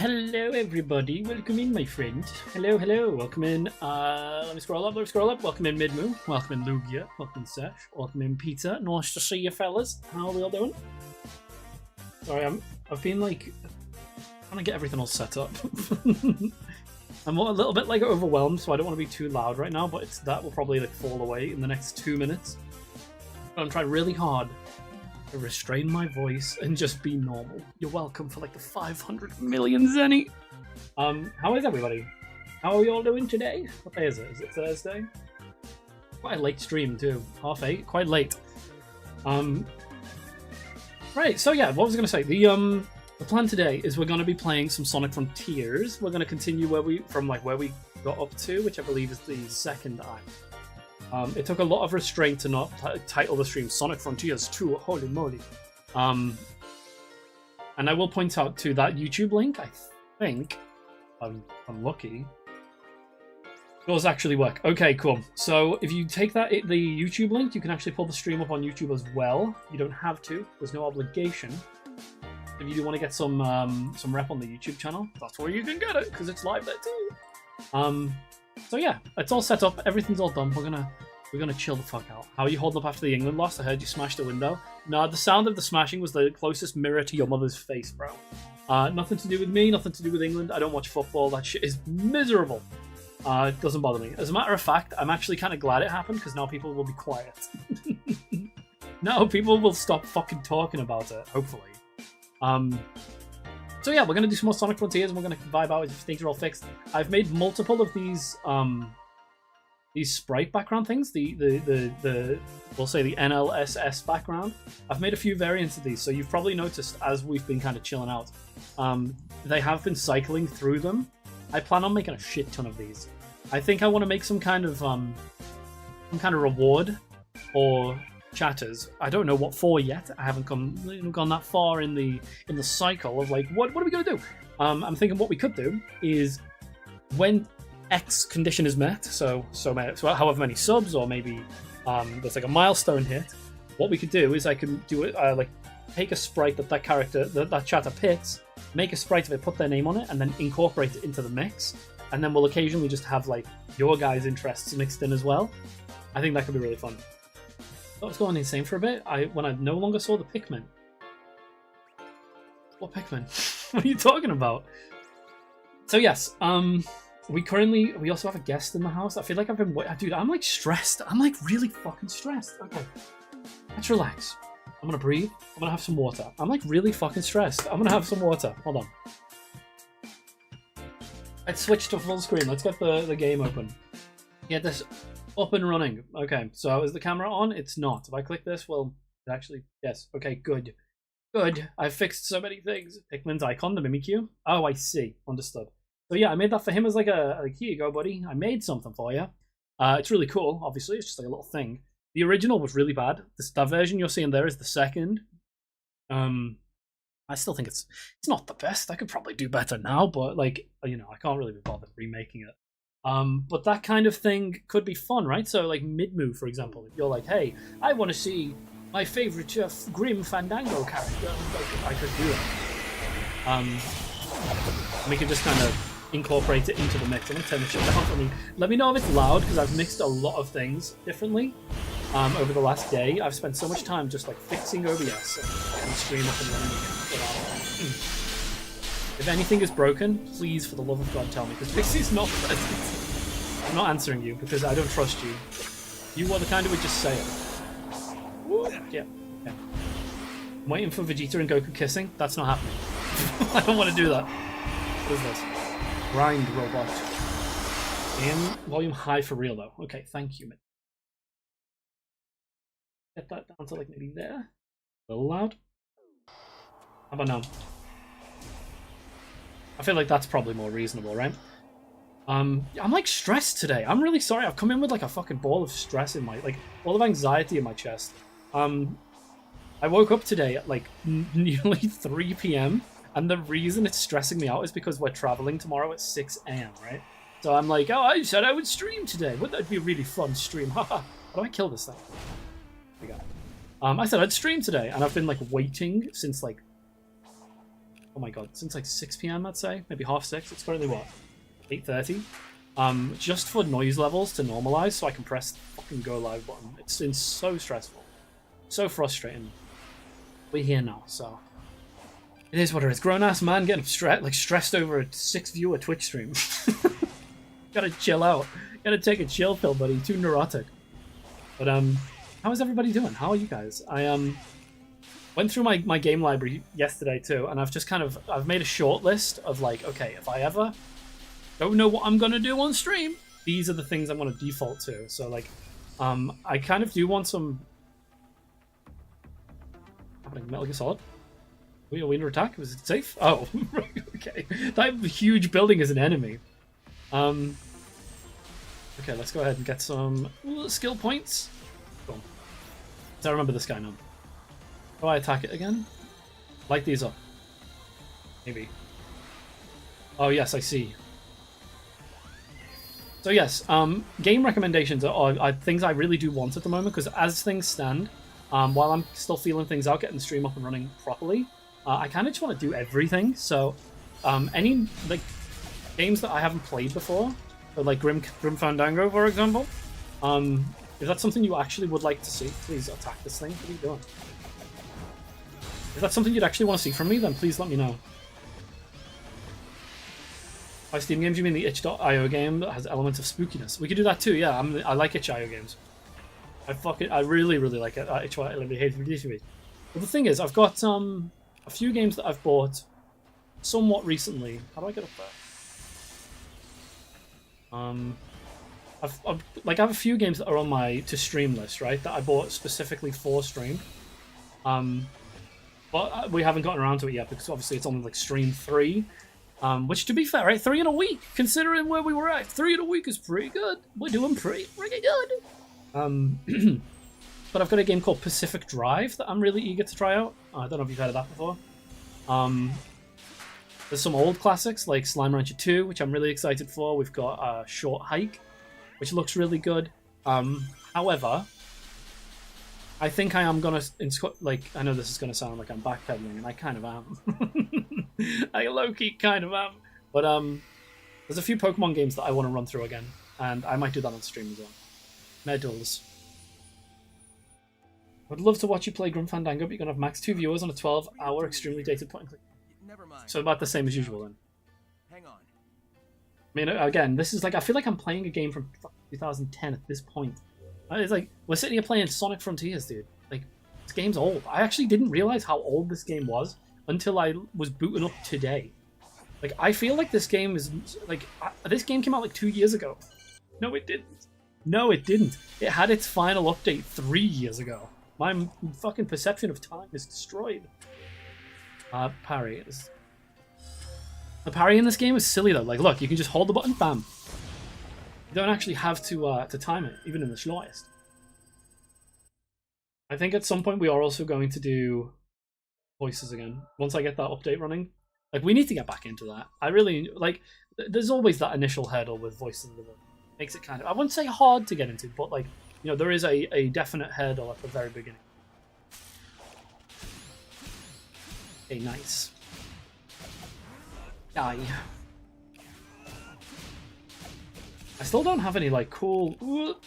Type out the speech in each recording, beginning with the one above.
Hello everybody, welcome in my friend. Hello, welcome in, let me scroll up, welcome in Midmoo, welcome in Lugia, welcome in Sesh, welcome in Peter, nice to see you fellas. How are we all doing? Sorry, I've been like, trying to get everything all set up. I'm a little bit like overwhelmed, so I don't want to be too loud right now, but that will probably like fall away in the next 2 minutes. But I'm trying really hard to restrain my voice and just be normal. You're welcome for like the 500 million Zenny. How is everybody? How are we all doing today? What day is it? Is it Thursday? Quite a late stream too. 8:30, quite late. Right, so yeah, what was I gonna say? The plan today is we're gonna be playing some Sonic Frontiers. We're gonna continue where we got up to, which I believe is the second act. It took a lot of restraint to not title the stream Sonic Frontiers 2, holy moly. And I will point out to that YouTube link, I think, I'm lucky, does actually work. Okay, cool. So if you take the YouTube link, you can actually pull the stream up on YouTube as well. You don't have to, there's no obligation. If you do want to get some rep on the YouTube channel, that's where you can get it, because it's live there too. So yeah, it's all set up, everything's all done. We're gonna chill the fuck out. How are you holding up after the England loss? I heard you smashed a window. No, the sound of the smashing was the closest mirror to your mother's face, bro. Nothing to do with me, nothing to do with England. I don't watch football, that shit is miserable. It doesn't bother me. As a matter of fact, I'm actually kind of glad it happened, because now people will be quiet. Now people will stop fucking talking about it, hopefully. So yeah, we're going to do some more Sonic Frontiers, and we're going to vibe out if things are all fixed. I've made multiple of these sprite background things, we'll say the NLSS background. I've made a few variants of these, so you've probably noticed as we've been kind of chilling out. They have been cycling through them. I plan on making a shit ton of these. I think I want to make some kind of reward for chatters. I don't know what for yet. I haven't gone that far in the cycle of like what are we gonna do. I'm thinking what we could do is when X condition is met, so however many subs, or maybe there's like a milestone hit, what we could do is I can do it like take a sprite that character that chatter picks, make a sprite of it, put their name on it, and then incorporate it into the mix, and then we'll occasionally just have like your guys' interests mixed in as well. I think that could be really fun. I was going insane for a bit when I no longer saw the Pikmin. What Pikmin? What are you talking about? So yes, we also have a guest in the house. I feel like I've been dude, I'm like stressed. I'm like really fucking stressed. Okay, let's relax. I'm gonna breathe. I'm gonna have some water. I'm like really fucking stressed. I'm gonna have some water. Hold on. Let's switch to full screen. Let's get the game open. Get this up and running. Okay, so is the camera on? It's not. If I click this, well, it actually, yes. Okay, good. Good. I've fixed so many things. Pikmin's icon, the Mimikyu. Oh, I see. Understood. So yeah, I made that for him as like here you go, buddy. I made something for you. It's really cool, obviously. It's just like a little thing. The original was really bad. That version you're seeing there is the second. I still think it's not the best. I could probably do better now, but like, you know, I can't really be bothered remaking it. But that kind of thing could be fun, right? So like Midmoo, for example, if you're like, hey, I want to see my favorite Grim Fandango character, I could do it. We could just kind of incorporate it into the mix. I'm gonna turn the shit down for me. Let me know if it's loud, because I've mixed a lot of things differently over the last day. I've spent so much time just like fixing OBS and stream up and running again. If anything is broken, please, for the love of God, tell me, because this is not present. I'm not answering you because I don't trust you. You are the kind who would just say it. Woo. Yeah. Okay. I'm waiting for Vegeta and Goku kissing. That's not happening. I don't want to do that. What is this? Grind robot. And volume high for real though. Okay, thank you. Get that down to like maybe there. A little loud. How about now? I feel like that's probably more reasonable, right? I'm like stressed today. I'm really sorry. I've come in with like a fucking ball of stress in my, like, ball of anxiety in my chest. I woke up today at like nearly 3 p.m. and the reason it's stressing me out is because we're traveling tomorrow at 6 a.m., right? So I'm like, oh, I said I would stream today. Wouldn't that be a really fun stream? Haha. How do I kill this thing? There we go. I said I'd stream today, and I've been like waiting since like oh my god, since like 6 p.m. I'd say, maybe half 6. It's currently what, 8:30. Just for noise levels to normalize, so I can press the fucking go live button. It's been so stressful, so frustrating. We're here now, so it is what it is. Grown ass man getting stressed over a 6 viewer Twitch stream. Gotta chill out. Gotta take a chill pill, buddy. Too neurotic. But how is everybody doing? How are you guys? I went through my game library yesterday too, and I've made a short list of like, okay, if I ever don't know what I'm gonna do on stream, these are the things I'm gonna default to. So like, I kind of do want some. Happening, Metal Gear Solid. Are we under attack? Was it safe? Oh, okay. That huge building is an enemy. Okay, let's go ahead and get some skill points. Boom. So I remember this guy now. Do I attack it again? Light these up. Maybe. Oh yes, I see. So yes, game recommendations are things I really do want at the moment, because as things stand, while I'm still feeling things out, getting the stream up and running properly, I kind of just want to do everything. So any like games that I haven't played before, so like Grim Fandango, for example, if that's something you actually would like to see, please attack this thing. What are you doing? If that's something you'd actually want to see from me, then please let me know. By Steam games, you mean the itch.io game that has elements of spookiness? We could do that too, yeah. I like itch.io games. I really like it. itch.io. But the thing is, I've got a few games that I've bought somewhat recently. How do I get up there? I have a few games that are on my to stream list, right? That I bought specifically for stream. But we haven't gotten around to it yet because obviously it's on like stream 3. Which, to be fair, right, 3 in a week, considering where we were at, 3 in a week is pretty good. We're doing pretty good. But I've got a game called Pacific Drive that I'm really eager to try out. I don't know if you've heard of that before. There's some old classics like Slime Rancher 2, which I'm really excited for. We've got Short Hike, which looks really good. However, I think I am gonna I know this is gonna sound like I'm backpedaling, and I kind of am. I low-key kind of am. But there's a few Pokemon games that I want to run through again, and I might do that on stream as well. Medals. I'd love to watch you play Grim Fandango, but you're gonna have max 2 viewers on a 12-hour extremely dated point. Never mind. So about the same as usual then. Hang on. I mean, again, this is like, I feel like I'm playing a game from 2010 at this point. It's like, we're sitting here playing Sonic Frontiers, dude. Like, this game's old. I actually didn't realize how old this game was until I was booting up today. Like, I feel like this game is, like, this game came out like 2 years ago. No, it didn't. No, it didn't. It had its final update 3 years ago. My fucking perception of time is destroyed. Parry is... The parry in this game is silly though. Like, look, you can just hold the button, bam. You don't actually have to time it, even in the slowest. I think at some point we are also going to do voices again. Once I get that update running. Like, we need to get back into that. I really, like, there's always that initial hurdle with voices that makes it kind of, I wouldn't say hard to get into, but like, you know, there is a definite hurdle at the very beginning. Okay, nice. Die. I still don't have any like cool.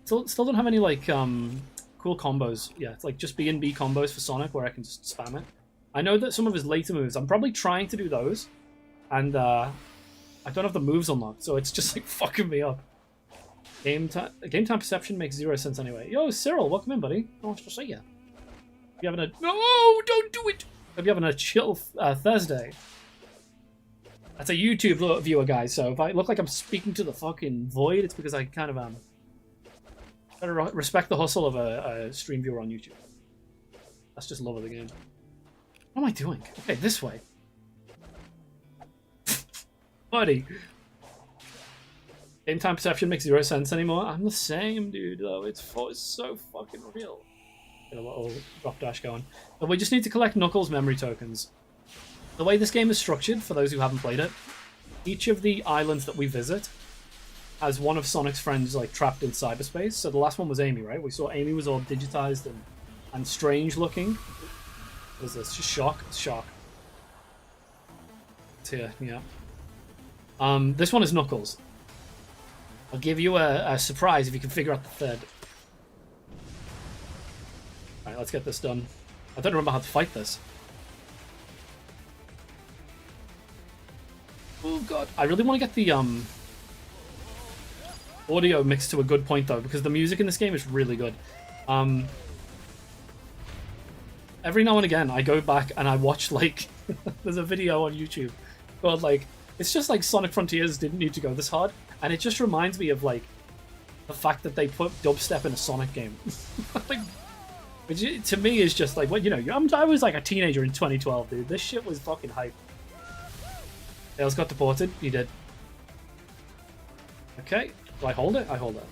Still don't have any like cool combos. Yeah, it's like just B&B combos for Sonic where I can just spam it. I know that some of his later moves, I'm probably trying to do those, and I don't have the moves unlocked, so it's just like fucking me up. Game time perception makes 0 sense anyway. Yo, Cyril, welcome in, buddy. I want to see you. You having a no? Don't do it. Hope you're having a chill Thursday. That's a YouTube viewer, guys. So if I look like I'm speaking to the fucking void, it's because I kind of gotta respect the hustle of a stream viewer on YouTube. That's just love of the game. What am I doing? Okay, this way, buddy. Game time perception makes 0 sense anymore. I'm the same, dude. Though it's so fucking real. Get a little drop dash going. But we just need to collect Knuckles memory tokens. The way this game is structured, for those who haven't played it, each of the islands that we visit has one of Sonic's friends like trapped in cyberspace. So the last one was Amy, right? We saw Amy was all digitized and strange looking. What is this? Just shock? It's shock. It's here, yeah. This one is Knuckles. I'll give you a surprise if you can figure out the third. Alright, let's get this done. I don't remember how to fight this. Oh god. I really want to get the audio mixed to a good point though, because the music in this game is really good. Every now and again I go back and I watch like there's a video on YouTube called like it's just like Sonic Frontiers didn't need to go this hard, and it just reminds me of like the fact that they put dubstep in a Sonic game. Like, which to me is just like, what, you know, I was like a teenager in 2012, dude. This shit was fucking hype. Tails got deported. He did. Okay. Do I hold it? I hold it.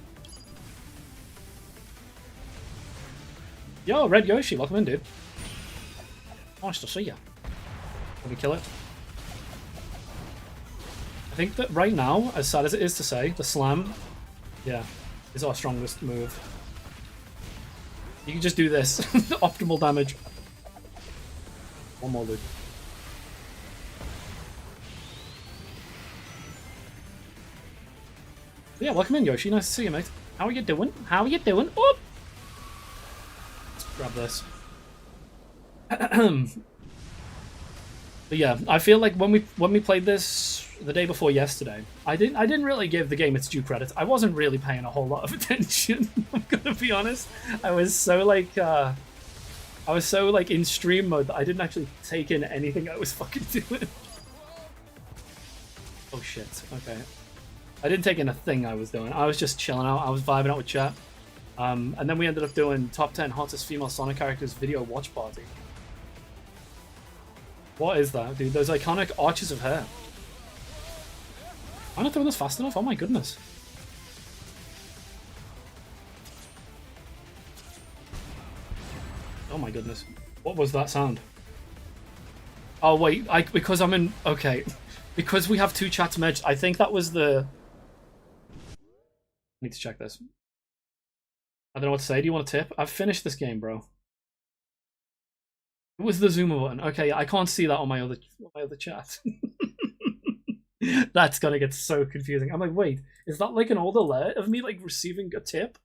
Yo, Red Yoshi, welcome in, dude. Nice to see ya. Let me kill it. I think that right now, as sad as it is to say, the slam, yeah, is our strongest move. You can just do this. Optimal damage. One more, dude. Yeah, welcome in, Yoshi. Nice to see you, mate. How are you doing? How are you doing? Oh! Let's grab this. But yeah, I feel like when we played this the day before yesterday, I didn't really give the game its due credit. I wasn't really paying a whole lot of attention. I'm gonna be honest. I was so like in stream mode that I didn't actually take in anything I was fucking doing. Oh shit. Okay. I didn't take in a thing I was doing. I was just chilling out. I was vibing out with chat. And then we ended up doing top 10 hottest female Sonic characters video watch party. What is that, dude? Those iconic arches of hair. Am I not throwing this fast enough? Oh my goodness. Oh my goodness. What was that sound? Oh wait, because I'm in... Okay. Because we have two chats merged, I think that was the... I need to check this. I don't know what to say. Do you want a tip? I've finished this game, bro. It was the zoomer button. Okay, I can't see that on my other chat. That's gonna get so confusing. I'm like, wait, is that like an old alert of me like receiving a tip?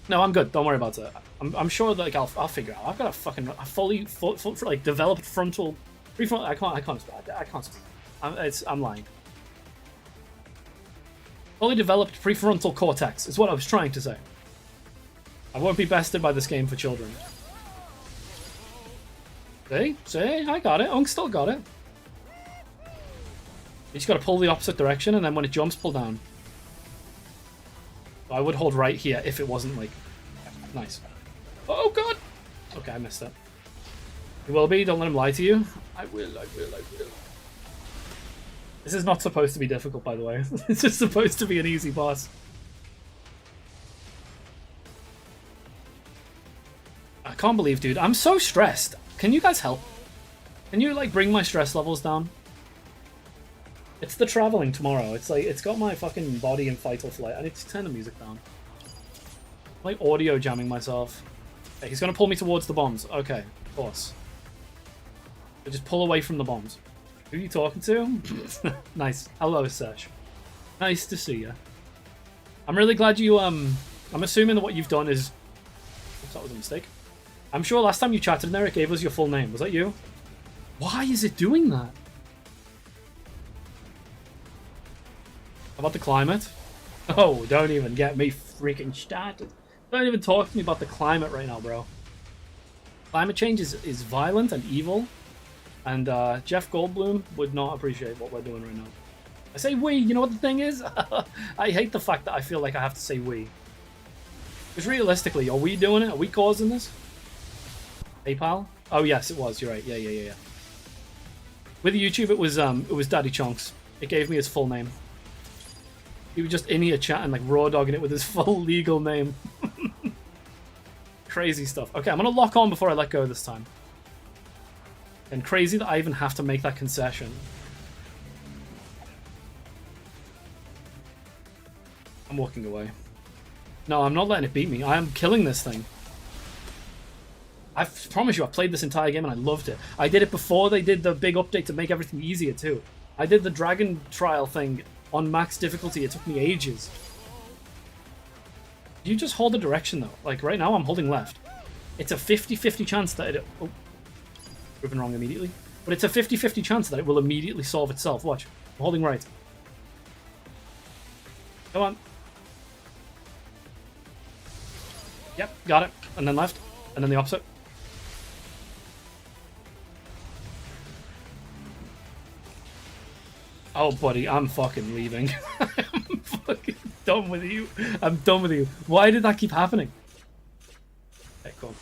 No, I'm good. Don't worry about it. I'm sure that like I'll figure it out. I've got a fully like developed frontal prefrontal. I can't speak. I'm lying. Fully developed prefrontal cortex is what I was trying to say. I won't be bested by this game for children. See, I got it. Unk still got it. You just got to pull the opposite direction, and then when it jumps, pull down. I would hold right here if it wasn't like nice. Oh god. Okay, I missed it. You will be. Don't let him lie to you. I will. This is not supposed to be difficult, by the way. It's just supposed to be an easy boss. I can't believe, dude. I'm so stressed. Can you guys help? Can you, like, bring my stress levels down? It's the traveling tomorrow. It's like, it's got my fucking body in fight or flight. I need to turn the music down. I'm, like, audio jamming myself. Okay, he's gonna pull me towards the bombs. Okay, of course. So just pull away from the bombs. Who are you talking to? Nice. Hello, Serge. Nice to see you. I'm really glad you, I'm assuming that what you've done is... Oops, that was a mistake. I'm sure last time you chatted in there, it gave us your full name. Was that you? Why is it doing that? How about the climate? Oh, don't even get me freaking started. Don't even talk to me about the climate right now, bro. Climate change is violent and evil. And Jeff Goldblum would not appreciate what we're doing right now. I say we, you know what the thing is? I hate the fact that I feel like I have to say we. Because realistically, are we doing it? Are we causing this? PayPal? Oh yes, it was. You're right. Yeah. With YouTube, it was Daddy Chunks. It gave me his full name. He was just in here chatting, like raw dogging it with his full legal name. Crazy stuff. Okay, I'm gonna lock on before I let go this time. And crazy that I even have to make that concession. I'm walking away. No, I'm not letting it beat me. I am killing this thing. I promise you, I played this entire game and I loved it. I did it before they did the big update to make everything easier too. I did the Dragon Trial thing on max difficulty. It took me ages. You just hold the direction though. Like right now I'm holding left. It's a 50-50 chance that it... Oh, proven wrong immediately. But it's a 50-50 chance that it will immediately solve itself. Watch. I'm holding right. Come on. Yep, got it. And then left. And then the opposite. Oh, buddy, I'm fucking leaving. I'm fucking done with you. I'm done with you. Why did that keep happening? Okay, cool.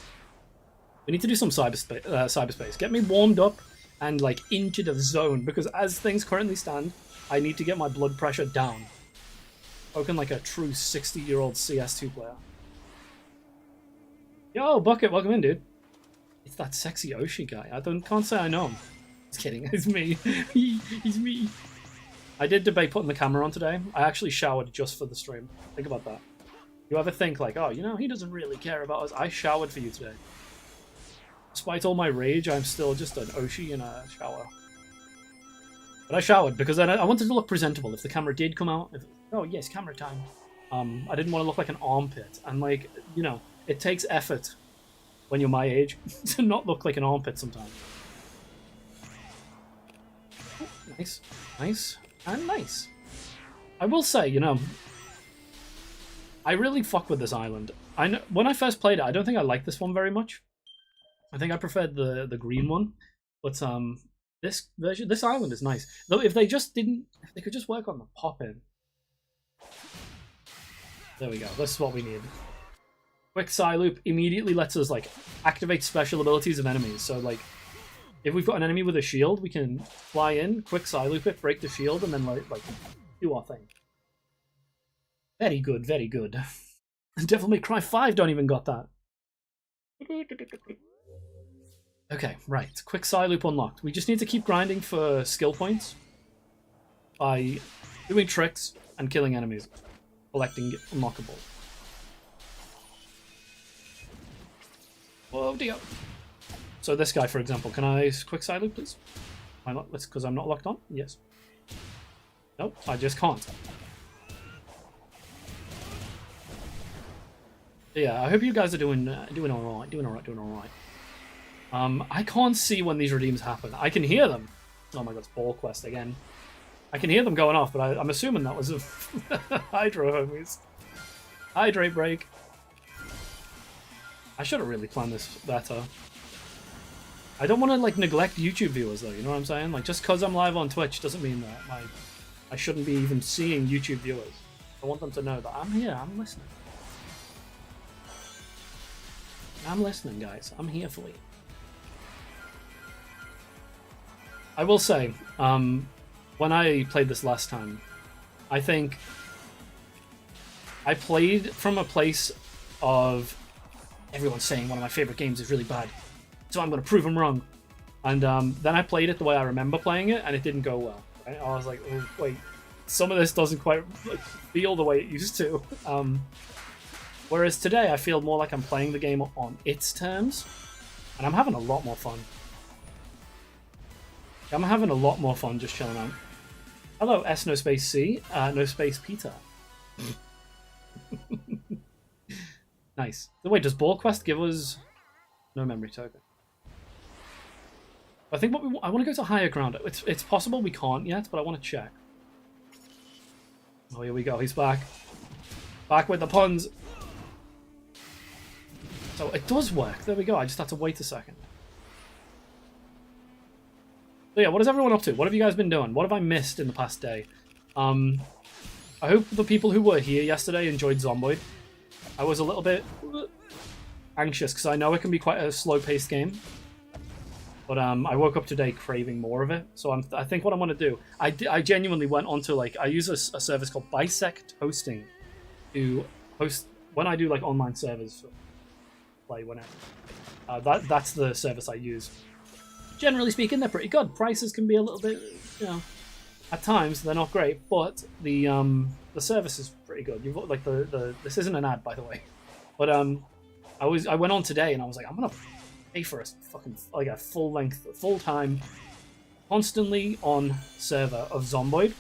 We need to do some cyberspace. Get me warmed up and, like, into the zone. Because as things currently stand, I need to get my blood pressure down. Spoken like a true 60-year-old CS2 player. Yo, Bucket, welcome in, dude. It's that sexy Oshi guy. Can't say I know him. Just kidding. It's me. He's me. I did debate putting the camera on today. I actually showered just for the stream. Think about that. You ever think like, oh, you know, he doesn't really care about us. I showered for you today. Despite all my rage, I'm still just an Oshi in a shower. But I showered because I wanted to look presentable. If the camera did come out, oh yes, camera time. I didn't want to look like an armpit. And like, you know, it takes effort when you're my age to not look like an armpit sometimes. Oh, nice, nice. And nice. I will say, you know, I really fuck with this island. I know when I first played it, I don't think I liked this one very much. I think I preferred the green one, but this version, this island is nice. Though if they could just work on the pop in. There we go. This is what we need. Quick Psy Loop immediately lets us like activate special abilities of enemies. So like, if we've got an enemy with a shield, we can fly in, quick Psy Loop it, break the shield, and then like do our thing. Very good, very good. Devil May Cry 5 don't even got that. Okay, right. Quick Psy Loop unlocked. We just need to keep grinding for skill points by doing tricks and killing enemies, collecting unlockable. Whoa, dear. So this guy, for example, can I quick Psy Loop, please? Why not? Because I'm not locked on? Yes. Nope, I just can't. Yeah, I hope you guys are doing alright. I can't see when these redeems happen. I can hear them. Oh my god, it's Ball Quest again. I can hear them going off, but I'm assuming that was a Hydro homies. Hydrate break. I should have really planned this better. I don't want to like neglect YouTube viewers though, you know what I'm saying? Like just because I'm live on Twitch doesn't mean that I shouldn't be even seeing YouTube viewers. I want them to know that I'm here, I'm listening. I'm listening, guys. I'm here for you. I will say, when I played this last time, I think I played from a place of everyone's saying one of my favorite games is really bad, so I'm going to prove them wrong. And then I played it the way I remember playing it, and it didn't go well. Right? I was like, oh, wait, some of this doesn't quite feel the way it used to. Whereas today, I feel more like I'm playing the game on its terms, and I'm having a lot more fun. I'm having a lot more fun just chilling out. Hello, S no space C, no space Peter. Nice. So wait, does Ball Quest give us no memory token? I think I want to go to higher ground. It's possible we can't yet, but I want to check. Oh, here we go. He's back. Back with the puns. So it does work. There we go. I just had to wait a second. So yeah, what is everyone up to? What have you guys been doing? What have I missed in the past day? I hope the people who were here yesterday enjoyed Zomboid. I was a little bit anxious because I know it can be quite a slow-paced game. But I woke up today craving more of it. So I think what I'm going to do... I genuinely went onto, like... I use a service called Bisect Hosting to host... When I do, like, online servers for play whenever. That's the service I use. Generally speaking, they're pretty good. Prices can be a little bit, you know... At times, they're not great, but the service is pretty good. You've got, like, this isn't an ad, by the way. But I went on today, and I was like, I'm pay for a fucking like a full length, full time, constantly on server of Zomboid,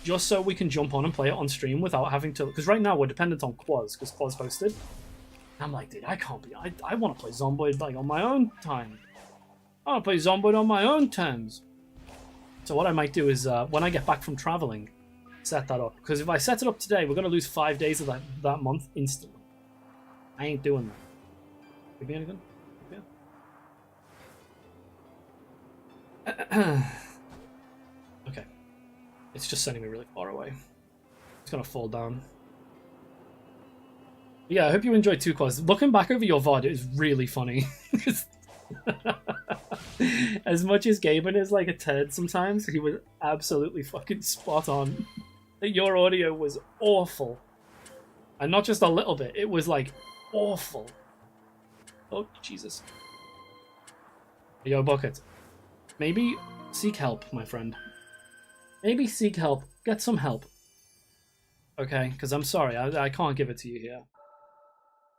just so we can jump on and play it on stream without having to. Because right now we're dependent on Quaz, because Quaz hosted. I'm like, dude, I can't be. I want to play Zomboid like on my own time. I want to play Zomboid on my own terms. So what I might do is when I get back from traveling, set that up. Because if I set it up today, we're gonna lose 5 days of that month instantly. I ain't doing that. Give me anything? Yeah. Okay. It's just sending me really far away. It's gonna fall down. Yeah, I hope you enjoyed 2 Quaz. Looking back over your VOD, it is really funny. As much as Gaben is like a turd sometimes, he was absolutely fucking spot on. Your audio was awful. And not just a little bit, it was like awful. Oh, Jesus. Yo, Bucket. Maybe seek help, my friend. Maybe seek help. Get some help. Okay, because I'm sorry, I can't give it to you here.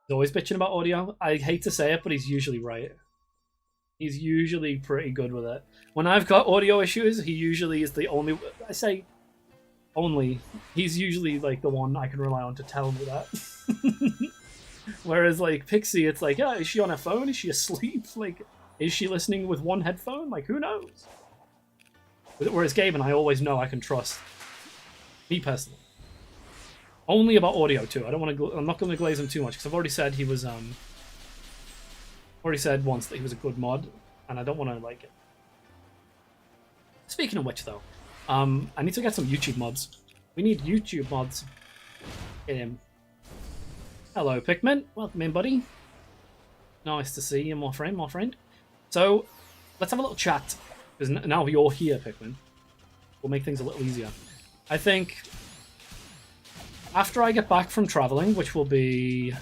He's always bitching about audio. I hate to say it, but he's usually right. He's usually pretty good with it. When I've got audio issues, he usually is the only... I say only. He's usually like the one I can rely on to tell me that. Whereas like Pixie, it's like, yeah, is she on her phone? Is she asleep? Like, is she listening with one headphone? Like, who knows? Whereas Gaben, I always know I can trust. Me personally. Only about audio too. I don't want to. I'm not going to glaze him too much because I've already said he was. Already said once that he was a good mod, and I don't want to like it. Speaking of which, though, I need to get some YouTube mods. We need YouTube mods. Get him. Hello, Pikmin. Welcome in, buddy. Nice to see you, my friend. So, let's have a little chat. Because now you're here, Pikmin. We'll make things a little easier. I think after I get back from traveling, which will be,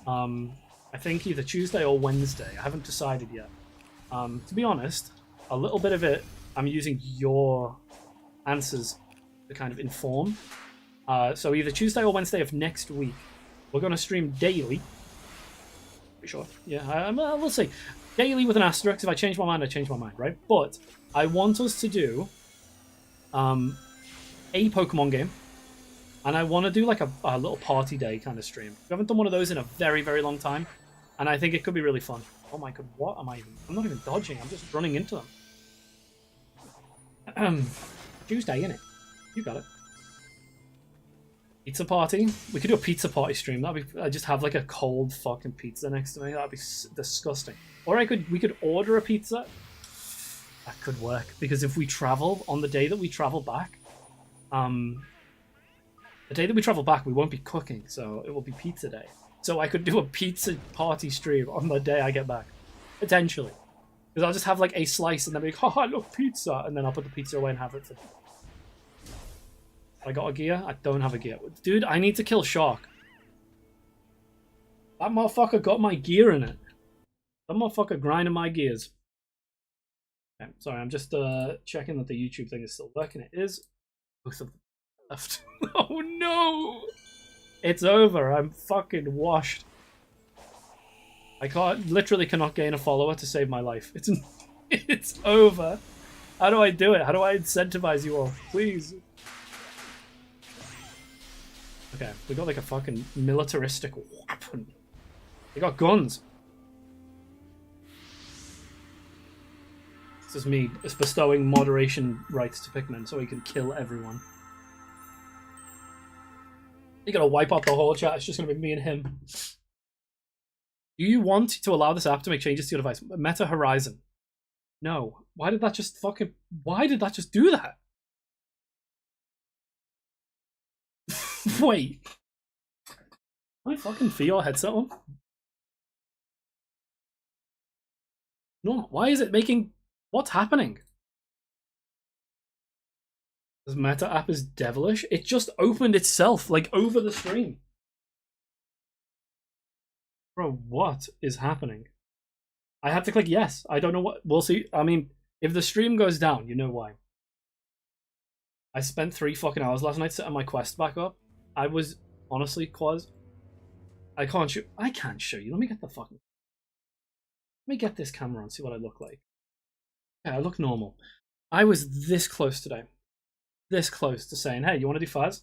I think either Tuesday or Wednesday. I haven't decided yet. To be honest, a little bit of it, I'm using your answers to kind of inform. So either Tuesday or Wednesday of next week, we're going to stream daily. Pretty sure. Yeah, we'll see. Daily with an asterisk. If I change my mind, I change my mind, right? But I want us to do a Pokemon game. And I want to do like a little party day kind of stream. We haven't done one of those in a very, very long time. And I think it could be really fun. Oh my god, what am I even... I'm not even dodging, I'm just running into them. Tuesday, innit? You got it. Pizza party. We could do a pizza party stream. That'd be... I just have like a cold fucking pizza next to me. That'd be disgusting. Or we could order a pizza. That could work. Because if we travel, on the day that we travel back... The day that we travel back, we won't be cooking, so it will be pizza day. So I could do a pizza party stream on the day I get back. Potentially. Because I'll just have like a slice and then be like, oh, look, pizza! And then I'll put the pizza away and have it for... I got a gear? I don't have a gear. Dude, I need to kill Shark. That motherfucker got my gear in it. That motherfucker grinding my gears. Okay, sorry, I'm just checking that the YouTube thing is still working. It is. Both of them left. Oh no! It's over. I'm fucking washed. I literally cannot gain a follower to save my life. It's over. How do I do it? How do I incentivize you all? Please. Okay, we got like a fucking militaristic weapon. They got guns. This is me bestowing moderation rights to Pikmin so he can kill everyone. You're gonna wipe out the whole chat, it's just gonna be me and him. Do you want to allow this app to make changes to your device? Meta Horizon. No. Why did that just do that? Wait. Can I fucking feel your headset on? No, why is it making... What's happening? This Meta app is devilish. It just opened itself, like, over the stream. Bro, what is happening? I had to click yes. I don't know what... We'll see. I mean, if the stream goes down, you know why. I spent 3 fucking hours last night setting my quest back up. I was... Honestly, Quaz... I can't show you. Let me get the fucking... me get this camera on, see what I look like. Yeah, I look normal. I was this close today. This close to saying, hey, you want to do Faz?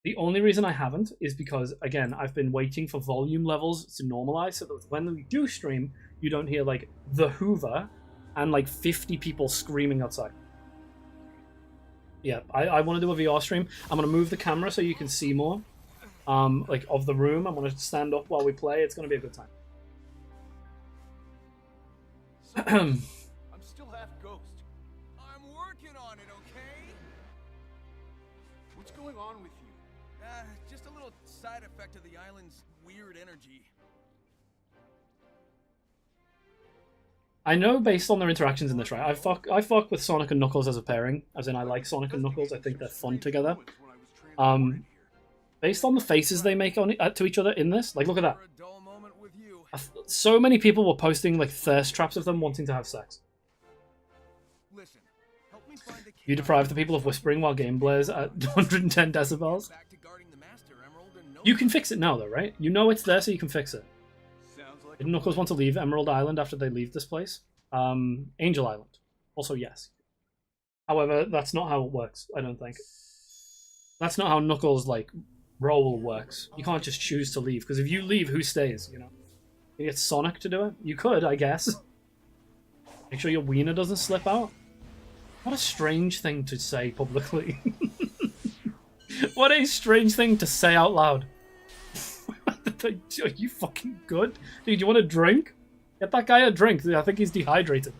The only reason I haven't is because, again, I've been waiting for volume levels to normalize so that when we do stream, you don't hear, like, the Hoover and, like, 50 people screaming outside. Yeah, I want to do a VR stream. I'm going to move the camera so you can see more, like, of the room. I'm going to stand up while we play. It's going to be a good time. I'm still half ghost. I'm working on it, okay? What's going on with you? Just a little side effect of the island's weird energy. I know based on their interactions in this, right? I fuck with Sonic and Knuckles as a pairing, as in I like Sonic and Knuckles. I think they're fun together. Based on the faces they make on to each other in this, like look at that. So many people were posting like thirst traps of them wanting to have sex. You deprive the people of whispering while game blares at 110 decibels. You can fix it now though, right? You know it's there so you can fix it. Did Knuckles want to leave Emerald Island after they leave this place? Angel Island. Also yes. However, that's not how it works, I don't think. That's not how Knuckles, like, role works. You can't just choose to leave, because if you leave, who stays, you know? You get Sonic to do it? You could, I guess. Make sure your wiener doesn't slip out. What a strange thing to say publicly. What a strange thing to say out loud. Are you fucking good? Dude, you want a drink? Get that guy a drink. I think he's dehydrated.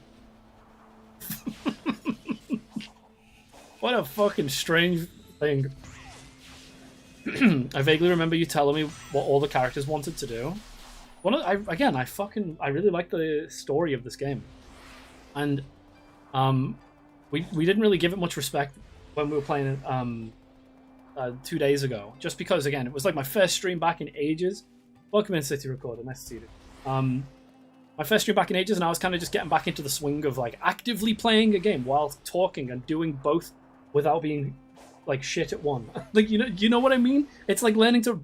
What a fucking strange thing. I vaguely remember you telling me what all the characters wanted to do. I really like the story of this game. And we didn't really give it much respect when we were playing it 2 days ago. Just because, again, it was like my first stream back in ages. Welcome in, City Recorder. Nice to see you. My first stream back in ages, and I was kind of just getting back into the swing of like actively playing a game while talking and doing both without being like shit at one. Like you know what I mean? It's like learning to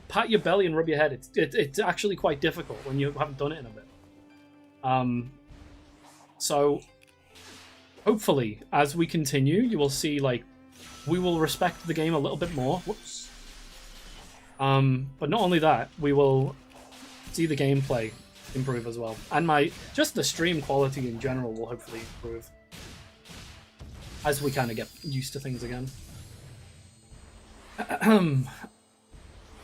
pat your belly and rub your head. It's actually quite difficult when you haven't done it in a bit. So hopefully as we continue, you will see like we will respect the game a little bit more. Whoops. But not only that, we will see the gameplay improve as well, and just the stream quality in general will hopefully improve as we kind of get used to things again.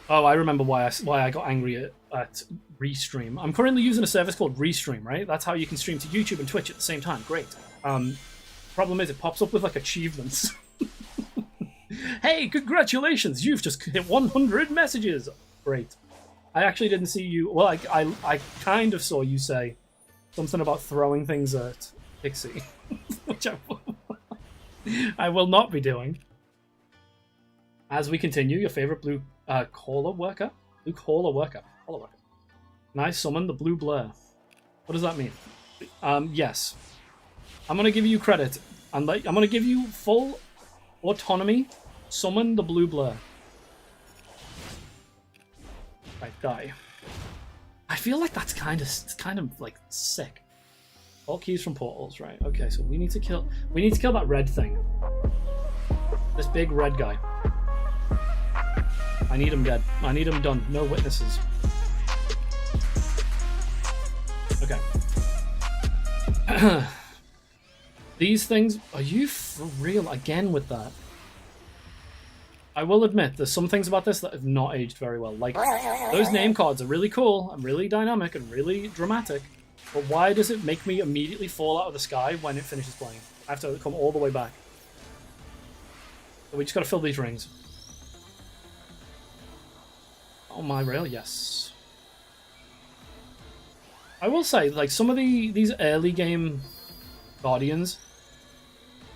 Oh, I remember why I got angry at Restream. I'm currently using a service called Restream, right? That's how you can stream to YouTube and Twitch at the same time. Great. Problem is, it pops up with like achievements. Hey, congratulations! You've just hit 100 messages. Great. I actually didn't see you. Well, I kind of saw you say something about throwing things at Pixie, which I will not be doing. As we continue, your favorite blue caller worker? Blue caller worker. Caller worker. Can I summon the blue blur? What does that mean? Yes. I'm going to give you credit. I'm going to give you full autonomy. Summon the blue blur. Right, die. I feel like that's kind of like sick. All keys from portals, right? Okay, so we need to kill that red thing. This big red guy. I need him dead. I need him done. No witnesses. Okay. These things, are you for real again with that? I will admit, there's some things about this that have not aged very well. Like, those name cards are really cool and really dynamic and really dramatic, but why does it make me immediately fall out of the sky when it finishes playing? I have to come all the way back. So we just gotta fill these rings. Oh, my rail, yes. I will say, like, some of these early game Guardians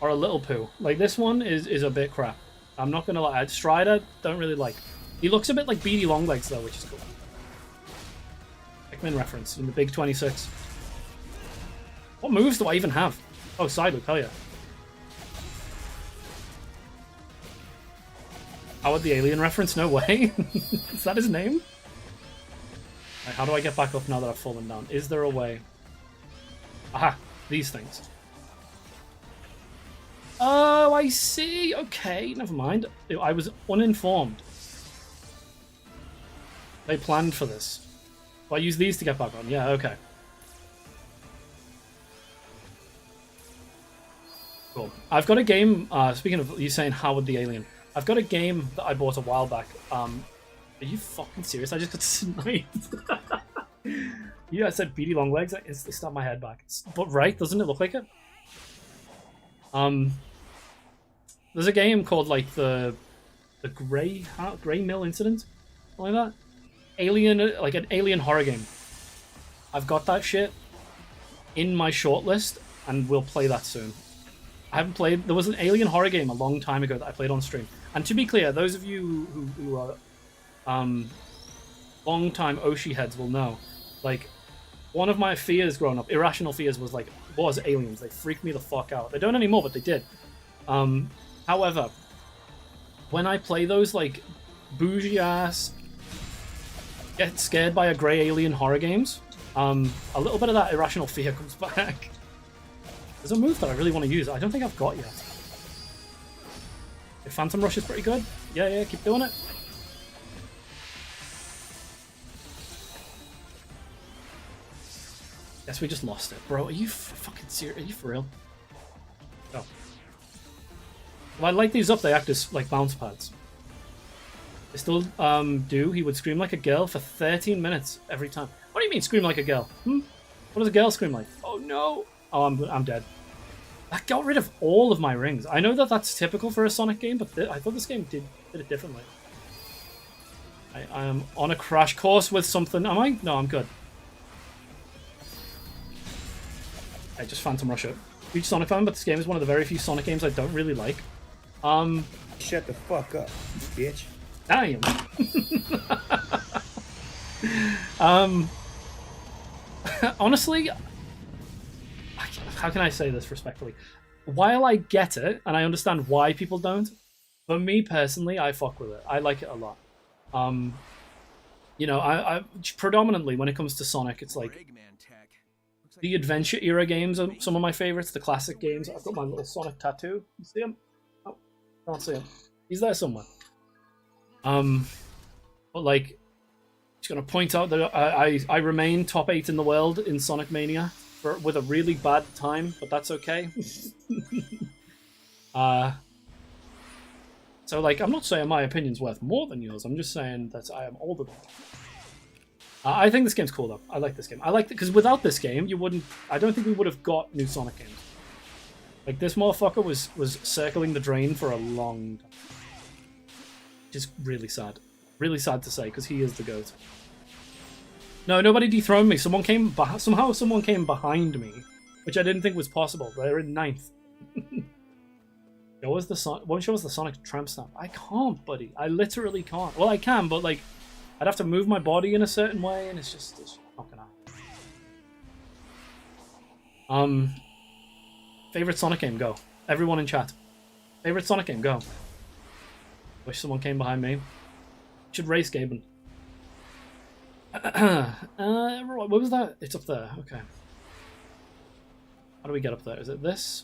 are a little poo. Like, this one is a bit crap. I'm not gonna lie. Strider, don't really like. He looks a bit like Beady Longlegs though, which is cool. Pikmin reference in the big 26. What moves do I even have? Oh, side loop, hell yeah. Howard the Alien reference? No way. Is that his name? Like, how do I get back up now that I've fallen down? Is there a way? Aha! These things. Oh, I see. Okay, never mind. I was uninformed. They planned for this. So I use these to get back on. Yeah, okay. Cool. I've got a game, speaking of you saying Howard the Alien, I've got a game that I bought a while back. Are you fucking serious? I just got sniped. Yeah, I said beady long legs. I instantly snapped my head back. But right, doesn't it look like it? There's a game called like the Grey Mill Incident, something like that. Alien, like an alien horror game. I've got that shit in my shortlist, and we'll play that soon. I haven't played. There was an alien horror game a long time ago that I played on stream. And to be clear, those of you who are long-time Oshi heads will know, like, one of my fears growing up, irrational fears, was aliens. They freaked me the fuck out. They don't anymore, but they did. However, when I play those like bougie ass get scared by a grey alien horror games, a little bit of that irrational fear comes back. There's a move that I really want to use. I don't think I've got yet. If Phantom Rush is pretty good. Yeah, keep doing it. Guess we just lost it. Bro, are you fucking serious? Are you for real? Oh. If I light these up, they act as like bounce pads. They still do. He would scream like a girl for 13 minutes every time. What do you mean scream like a girl? What does a girl scream like? Oh no! Oh, I'm dead. That got rid of all of my rings. I know that that's typical for a Sonic game, but I thought this game did it differently. I am on a crash course with something. Am I? No, I'm good. I just Phantom Rush it. Huge Sonic fan, but this game is one of the very few Sonic games I don't really like. Shut the fuck up, bitch. Damn. Honestly, how can I say this respectfully? While I get it, and I understand why people don't, for me personally, I fuck with it. I like it a lot. You know, I predominantly when it comes to Sonic, it's like the adventure era games are some of my favorites. The classic games. I've got my little Sonic tattoo. You see him? Oh, can't see him. He's there somewhere. But like, just gonna point out that I remain top 8 in the world in Sonic Mania with a really bad time, but that's okay. So like, I'm not saying my opinion's worth more than yours. I'm just saying that I am older than you. I think this game's cool though. I like this game. I like it because without this game, you wouldn't. I don't think we would have got new Sonic games. Like this motherfucker was circling the drain for a long time. Which is really sad. Really sad to say because he is the GOAT. No, nobody dethroned me. Someone came somehow someone came behind me, which I didn't think was possible. They're in 9th. Won't show us the Sonic Tramp Stamp. I can't, buddy. I literally can't. Well, I can, but like, I'd have to move my body in a certain way, and it's just not gonna happen. Favorite Sonic game? Go. Everyone in chat. Favorite Sonic game? Go. Wish someone came behind me. Should race Gaben. What was that? It's up there. Okay. How do we get up there? Is it this?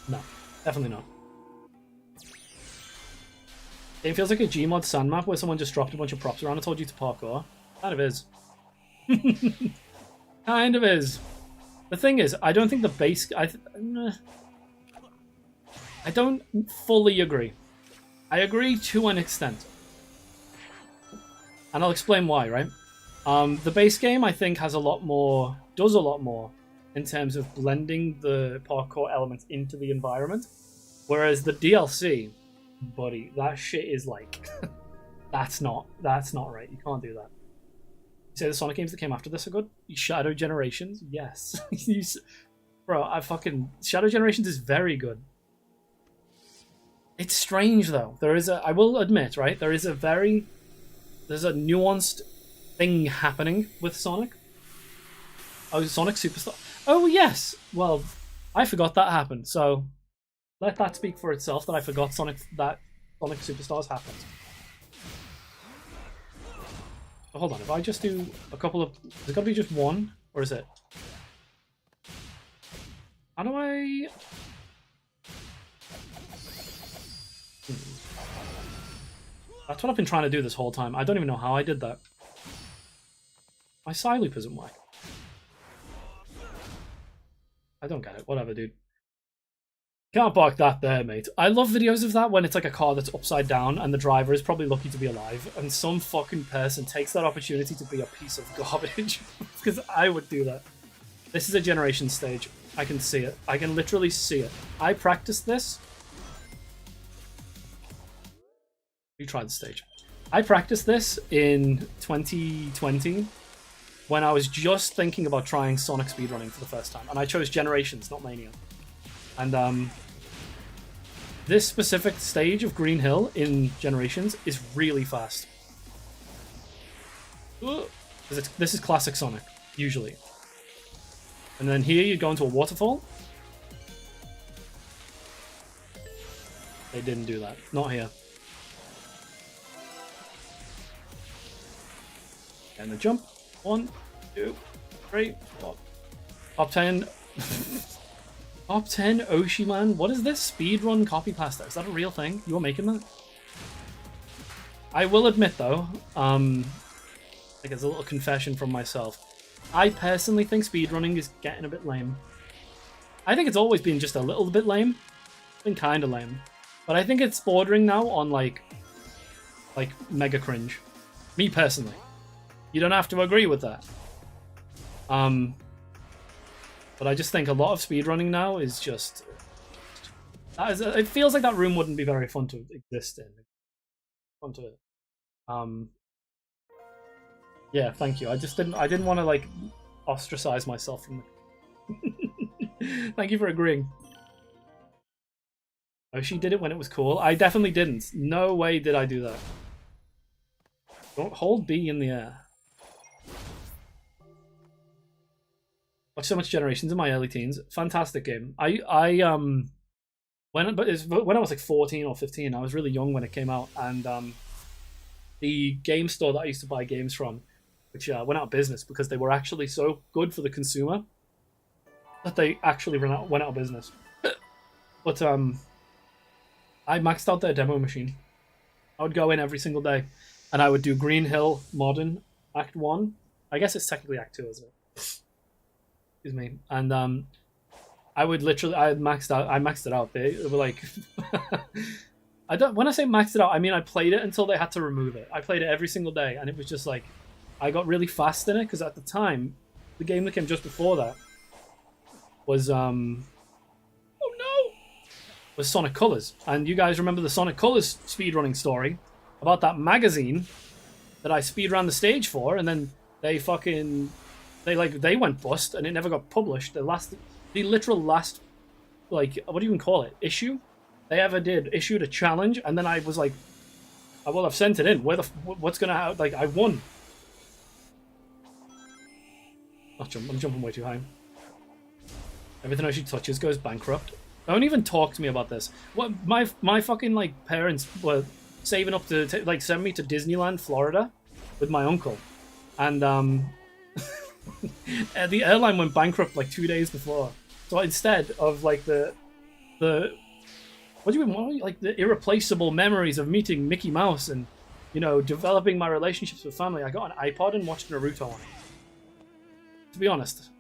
No, definitely not. It feels like a Gmod sand map where someone just dropped a bunch of props around and told you to parkour. Kind of is. Kind of is. The thing is, I don't think the base... I don't fully agree. I agree to an extent. And I'll explain why, right? The base game, I think, has a lot more... does a lot more in terms of blending the parkour elements into the environment. Whereas the DLC, buddy, that shit is like... that's not right. You can't do that. You say the Sonic games that came after this are good? Shadow Generations? Yes. Bro, Shadow Generations is very good. It's strange, though. I will admit, right? There's a nuanced thing happening with Sonic. Oh, Sonic Superstar. Oh, yes. Well, I forgot that happened, so let that speak for itself that I forgot Sonic Superstars happened. Oh, hold on, if I just do a couple of... Is it got to be just one? Or is it... How do I... That's what I've been trying to do this whole time. I don't even know how I did that. My side loop isn't working. I don't get it. Whatever, dude. Can't park that there, mate. I love videos of that when it's like a car that's upside down and the driver is probably lucky to be alive and some fucking person takes that opportunity to be a piece of garbage. Because I would do that. This is a generation stage. I can see it. I can literally see it. I practiced this. You tried the stage. I practiced this in 2020 when I was just thinking about trying Sonic speedrunning for the first time. And I chose Generations, not Mania. And this specific stage of Green Hill in Generations is really fast. This is classic Sonic, usually. And then here you go into a waterfall. They didn't do that. Not here. And the jump. 1, 2, 3, 4. Top 10. Top 10 Oshiman. What is this? Speedrun copy pasta. Is that a real thing? You're making that? I will admit though, like it's a little confession from myself. I personally think speedrunning is getting a bit lame. I think it's always been just a little bit lame. It's been kind of lame. But I think it's bordering now on like mega cringe. Me personally. You don't have to agree with that. But I just think a lot of speedrunning now is just... it feels like that room wouldn't be very fun to exist in. Fun to... Yeah, thank you. I didn't want to, like, ostracize myself from the... Thank you for agreeing. Oh, she did it when it was cool? I definitely didn't. No way did I do that. Don't hold B in the air. Watched so much Generations in my early teens. Fantastic game. When I was like 14 or 15, I was really young when it came out, and the game store that I used to buy games from, which went out of business because they were actually so good for the consumer that they actually went out of business. But I maxed out their demo machine. I would go in every single day, and I would do Green Hill Modern Act 1. I guess it's technically Act 2, isn't it? Excuse me. And I maxed it out. They were like when I say maxed it out, I mean I played it until they had to remove it. I played it every single day, and it was just like I got really fast in it because at the time the game that came just before that was was Sonic Colors. And you guys remember the Sonic Colors speedrunning story about that magazine that I speedran the stage for, and then they went bust and it never got published. The literal last, like, what do you even call it? Issue they ever did issued a challenge, and then I was like, oh, well, I've sent it in. What's gonna happen? Like, I won. I'm jumping way too high. Everything she touches goes bankrupt. Don't even talk to me about this. What my fucking like parents were saving up to like send me to Disneyland, Florida, with my uncle, and the airline went bankrupt like 2 days before. So instead of like the what do you mean, like the irreplaceable memories of meeting Mickey Mouse and, you know, developing my relationships with family, I got an iPod and watched Naruto on it. To be honest,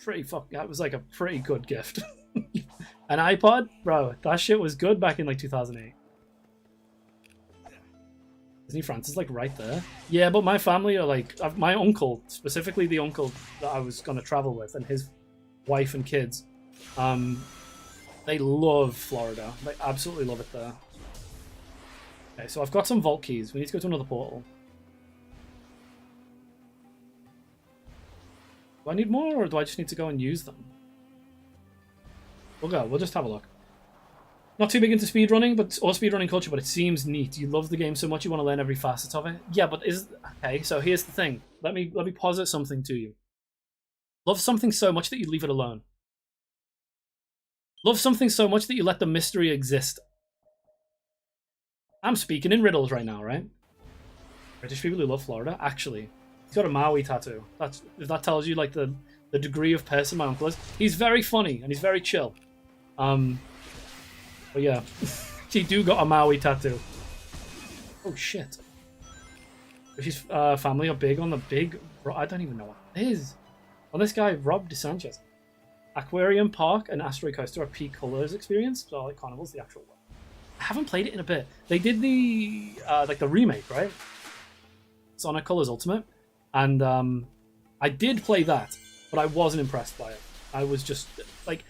that was like a pretty good gift. An iPod, bro, that shit was good back in like 2008. Disney France is like right there. Yeah, but my family are like, my uncle, specifically the uncle that I was gonna travel with, and his wife and kids, they love Florida. They absolutely love it there. Okay, so I've got some vault keys. We need to go to another portal. Do I need more, or do I just need to go and use them? We'll go. We'll just have a look. Not too big into speedrunning, or speedrunning culture, but it seems neat. You love the game so much you want to learn every facet of it. Yeah, but okay, so here's the thing. Let me posit something to you. Love something so much that you leave it alone. Love something so much that you let the mystery exist. I'm speaking in riddles right now, right? British people who love Florida? Actually, he's got a Maui tattoo. If that tells you like the degree of person my uncle is. He's very funny and he's very chill. But yeah, he do got a Maui tattoo. Oh shit. His family are big on the big... I don't even know what it is. Well, this guy, Rob DeSanchez. Aquarium Park and Asteroid Coaster are peak colors experience. So like Carnival's the actual one. I haven't played it in a bit. They did the like the remake, right? Sonic Colors Ultimate. And I did play that, but I wasn't impressed by it. I was just like...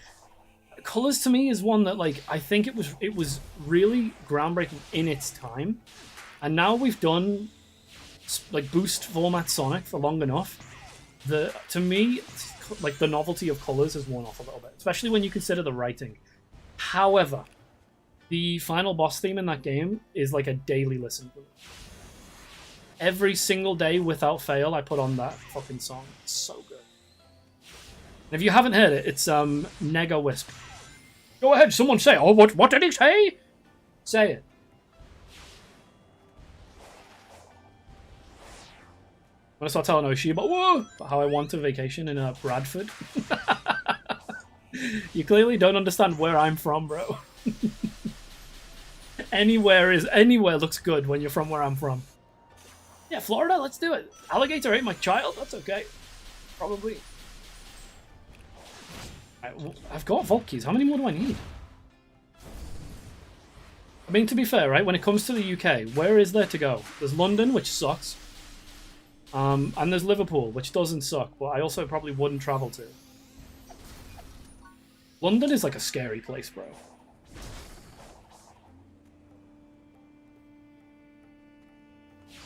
Colors to me is one that like I think it was really groundbreaking in its time. And now we've done like boost format Sonic for long enough. To me, like the novelty of colors has worn off a little bit, especially when you consider the writing. However, the final boss theme in that game is like a daily listen. Every single day without fail, I put on that fucking song. It's so good. And if you haven't heard it, it's Nega Wisp. Go ahead, someone say. Oh, what did he say? Say it. I'm gonna start telling Oshi about how I want a vacation in Bradford. You clearly don't understand where I'm from, bro. Anywhere looks good when you're from where I'm from. Yeah, Florida, let's do it. Alligator ate my child, that's okay. Probably. I've got Vault Keys, how many more do I need? I mean, to be fair, right, when it comes to the UK, where is there to go? There's London, which sucks. And there's Liverpool, which doesn't suck, but I also probably wouldn't travel to. London is like a scary place, bro.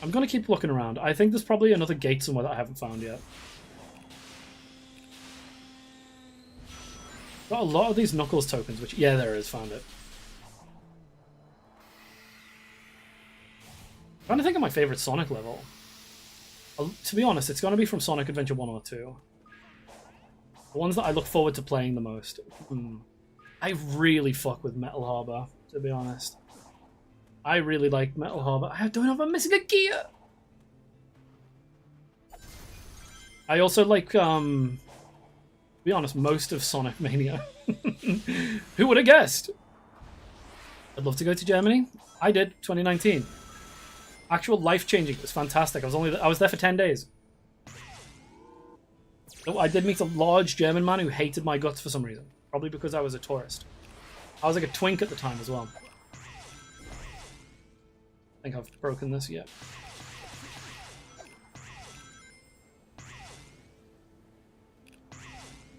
I'm gonna keep looking around. I think there's probably another gate somewhere that I haven't found yet. Got a lot of these Knuckles tokens, which... Yeah, there is. Found it. I'm trying to think of my favorite Sonic level. To be honest, it's going to be from Sonic Adventure 1 or 2. The ones that I look forward to playing the most. I really fuck with Metal Harbor, to be honest. I really like Metal Harbor. I don't know if I'm missing a gear! I also like, to be honest, most of Sonic Mania. Who would have guessed? I'd love to go to Germany. I did, 2019. Actual life-changing. It was fantastic. I was there for 10 days. So I did meet a large German man who hated my guts for some reason. Probably because I was a tourist. I was like a twink at the time as well. I think I've broken this yet.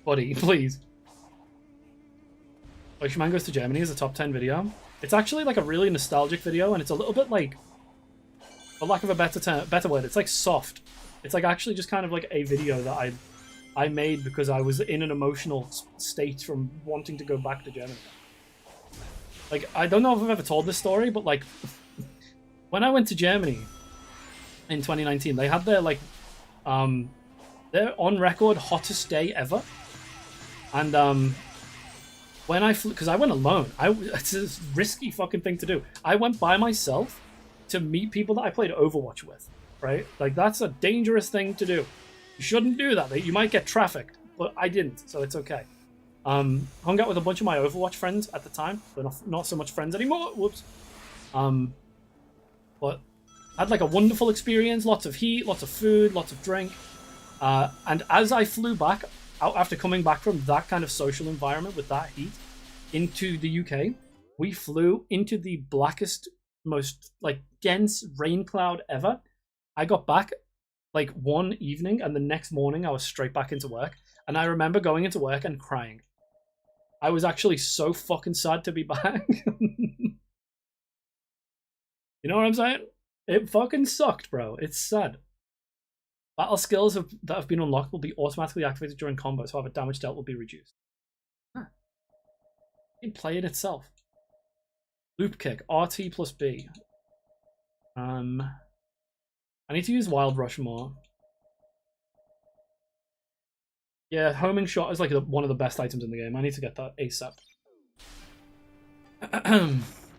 Buddy, please. Ocean Goes to Germany is a top 10 video. It's actually like a really nostalgic video, and it's a little bit like... For lack of a better word, it's like soft. It's like actually just kind of like a video that I made because I was in an emotional state from wanting to go back to Germany. Like, I don't know if I've ever told this story, but like, when I went to Germany in 2019, they had their like, their on record hottest day ever. And when I flew, because I went alone, it's a risky fucking thing to do. I went by myself to meet people that I played Overwatch with, right? Like, that's a dangerous thing to do. You shouldn't do that. You might get trafficked, but I didn't, so it's okay. Hung out with a bunch of my Overwatch friends at the time, but not so much friends anymore. Whoops. But I had like a wonderful experience, lots of heat, lots of food, lots of drink. And as I flew back, out after coming back from that kind of social environment with that heat, into the UK, we flew into the blackest, most like dense rain cloud ever. I got back like one evening, and the next morning I was straight back into work. And I remember going into work and crying. I was actually so fucking sad to be back. You know what I'm saying? It fucking sucked, bro. It's sad. Battle skills that have been unlocked will be automatically activated during combos, however damage dealt will be reduced. Huh. In play it itself. Loop kick, RT plus B. I need to use Wild Rush more. Yeah, homing shot is like one of the best items in the game. I need to get that ASAP.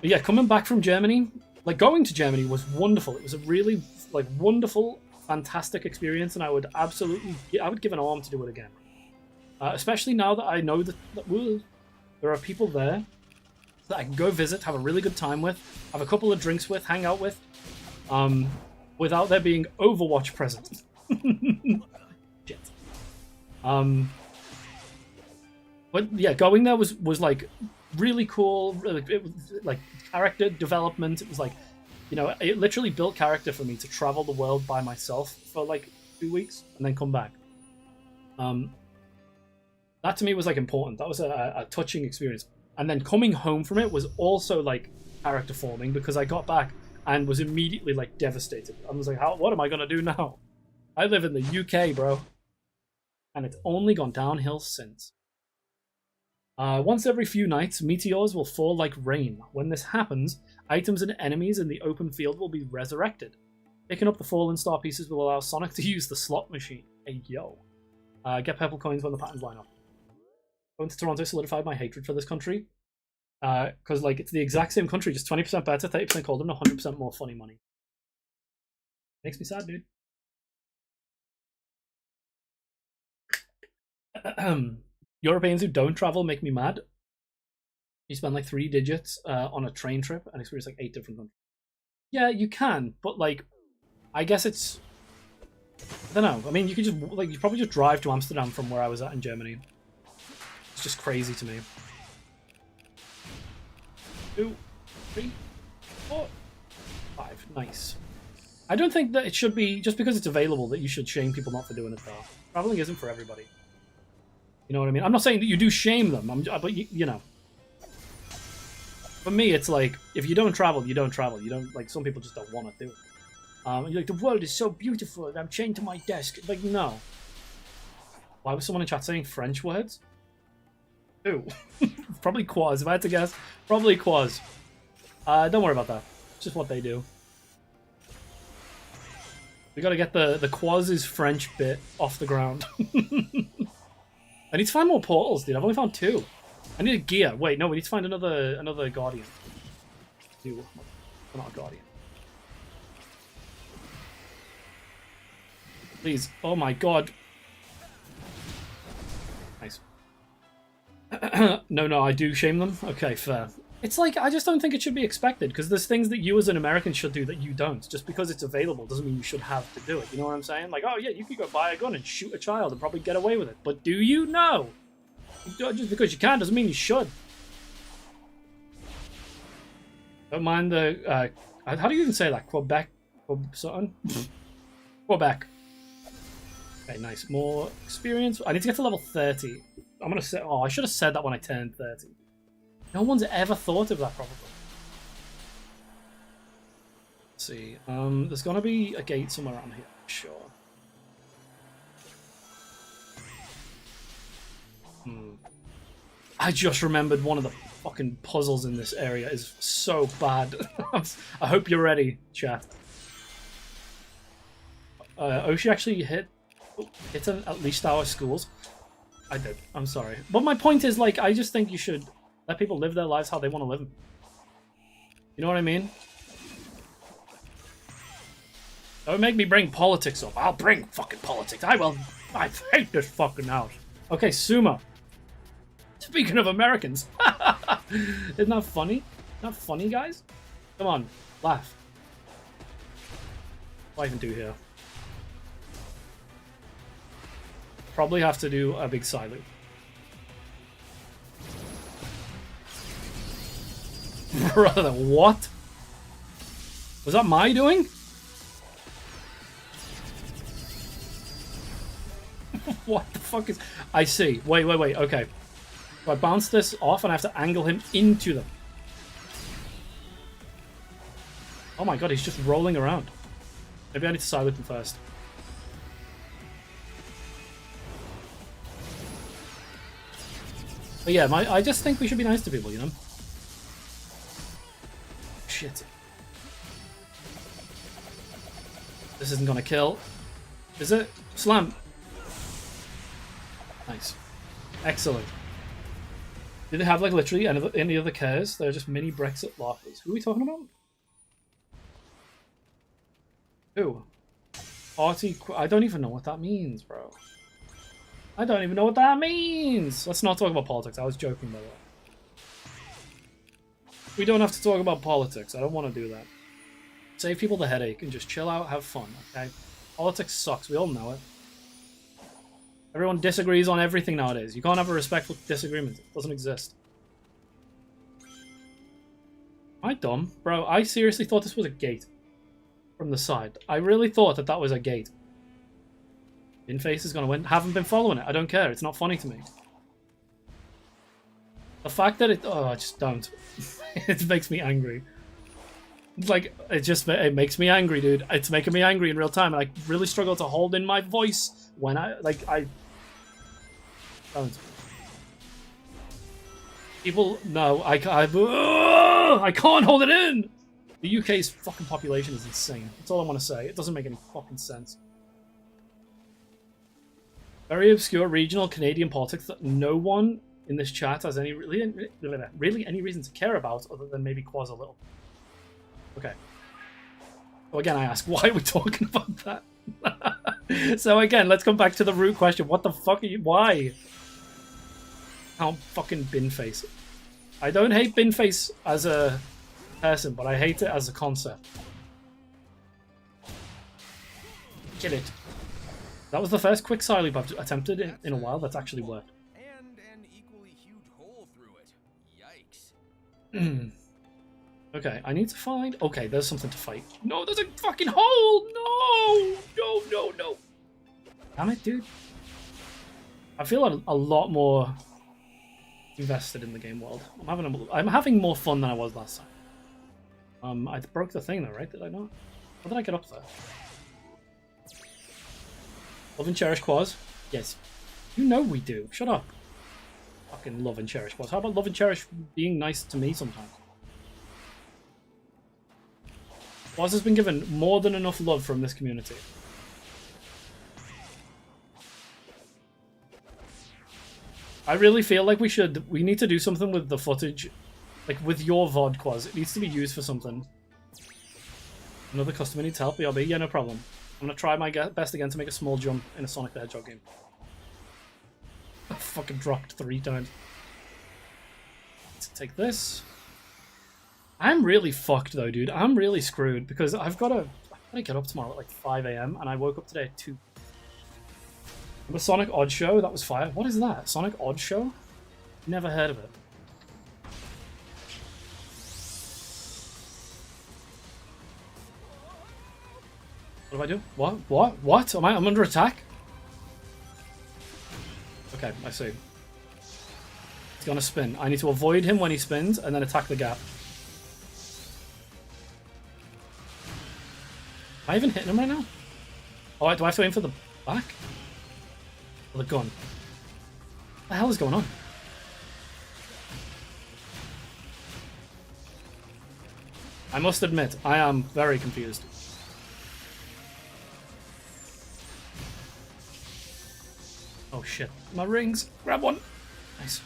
Yeah, coming back from Germany, like going to Germany was wonderful. It was a really like wonderful, fantastic experience, and I would give an arm to do it again. Especially now that I know that there are people there that I can go visit, have a really good time with, have a couple of drinks with, hang out with, without there being Overwatch present. Shit. But yeah, going there was like really cool. It was like character development. It was like, you know, it literally built character for me to travel the world by myself for like 2 weeks and then come back. That to me was like important. That was a touching experience. And then coming home from it was also like character forming, because I got back and was immediately like devastated. I was like, what am I gonna do now? I live in the UK, bro. And it's only gone downhill since. Once every few nights, meteors will fall like rain. When this happens, items and enemies in the open field will be resurrected. Picking up the fallen star pieces will allow Sonic to use the slot machine. Hey, yo. Get purple coins when the patterns line up. Going to Toronto solidified my hatred for this country. Because like it's the exact same country, just 20% better, 30% colder, and 100% more funny money. Makes me sad, dude. Europeans who don't travel make me mad. You spend like 3 digits on a train trip and experience like 8 different countries. Yeah, you can, but like, I guess it's, I don't know. I mean, you could just like, you probably just drive to Amsterdam from where I was at in Germany. It's just crazy to me. 2, 3, 4, 5. Nice. I don't think that it should be, just because it's available, that you should shame people not for doing it though. Traveling isn't for everybody. You know what I mean? I'm not saying that you do shame them, but you know. For me, it's like, if you don't travel, you don't travel. You don't, like, some people just don't want to do it. You're like, the world is so beautiful, I'm chained to my desk. Like, no. Why was someone in chat saying French words? Who? Probably Quaz, if I had to guess. Probably Quaz. Don't worry about that. It's just what they do. We gotta get the Quaz's French bit off the ground. I need to find more portals, dude. I've only found 2. I need a gear. Wait, no, we need to find another Guardian. Dude, not a Guardian. Please. Oh my god. Nice. No, I do shame them. Okay, fair. It's like, I just don't think it should be expected, because there's things that you as an American should do that you don't. Just because it's available doesn't mean you should have to do it. You know what I'm saying? Like, oh yeah, you could go buy a gun and shoot a child and probably get away with it. But do you? No! Just because you can doesn't mean you should. Don't mind the, how do you even say that? Quebec? Something? Quebec. Okay, nice. More experience. I need to get to level 30. I'm gonna say, oh, I should have said that when I turned 30. No one's ever thought of that, probably. Let's see. There's gonna be a gate somewhere around here, sure. I just remembered one of the fucking puzzles in this area is so bad. I hope you're ready, chat. Oshi actually hit at least our schools. I did. I'm sorry. But my point is, like, I just think you should let people live their lives how they want to live them. You know what I mean? Don't make me bring politics up. I'll bring fucking politics. I will. I hate this fucking house. Okay, Sumo. Speaking of Americans. Isn't that funny? Not funny, guys? Come on, laugh. What do I even do here? Probably have to do a big side loop. Brother, what? Was that my doing? What the fuck is... I see. Wait, okay. So I bounce this off and I have to angle him into them. Oh my god, he's just rolling around. Maybe I need to side with him first. But yeah, I just think we should be nice to people, you know? Shit. This isn't gonna kill. Is it? Slam! Nice. Excellent. Do they have like literally any other cares? They're just mini Brexit lockers. Who are we talking about? Who? Party? I don't even know what that means, bro. I don't even know what that means. Let's not talk about politics. I was joking, by the way. We don't have to talk about politics. I don't want to do that. Save people the headache and just chill out, have fun, okay? Politics sucks. We all know it. Everyone disagrees on everything nowadays. You can't have a respectful disagreement. It doesn't exist. Am I dumb? Bro, I seriously thought this was a gate. From the side. I really thought that was a gate. Binface is going to win. Haven't been following it. I don't care. It's not funny to me. The fact that it... Oh, I just don't. It makes me angry. It's like, it makes me angry, dude. It's making me angry in real time. And I really struggle to hold in my voice when I don't. People, no, I can't hold it in! The UK's fucking population is insane. That's all I want to say. It doesn't make any fucking sense. Very obscure regional Canadian politics that no one in this chat has any really any reason to care about other than maybe Quaz a little. Okay. So again, I ask, why are we talking about that? So again, let's come back to the root question. What the fuck are you... Why? How fucking Binface. I don't hate Binface as a person, but I hate it as a concept. Kill it. That was the first quick side loop I've attempted in a while that's actually worked. And an equally huge hole through it. Yikes. Okay, I need to find... Okay, there's something to fight. No, there's a fucking hole! No! No, no, no. Damn it, dude. I feel a lot more invested in the game world. I'm having more fun than I was last time. I broke the thing though, right? Did I not? How did I get up there? Love and cherish Quaz? Yes. You know we do. Shut up. Fucking love and cherish Quaz. How about love and cherish being nice to me sometimes? Quaz has been given more than enough love from this community. I really feel like we need to do something with the footage. Like with your VOD, Quaz. It needs to be used for something. Another customer needs help, BRB? Yeah, no problem. I'm gonna try my best again to make a small jump in a Sonic the Hedgehog game. I fucking dropped 3 times. Let's take this. I'm really fucked though, dude. I'm really screwed because I've gotta get up tomorrow at like 5 AM and I woke up today at 2. The Sonic Odd Show, that was fire. What is that? Sonic Odd Show? Never heard of it. What do I do? What? What? I'm under attack? Okay, I see. He's gonna spin. I need to avoid him when he spins and then attack the gap. Am I even hitting him right now? Oh, do I have to aim for the back? Or the gun? What the hell is going on? I must admit, I am very confused. Oh shit. My rings! Grab one! Nice.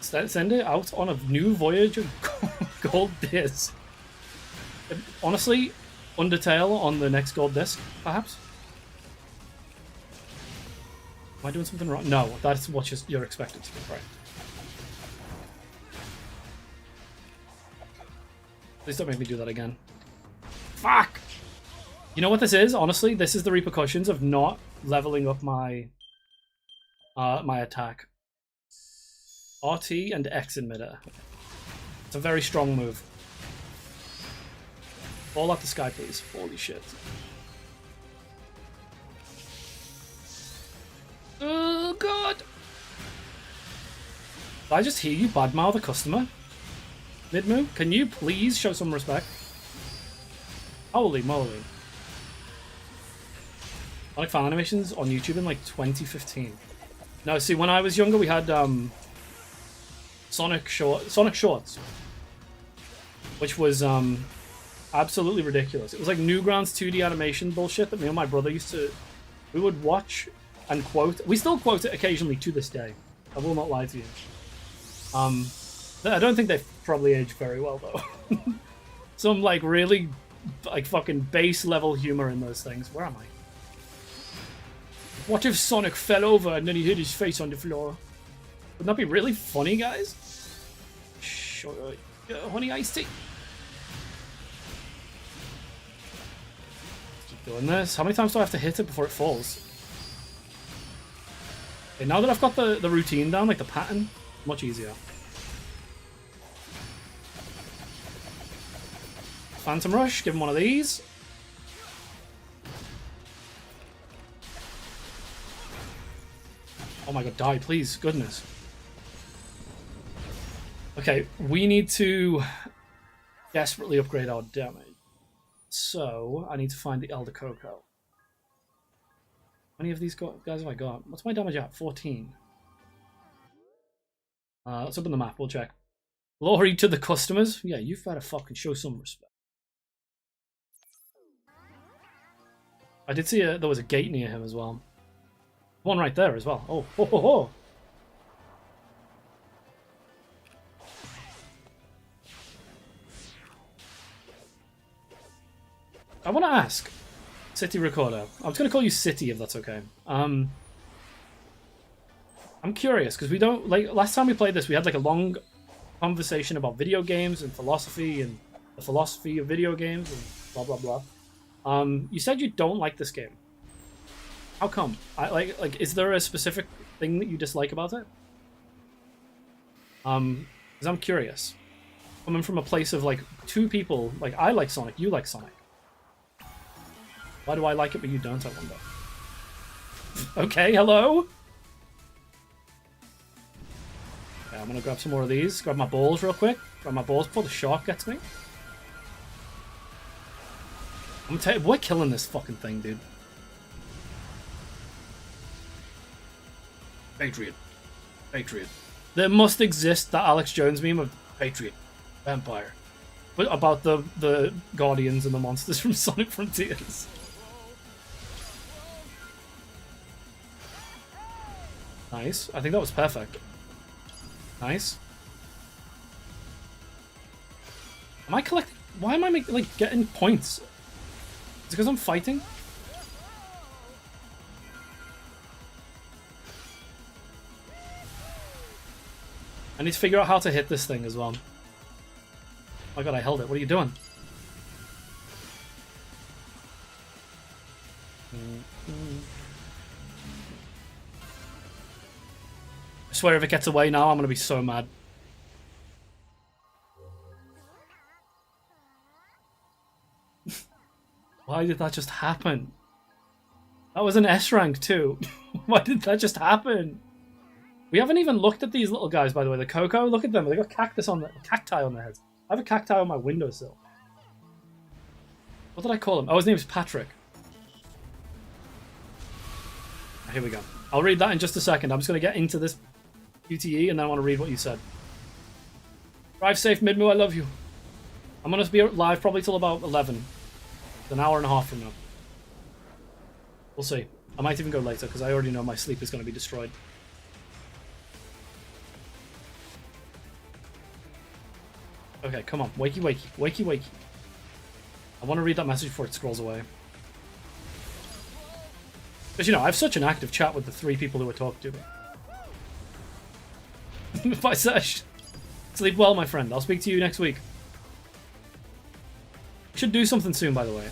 Send it out on a new voyage of gold disc. Honestly, Undertale on the next gold disc, perhaps? Am I doing something wrong? No, that's what you're expected to do, right? Please don't make me do that again. Fuck! You know what this is? Honestly, this is the repercussions of not leveling up my my attack. RT and X in midair. It's a very strong move. Fall out the sky, please. Holy shit. Oh, God! Did I just hear you badmouth a customer? Mid-move? Can you please show some respect? Holy moly. Sonic fan animations on YouTube in like 2015. No, see, when I was younger, we had Sonic Shorts, which was absolutely ridiculous. It was like Newgrounds 2D animation bullshit that me and my brother used to... We would watch and quote. We still quote it occasionally to this day. I will not lie to you. I don't think they've probably aged very well though. Some like really like fucking base level humor in those things. Where am I? What if Sonic fell over and then he hit his face on the floor? Wouldn't that be really funny, guys? Sure, honey iced tea. Keep doing this. How many times do I have to hit it before it falls? Okay, now that I've got the routine down, like the pattern, much easier. Phantom Rush, give him one of these. Oh my god, die, please. Goodness. Okay, we need to desperately upgrade our damage. So, I need to find the Elder Coco. How many of these guys have I got? What's my damage at? 14. Let's open the map, we'll check. Glory to the customers. Yeah, you've got to fucking show some respect. I did see there was a gate near him as well. One right there as well. Oh, ho, ho, ho. I want to ask, City Recorder. I was going to call you City if that's okay. I'm curious because we don't like last time we played this. We had like a long conversation about video games and philosophy and the philosophy of video games and blah blah blah. You said you don't like this game. How come? Like, is there a specific thing that you dislike about it? Because I'm curious. Coming from a place of like two people, like I like Sonic, you like Sonic. Why do I like it but you don't, I wonder? Okay, hello? Okay, I'm gonna grab some more of these. Grab my balls real quick. Grab my balls before the shark gets me. I'm gonna tell you, we're killing this fucking thing, dude. Patriot. Patriot. There must exist that Alex Jones meme of Patriot. Vampire. But about the Guardians and the monsters from Sonic Frontiers. Nice. I think that was perfect. Nice. Am I collecting? Why am I getting points? Is it because I'm fighting? I need to figure out how to hit this thing as well. Oh my god, I held it. What are you doing? I swear if it gets away now, I'm going to be so mad. Why did that just happen? That was an S rank too. Why did that just happen? We haven't even looked at these little guys, by the way. The Coco, look at them. They got cacti on their heads. I have a cacti on my windowsill. What did I call him? Oh, his name's Patrick. Here we go. I'll read that in just a second. I'm just going to get into this QTE and then I want to read what you said. Drive safe, Midmu. I love you. I'm going to be live probably till about 11. An hour and a half from now. We'll see. I might even go later because I already know my sleep is going to be destroyed. Okay, come on. Wakey, wakey. Wakey, wakey. I want to read that message before it scrolls away. Because, you know, I have such an active chat with the 3 people who are talking to me. Bye, Sesh. Sleep well, my friend. I'll speak to you next week. I should do something soon, by the way.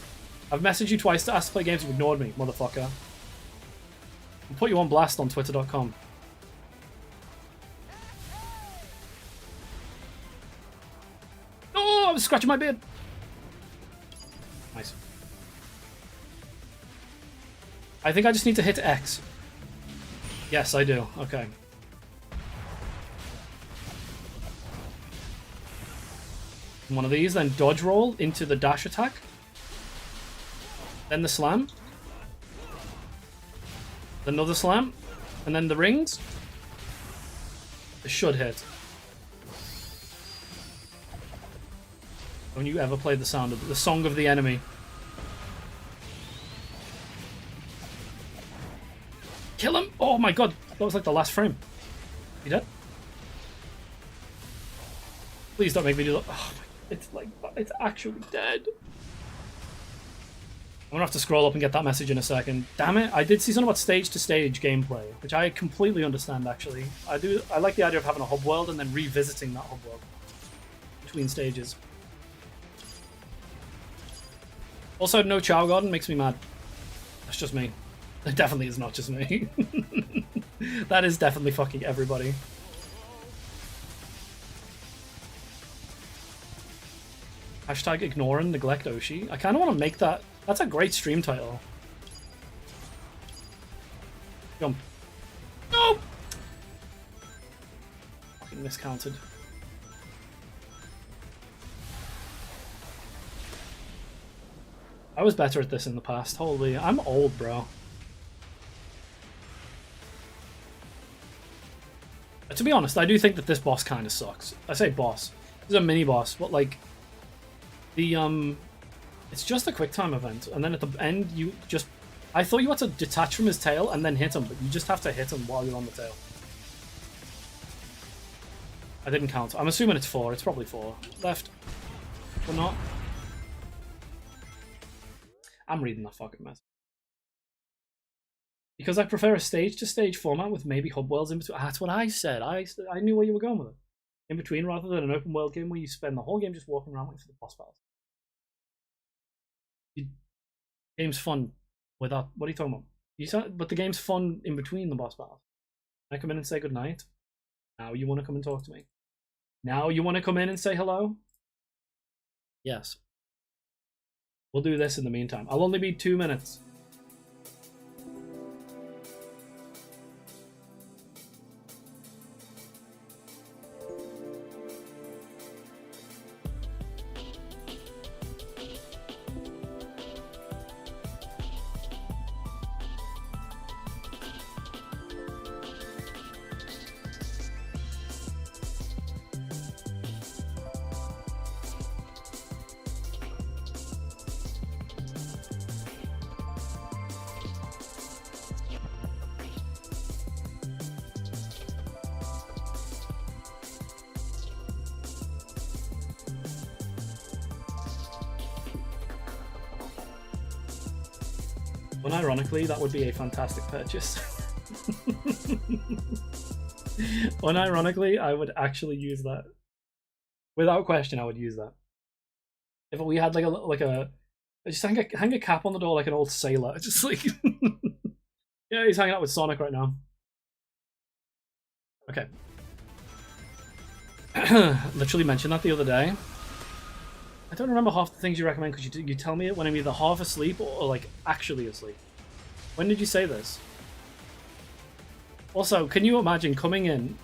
I've messaged you twice to ask to play games. You ignored me, motherfucker. I'll put you on blast on twitter.com. Oh, I was scratching my beard. Nice. I think I just need to hit X. Yes, I do. Okay. One of these, then dodge roll into the dash attack. Then the slam. Another slam. And then the rings. It should hit. Don't you ever play the sound of the song of the enemy. Kill him! Oh my god, that was like the last frame. You dead? Please don't make me do that. Oh, it's like, it's actually dead. I'm gonna have to scroll up and get that message in a second. Damn it, I did see something about stage-to-stage gameplay, which I completely understand, actually. I like the idea of having a hub world and then revisiting that hub world between stages. Also, no Chow Garden makes me mad. That's just me. It definitely is not just me. That is definitely fucking everybody. Hashtag ignore and neglect Oshi. I kind of want to make that. That's a great stream title. Jump. No! Fucking miscounted. I was better at this in the past. Holy, I'm old, bro. To be honest, I do think that this boss kind of sucks. I say boss. This is a mini boss, but like the it's just a quick time event, and then at the end you just I thought you had to detach from his tail and then hit him, but you just have to hit him while you're on the tail. I didn't count. I'm assuming it's 4. It's probably 4. Left. Or not. I'm reading that fucking mess. Because I prefer a stage-to-stage format with maybe hub worlds in between. That's what I said. I knew where you were going with it. In between, rather than an open world game where you spend the whole game just walking around waiting for the boss battles. The game's fun without. What are you talking about? But the game's fun in between the boss battles. Can I come in and say goodnight? Now you want to come and talk to me? Now you want to come in and say hello? Yes. We'll do this in the meantime. I'll only be 2 minutes. Unironically, that would be a fantastic purchase. Unironically, I would actually use that. Without question, I would use that. If we had just hang a cap on the door like an old sailor. Just like yeah, he's hanging out with Sonic right now. Okay. Literally mentioned that the other day. I don't remember half the things you recommend because you tell me it when I'm either half asleep or like actually asleep. When did you say this? Also, can you imagine coming in?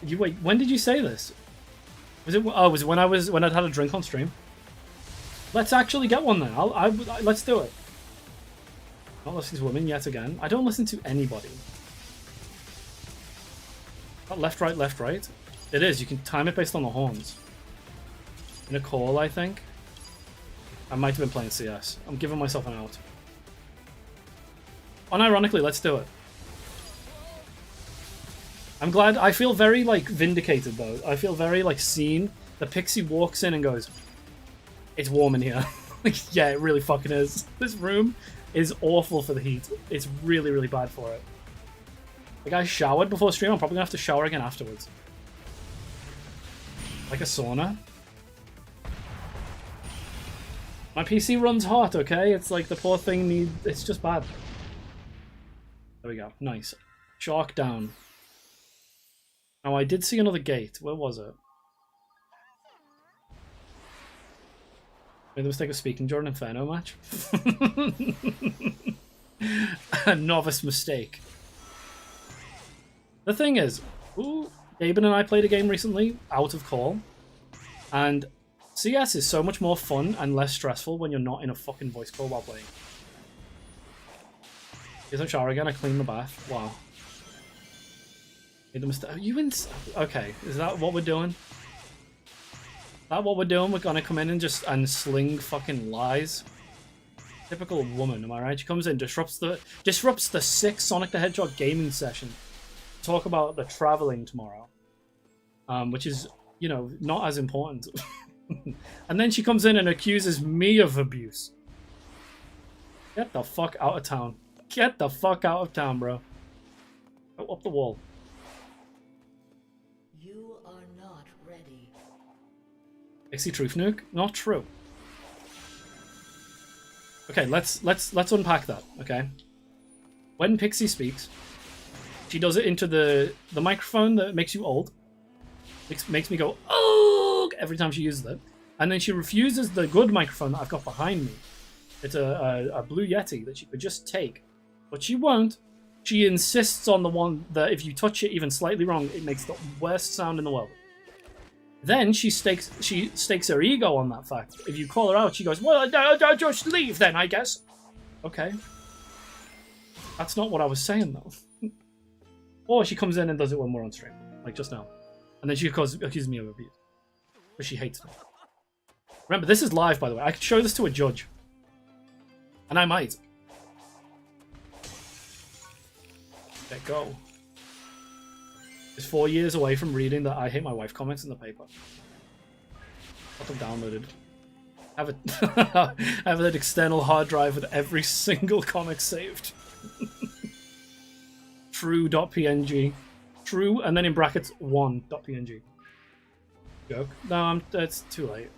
Wait, when did you say this? Was it? Oh, was it when I'd had a drink on stream? Let's actually get one then. Let's do it. Not listening to women yet again. I don't listen to anybody. Not left, right, left, right. It is. You can time it based on the horns. In a call, I think. I might have been playing CS. I'm giving myself an out. Unironically, let's do it. I'm glad. I feel very, like, vindicated, though. I feel very, like, seen. The Pixie walks in and goes, it's warm in here. Like, yeah, it really fucking is. This room is awful for the heat. It's really, really bad for it. Like, I showered before stream. I'm probably gonna have to shower again afterwards. Like a sauna. My PC runs hot, okay? It's like the poor thing needs... It's just bad. There we go. Nice. Shark down. Now, I did see another gate. Where was it? Made the mistake of speaking during an Inferno match? A novice mistake. The thing is, Gaben and I played a game recently, Out of Call, and CS is so much more fun and less stressful when you're not in a fucking voice call while playing. Here's a shower again, I clean the bath. Wow. Made the mistake. Are you in? Okay, is that what we're doing? Is that what we're doing? We're gonna come in and just sling fucking lies. Typical woman, am I right? She comes in, disrupts the sick Sonic the Hedgehog gaming session. talk about the traveling tomorrow, which is, you know, not as important. And then she comes in and accuses me of abuse. Get the fuck out of town. Get the fuck out of town, bro. Go up the wall. You are not ready. Pixie Truth Nuke? Not true. Okay, let's unpack that, okay? When Pixie speaks, she does it into the microphone that makes you old. Makes me go, oh, every time she uses it. And then she refuses the good microphone that I've got behind me. It's a Blue Yeti that she could just take. But she won't. She insists on the one that if you touch it even slightly wrong, it makes the worst sound in the world. Then she stakes her ego on that fact. If you call her out, she goes, well, I'll just leave then, I guess. Okay. That's not what I was saying, though. Or she comes in and does it when we're on stream, like just now. And then she accuses me of abuse. But she hates me. Remember, this is live, by the way. I could show this to a judge. And I might. Let go. It's 4 years away from reading the I hate my wife comments in the paper. Got them downloaded. I have an external hard drive with every single comic saved. True.png. True, and then in brackets, 1.png. Joke? No, it's too late.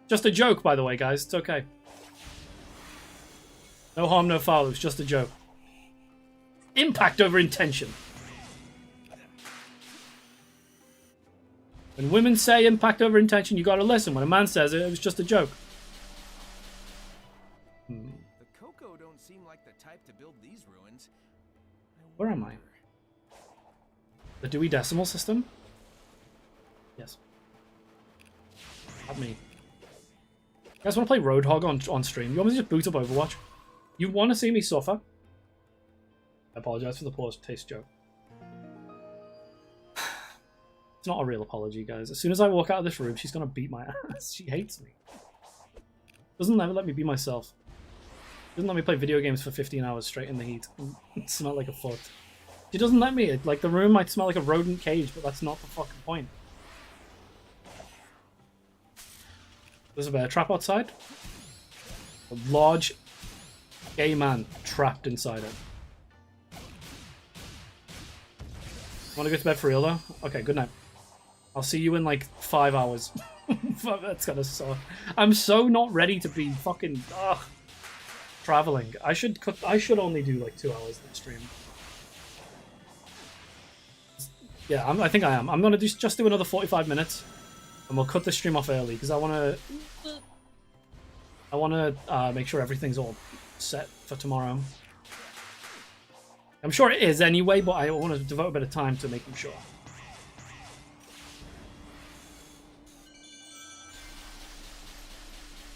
Just a joke, by the way, guys. It's okay. No harm, no foul. It was just a joke. Impact over intention. When women say impact over intention, you gotta listen. When a man says it, it was just a joke. The Coco don't seem like the type to build these ruins. Where am I? The Dewey Decimal System? Yes. Not me. You guys want to play Roadhog on stream? You want me to just boot up Overwatch? You want to see me suffer? I apologize for the poor taste joke. It's not a real apology, guys. As soon as I walk out of this room, she's gonna beat my ass. She hates me. Doesn't ever let me be myself. Doesn't let me play video games for 15 hours straight in the heat and smell like a fuck. She doesn't let me. Like, the room might smell like a rodent cage, but that's not the fucking point. There's a bear trap outside. A large gay man trapped inside it. Want to go to bed for real, though? Okay, good night. I'll see you in, like, 5 hours. That's gonna suck. I'm so not ready to be fucking... Ugh. Traveling. I should only do, like, 2 hours in the stream. Yeah, I think I am. I'm gonna just do another 45 minutes. And we'll cut the stream off early, because I wanna make sure everything's all set for tomorrow. I'm sure it is anyway, but I want to devote a bit of time to making sure.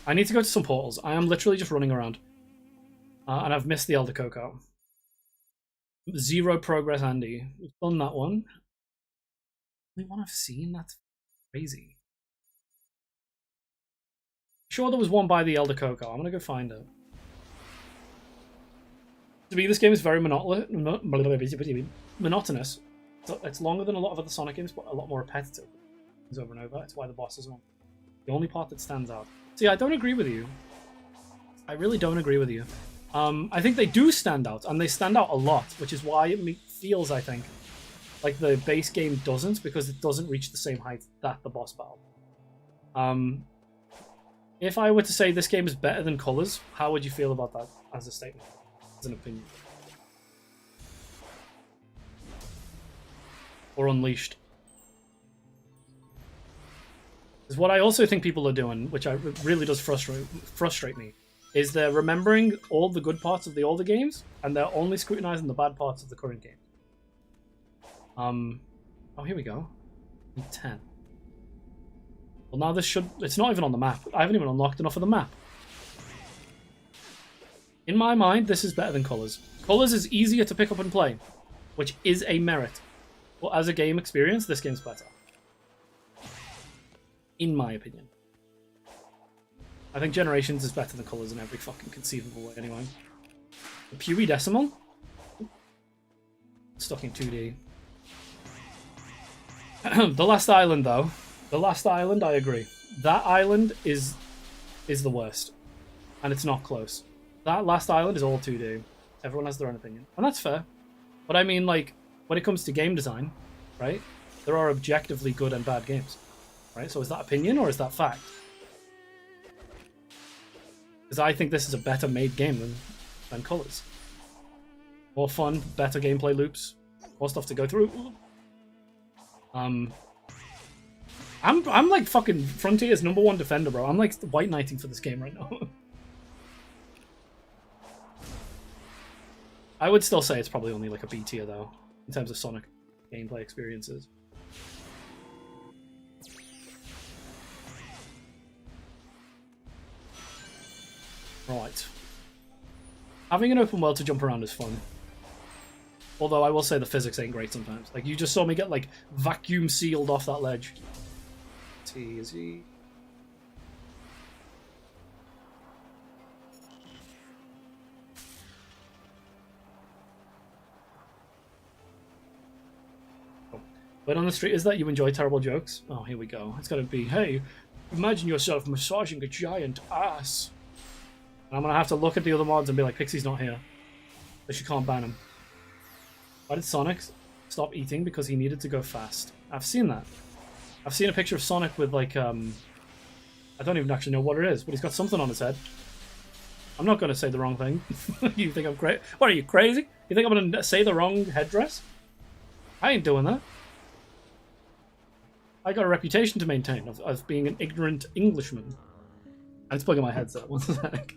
I need to go to some portals. I am literally just running around. And I've missed the Elder Coco. 0 progress, Andy. We've done that one. The only one I've seen? That's crazy. Sure, there was one by the Elder Coco. I'm going to go find it. To me, this game is very monotonous. So it's longer than a lot of other Sonic games, but a lot more repetitive. It's over and over. That's why the bosses are the only part that stands out. See, I don't agree with you. I really don't agree with you. I think they do stand out, and they stand out a lot, which is why it feels, I think, like the base game doesn't, because it doesn't reach the same height that the boss battle. If I were to say this game is better than Colors, how would you feel about that as a statement? As an opinion? Or Unleashed? Because what I also think people are doing, which really does frustrate me, is they're remembering all the good parts of the older games, and they're only scrutinizing the bad parts of the current game. Oh, here we go. 10. Well, now this should... It's not even on the map. I haven't even unlocked enough of the map. In my mind, this is better than Colors. Colors is easier to pick up and play, which is a merit. But as a game experience, this game's better. In my opinion. I think Generations is better than Colors in every fucking conceivable way, anyway. The Dewey Decimal? Stuck in 2D. The last island, though. The last island, I agree. That island is the worst. And it's not close. That last island is all 2D. Everyone has their own opinion. And that's fair. But I mean, like, when it comes to game design, right? There are objectively good and bad games. Right? So is that opinion or is that fact? Because I think this is a better made game than Colors. More fun, better gameplay loops, more stuff to go through. I'm like fucking Frontier's #1 defender, bro. I'm like white knighting for this game right now. I would still say it's probably only like a B tier though, in terms of Sonic gameplay experiences. Right. Having an open world to jump around is fun. Although I will say the physics ain't great sometimes. Like, you just saw me get, like, vacuum sealed off that ledge. T is E. Word on the street is that you enjoy terrible jokes. Oh, here we go. It's gotta be, hey, imagine yourself massaging a giant ass. And I'm gonna have to look at the other mods and be like, Pixie's not here. But you can't ban him. Why did Sonic stop eating? Because he needed to go fast. I've seen that. I've seen a picture of Sonic with, like, I don't even actually know what it is, but he's got something on his head. I'm not gonna say the wrong thing. You think I'm crazy? What, are you crazy? You think I'm gonna say the wrong headdress? I ain't doing that. I got a reputation to maintain of being an ignorant Englishman. I'm just plugging my headset. One sec.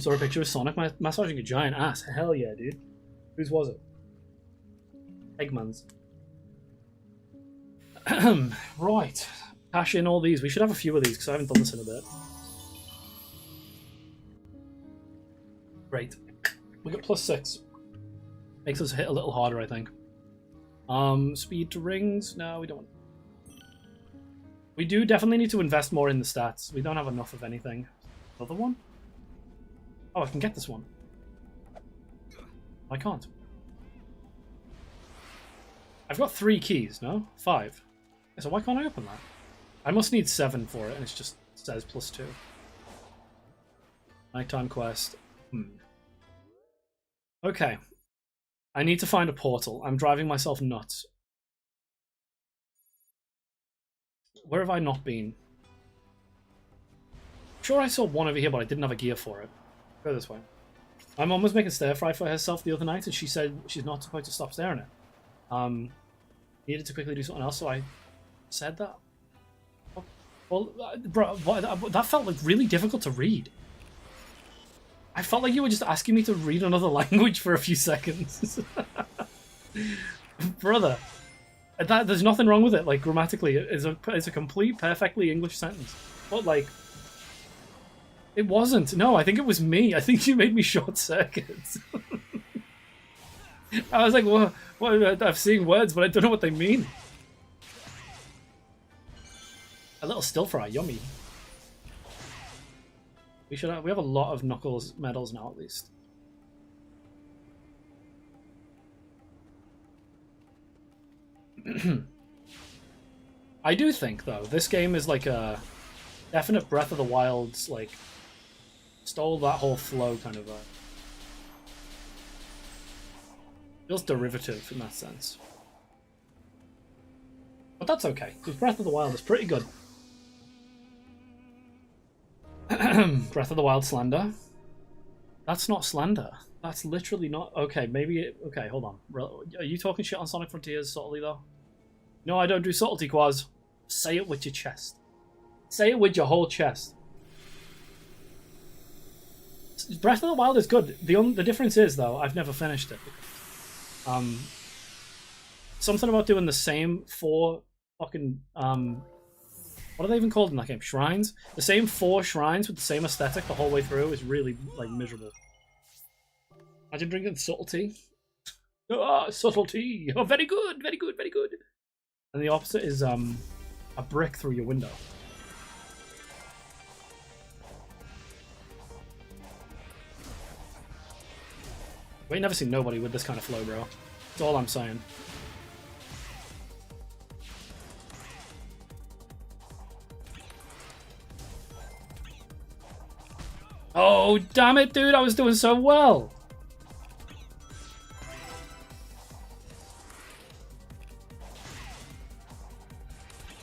Saw a picture of Sonic massaging a giant ass. Hell yeah, dude. Whose was it? Eggman's. Right. Cash in all these. We should have a few of these because I haven't done this in a bit. Great. We got +6. Makes us hit a little harder, I think. Speed to rings? No, we don't. We do definitely need to invest more in the stats. We don't have enough of anything. Another one? Oh, I can get this one. I can't. I've got 3 keys, no? 5. So why can't I open that? I must need 7 for it, and it just says +2. Nighttime quest. Okay. I need to find a portal. I'm driving myself nuts. Where have I not been? Sure, I saw one over here, but I didn't have a gear for it. Go this way. My mom was making stir fry for herself the other night, and she said she's not supposed to stop staring at it. Needed to quickly do something else, so I said that. Well, bro, that felt like really difficult to read. I felt like you were just asking me to read another language for a few seconds. Brother, there's nothing wrong with it. Like, grammatically, it's a complete, perfectly English sentence. But, like, it wasn't. No, I think it was me. I think you made me short circuit. I was like, well, I'm seeing words, but I don't know what they mean. A little still fry, yummy. We have a lot of Knuckles medals now, at least. I do think, though, this game is like a definite Breath of the Wild's, like, stole that whole flow kind of feels derivative in that sense. But that's okay, because Breath of the Wild is pretty good. Breath of the Wild slander? That's not slander. That's literally not... Okay, maybe... Okay, hold on. Are you talking shit on Sonic Frontiers subtly, though? No, I don't do subtlety, Quaz. Say it with your chest. Say it with your whole chest. Breath of the Wild is good. The difference is, though, I've never finished it. Something about doing the same 4 fucking... what are they even called in that game? Shrines? The same 4 shrines with the same aesthetic the whole way through is really, like, miserable. Imagine drinking subtlety. Ah, subtlety! Oh, very good, very good, very good. And the opposite is a brick through your window. We ain't never seen nobody with this kind of flow, bro. That's all I'm saying. Oh, damn it, dude. I was doing so well.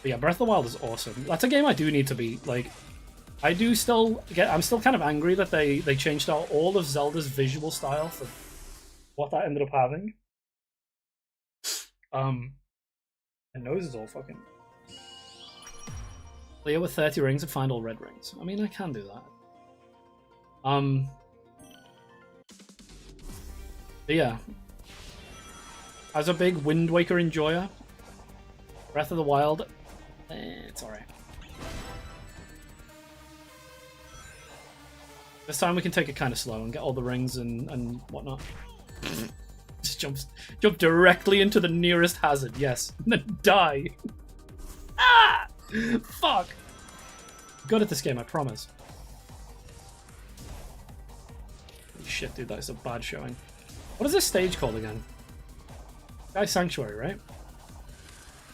But yeah, Breath of the Wild is awesome. That's a game I do need to beat. Like, I do still get... I'm still kind of angry that they changed out all of Zelda's visual style for what that ended up having. My nose is all fucking... Clear with 30 rings and find all red rings. I mean, I can do that. But yeah. As a big Wind Waker enjoyer, Breath of the Wild, it's alright. This time we can take it kind of slow and get all the rings and whatnot. Just jump directly into the nearest hazard, yes. And then die. Ah! Fuck! Good at this game, I promise. Holy shit, dude, that is a bad showing. What is this stage called again? Sky Sanctuary, right?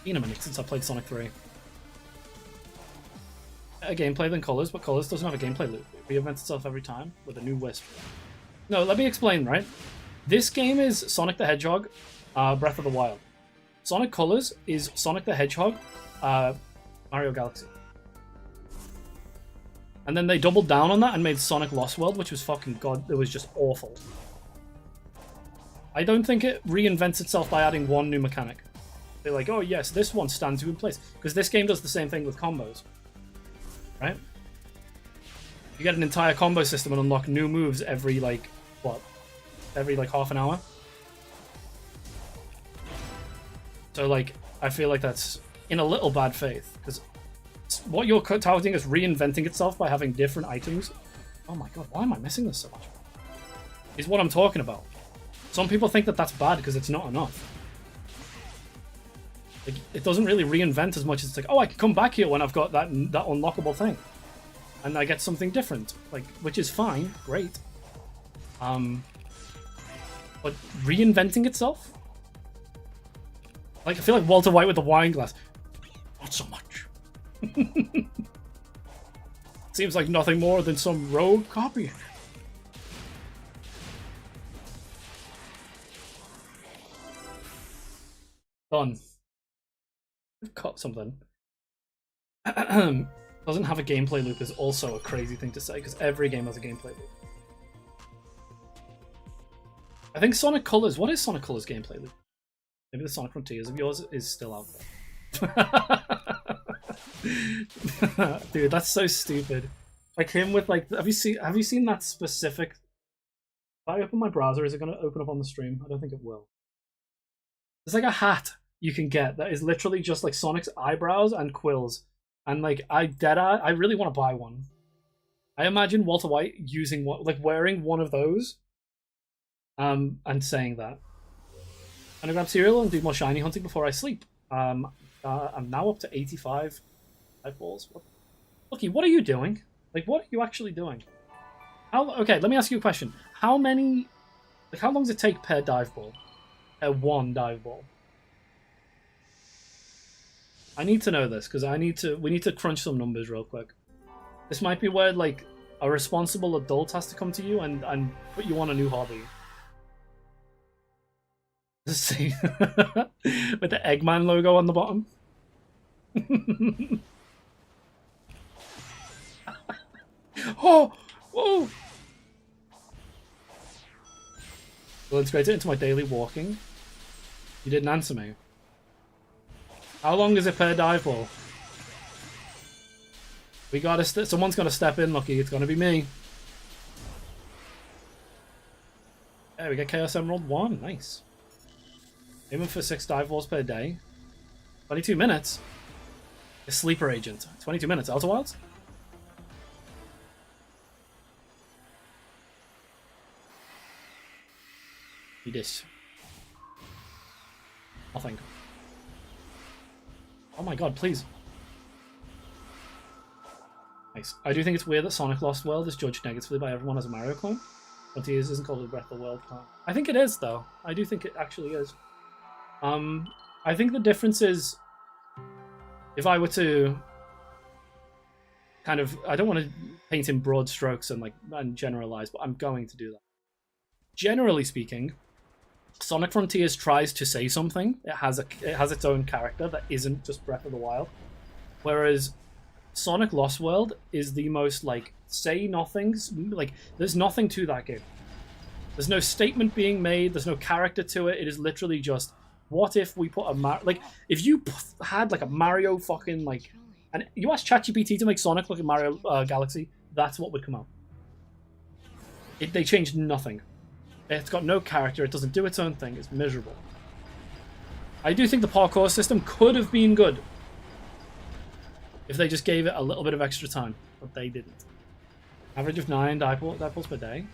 Been a minute since I played Sonic 3. Better gameplay than Colors, but Colors doesn't have a gameplay loop. It reinvents itself every time with a new wisp. No, let me explain, right? This game is Sonic the Hedgehog, Breath of the Wild. Sonic Colors is Sonic the Hedgehog, Mario Galaxy. And then they doubled down on that and made Sonic Lost World, which was fucking god. It was just awful. I don't think it reinvents itself by adding one new mechanic. They're like, oh yes, this one stands you in place. Because this game does the same thing with combos. Right? You get an entire combo system and unlock new moves every, like, what? Every, like, half an hour? So, like, I feel like that's in a little bad faith. Because what you're touting is reinventing itself by having different items. Oh my god, why am I missing this so much? Is what I'm talking about. Some people think that that's bad because it's not enough. Like, it doesn't really reinvent as much as it's like, oh, I can come back here when I've got that unlockable thing. And I get something different. Like, which is fine, great. But reinventing itself? Like, I feel like Walter White with the wine glass. Not so much. Seems like nothing more than some rogue copy. Done. I've caught something. Doesn't have a gameplay loop is also a crazy thing to say, because every game has a gameplay loop. I think Sonic Colors... What is Sonic Colors' gameplay loop? Maybe the Sonic Frontiers of yours is still out there. Dude, that's so stupid. Like him with, like... Have you seen that specific... If I open my browser, is it going to open up on the stream? I don't think it will. There's like a hat you can get that is literally just like Sonic's eyebrows and quills. And like, I really want to buy one. I imagine Walter White using one, like wearing one of those. And saying that. I'm gonna grab cereal and do more shiny hunting before I sleep. I'm now up to 85 life balls. Lucky, what are you doing? Like, what are you actually doing? Okay, let me ask you a question. How many... Like, how long does it take per dive ball? One dive ball? I need to know this, because we need to crunch some numbers real quick. This might be where, like, a responsible adult has to come to you and put you on a new hobby. Let's see. With the Eggman logo on the bottom. Oh! Whoa! We'll integrate it into my daily walking. You didn't answer me. How long is it per dive ball? We gotta... Someone's gotta step in, Lucky. It's gonna be me. There we get Chaos Emerald 1. Nice. Aiming for 6 dive balls per day. 22 minutes? A sleeper agent. 22 minutes. Outer Wilds? Need this. Nothing. Oh my god, please. Nice. I do think it's weird that Sonic Lost World is judged negatively by everyone as a Mario clone. Frontiers isn't called a Breath of the Wild part. I think it is, though. I do think it actually is. I think the difference is, if I were to kind of, I don't want to paint in broad strokes and generalize, but I'm going to do that. Generally speaking, Sonic Frontiers tries to say something. It has its own character that isn't just Breath of the Wild, whereas Sonic Lost World is the most like say nothings. Like there's nothing to that game. There's no statement being made. There's no character to it. It is literally just, what if we put like if you had like a Mario fucking like, and you asked ChatGPT to make Sonic look like Mario Galaxy, that's what would come out. They changed nothing. It's got no character. It doesn't do its own thing. It's miserable. I do think the parkour system could have been good if they just gave it a little bit of extra time, but they didn't. Average of 9 dive balls per day.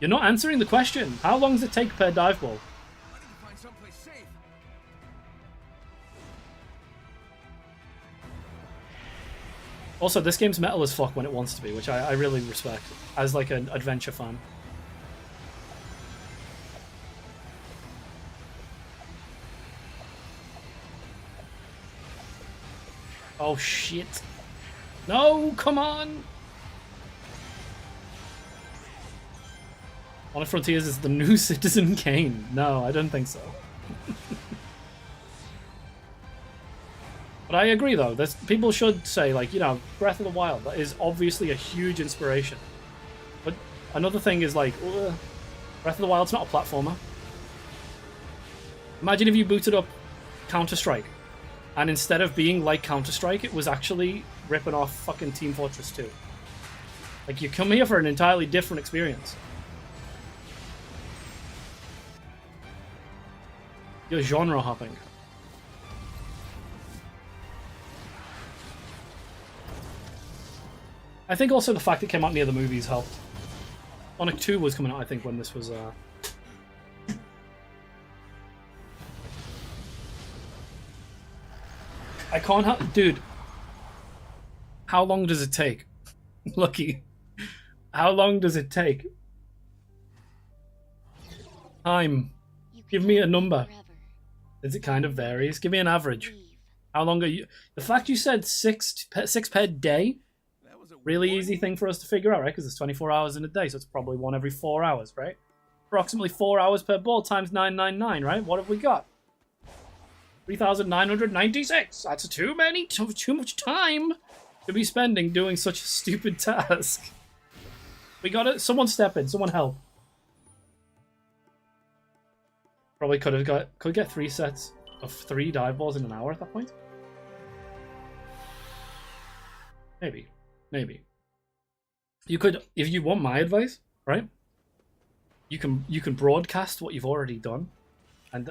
You're not answering the question. How long does it take per dive ball? I need to find someplace safe. Also, this game's metal as fuck when it wants to be, which I really respect as like an adventure fan. Oh shit. No, come on! Sonic Frontiers is the new Citizen Kane. No, I don't think so. But I agree though, people should say, like, you know, Breath of the Wild, that is obviously a huge inspiration. But another thing is like, Breath of the Wild's not a platformer. Imagine if you booted up Counter-Strike, and instead of being like Counter-Strike, it was actually ripping off fucking Team Fortress 2. Like, you come here for an entirely different experience. You're genre hopping. I think also the fact it came out near the movies helped. Sonic 2 was coming out, I think, when this was... I can't help... Dude. How long does it take? Lucky. How long does it take? Time. Give me a number. It kind of varies. Give me an average. How long are you... The fact you said six per day... Really easy thing for us to figure out, right? Because there's 24 hours in a day, so it's probably one every 4 hours, right? Approximately 4 hours per ball times 999, right? What have we got? 3,996. That's too much time to be spending doing such a stupid task. We got it. Someone step in. Someone help. Probably could get 3 sets of 3 dive balls in an hour at that point. Maybe. Maybe. You could, if you want my advice, right? You can broadcast what you've already done, and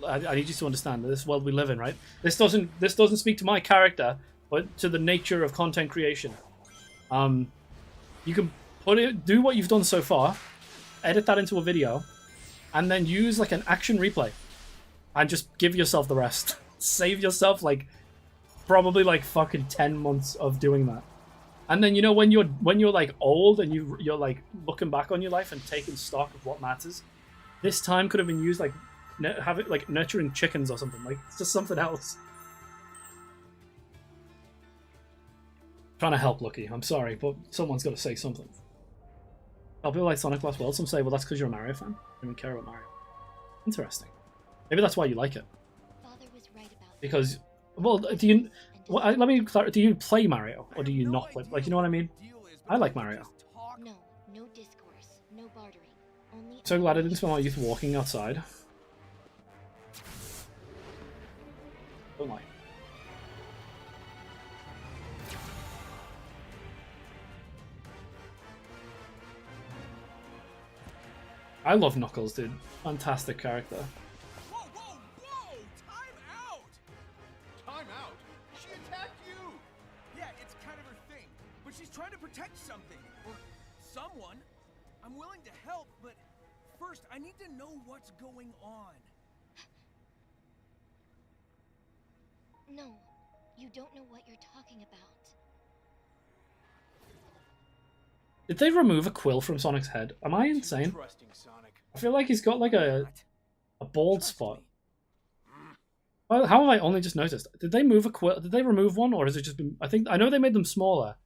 I need you to understand that this world we live in, right? This doesn't speak to my character, but to the nature of content creation. You can do what you've done so far, edit that into a video, and then use like an action replay, and just give yourself the rest. Save yourself like probably like fucking 10 months of doing that. And then, you know, when you're like old and you're like looking back on your life and taking stock of what matters, this time could have been used like have it like nurturing chickens or something. Like, it's just something else. Trying to help, Lucky. I'm sorry, but someone's got to say something. I'll be like Sonic Lost World. Some say, well, that's because you're a Mario fan. I don't even care about Mario. Interesting. Maybe that's why you like it. Father was right about because, well, do you? Well, let me clarify. Do you play Mario or do you not play? Like, you know what I mean? I like Mario. No discourse, no bartering. Only So glad I didn't spend my youth walking outside. Don't lie. I love Knuckles, dude. Fantastic character. Whoa, whoa, whoa! Time out! Time out? She attacked you! Yeah, it's kind of her thing. But she's trying to protect something. Or someone. I'm willing to help, but first I need to know what's going on. No, you don't know what you're talking about. Did they remove a quill from Sonic's head? Am I insane? Trusting Sonic. I feel like he's got like a bald spot. Well, how have I only just noticed? Did they move a quill? Did they remove one, or has it just been? I know they made them smaller.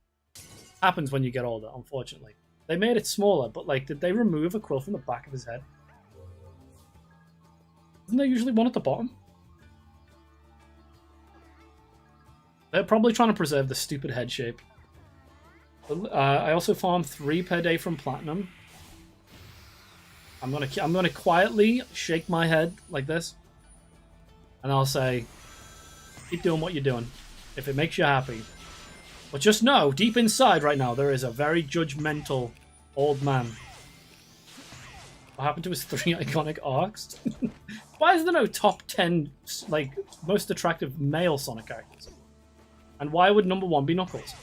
Happens when you get older, unfortunately. They made it smaller, but like, did they remove a quill from the back of his head? Isn't there usually one at the bottom? They're probably trying to preserve the stupid head shape. I also farm 3 per day from Platinum. I'm gonna quietly shake my head like this, and I'll say, keep doing what you're doing, if it makes you happy. But just know, deep inside right now, there is a very judgmental old man. What happened to his 3 iconic arcs? Why is there no top 10, like, most attractive male Sonic characters? And why would number 1 be Knuckles?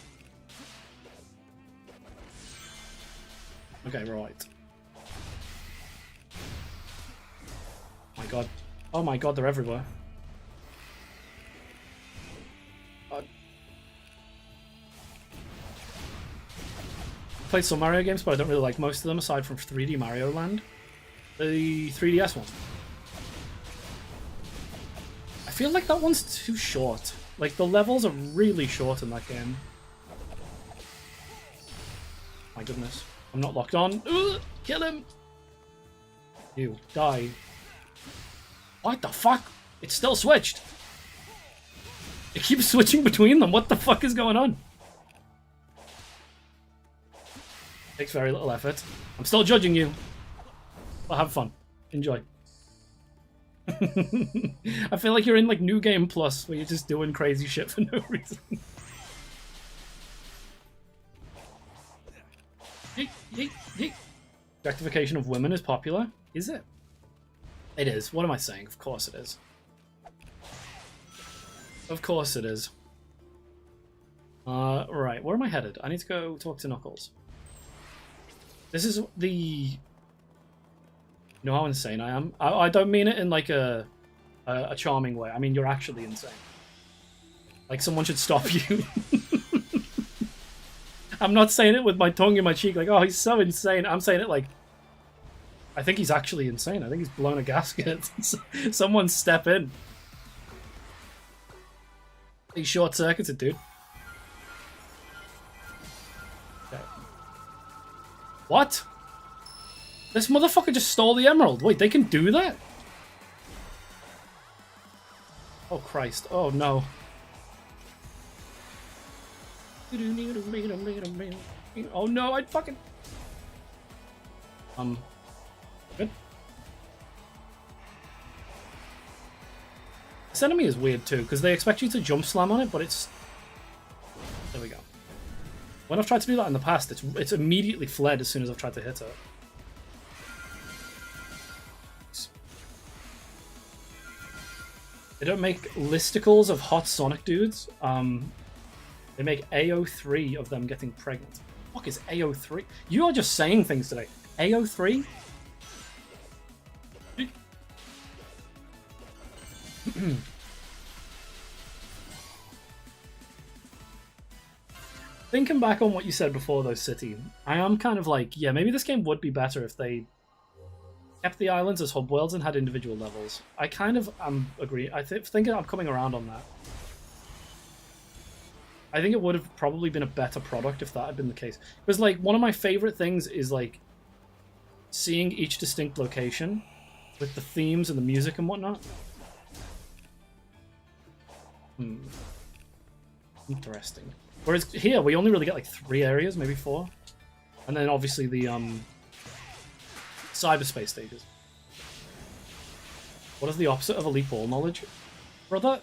Okay, right. Oh my god. Oh my god, they're everywhere. Played some Mario games, but I don't really like most of them aside from 3D Mario Land. The 3DS one. I feel like that one's too short. Like, the levels are really short in that game. My goodness. I'm not locked on. Ugh, kill him! You, die. What the fuck? It's still switched! It keeps switching between them. What the fuck is going on? Takes very little effort. I'm still judging you. But have fun. Enjoy. I feel like you're in like New Game Plus, where you're just doing crazy shit for no reason. Yeet, yeet, yeet. Objectification of women is popular. Is it? It is. What am I saying? Of course it is. Of course it is. Right. Where am I headed? I need to go talk to Knuckles. This is the... You know how insane I am? I don't mean it in like a charming way. I mean, you're actually insane. Like, someone should stop you. I'm not saying it with my tongue in my cheek like, oh, he's so insane. I'm saying it like, I think he's actually insane. I think he's blown a gasket. Someone step in. He's short-circuited, dude. Okay. What? This motherfucker just stole the emerald. Wait, they can do that? Oh, Christ. Oh, no. Oh, no, I'd fucking... Good. This enemy is weird, too, because they expect you to jump slam on it, but it's... There we go. When I've tried to do that in the past, it's immediately fled as soon as I've tried to hit it. They don't make listicles of hot Sonic dudes. They make AO3 of them getting pregnant. What the fuck is AO3? You are just saying things today. AO3? Thinking back on what you said before, though, City, I am kind of like, yeah, maybe this game would be better if they kept the islands as hub worlds and had individual levels. I kind of agree. I think I'm coming around on that. I think it would have probably been a better product if that had been the case. Because, like, one of my favorite things is, like, seeing each distinct location with the themes and the music and whatnot. Interesting. Whereas here, we only really get, like, 3 areas, maybe 4. And then, obviously, the, cyberspace stages. What is the opposite of elite ball knowledge? Brother,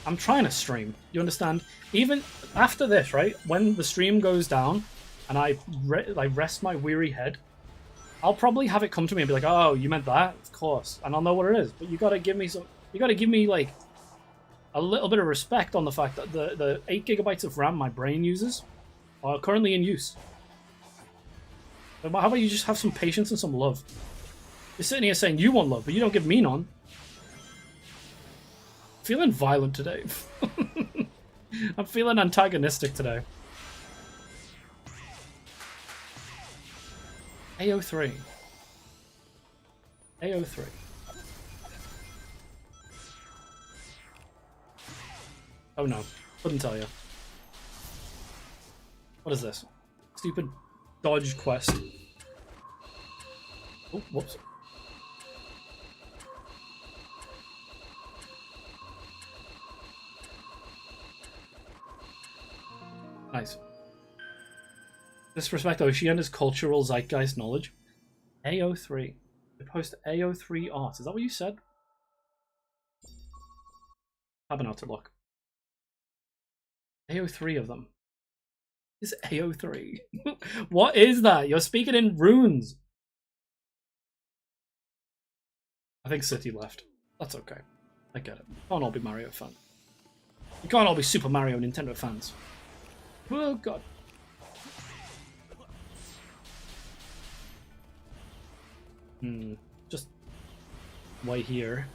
I'm trying to stream. You understand? Even after this, right? When the stream goes down and I rest my weary head, I'll probably have it come to me and be like, oh, you meant that? Of course. And I'll know what it is. But you gotta give me some... You gotta give me, like, a little bit of respect on the fact that the 8 gigabytes of RAM my brain uses are currently in use. How about you just have some patience and some love? You're sitting here saying you want love, but you don't give me none. I'm feeling violent today. I'm feeling antagonistic today. AO3. AO3. Oh no, couldn't tell you. What is this? Stupid dodge quest. Oh, whoops. Nice. Disrespect Oceania's cultural zeitgeist knowledge. AO3. They post AO3 art. Is that what you said? Having out to look. AO3 of them. Is AO3? What is that? You're speaking in runes. I think City left. That's okay. I get it. Can't all be Mario fans. We can't all be Super Mario Nintendo fans. Oh god. Just wait here.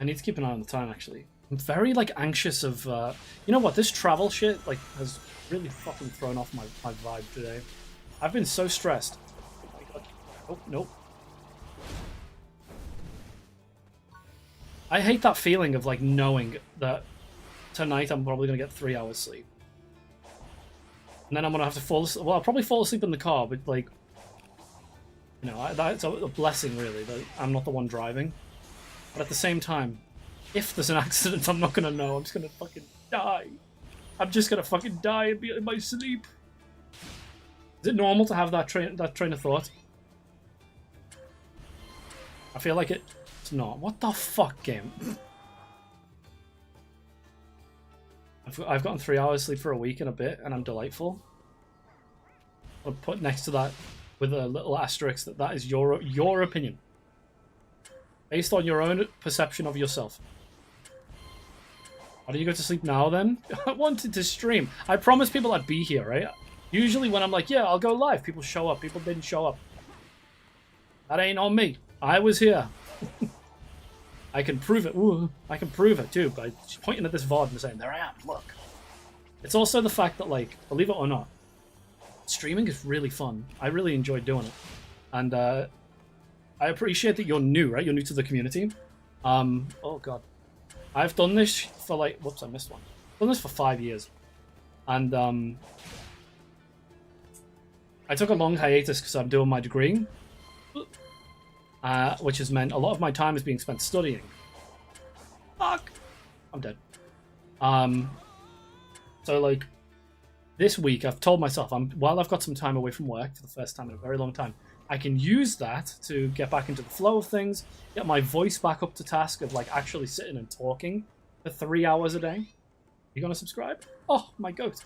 I need to keep an eye on the time, actually. I'm very, like, anxious of, you know what, this travel shit, like, has really fucking thrown off my vibe today. I've been so stressed. Oh, nope. I hate that feeling of, like, knowing that tonight I'm probably going to get 3 hours sleep. And then I'm going to have to fall asleep. Well, I'll probably fall asleep in the car, but, like, you know, that's a blessing, really, that I'm not the one driving. But at the same time, if there's an accident, I'm not going to know. I'm just going to fucking die. I'm just going to fucking die and be in my sleep. Is it normal to have that train of thought? I feel like it's not. What the fuck, game? I've gotten 3 hours sleep for a week and a bit, and I'm delightful. I'll put next to that with a little asterisk that is your opinion. Based on your own perception of yourself. Why do you go to sleep now, then? I wanted to stream. I promised people I'd be here, right? Usually when I'm like, yeah, I'll go live, people show up. People didn't show up. That ain't on me. I was here. I can prove it. Ooh, I can prove it, too, by pointing at this VOD and saying, there I am, look. It's also the fact that, like, believe it or not, streaming is really fun. I really enjoy doing it. And, I appreciate that you're new, right? You're new to the community. Oh god. I've done this for like, whoops, I missed one. I've done this for 5 years. And, I took a long hiatus because I'm doing my degree. Which has meant a lot of my time is being spent studying. Fuck! I'm dead. So like, this week I've told myself, while I've got some time away from work for the first time in a very long time, I can use that to get back into the flow of things, get my voice back up to task of like actually sitting and talking for 3 hours a day. You gonna subscribe? Oh, my goat.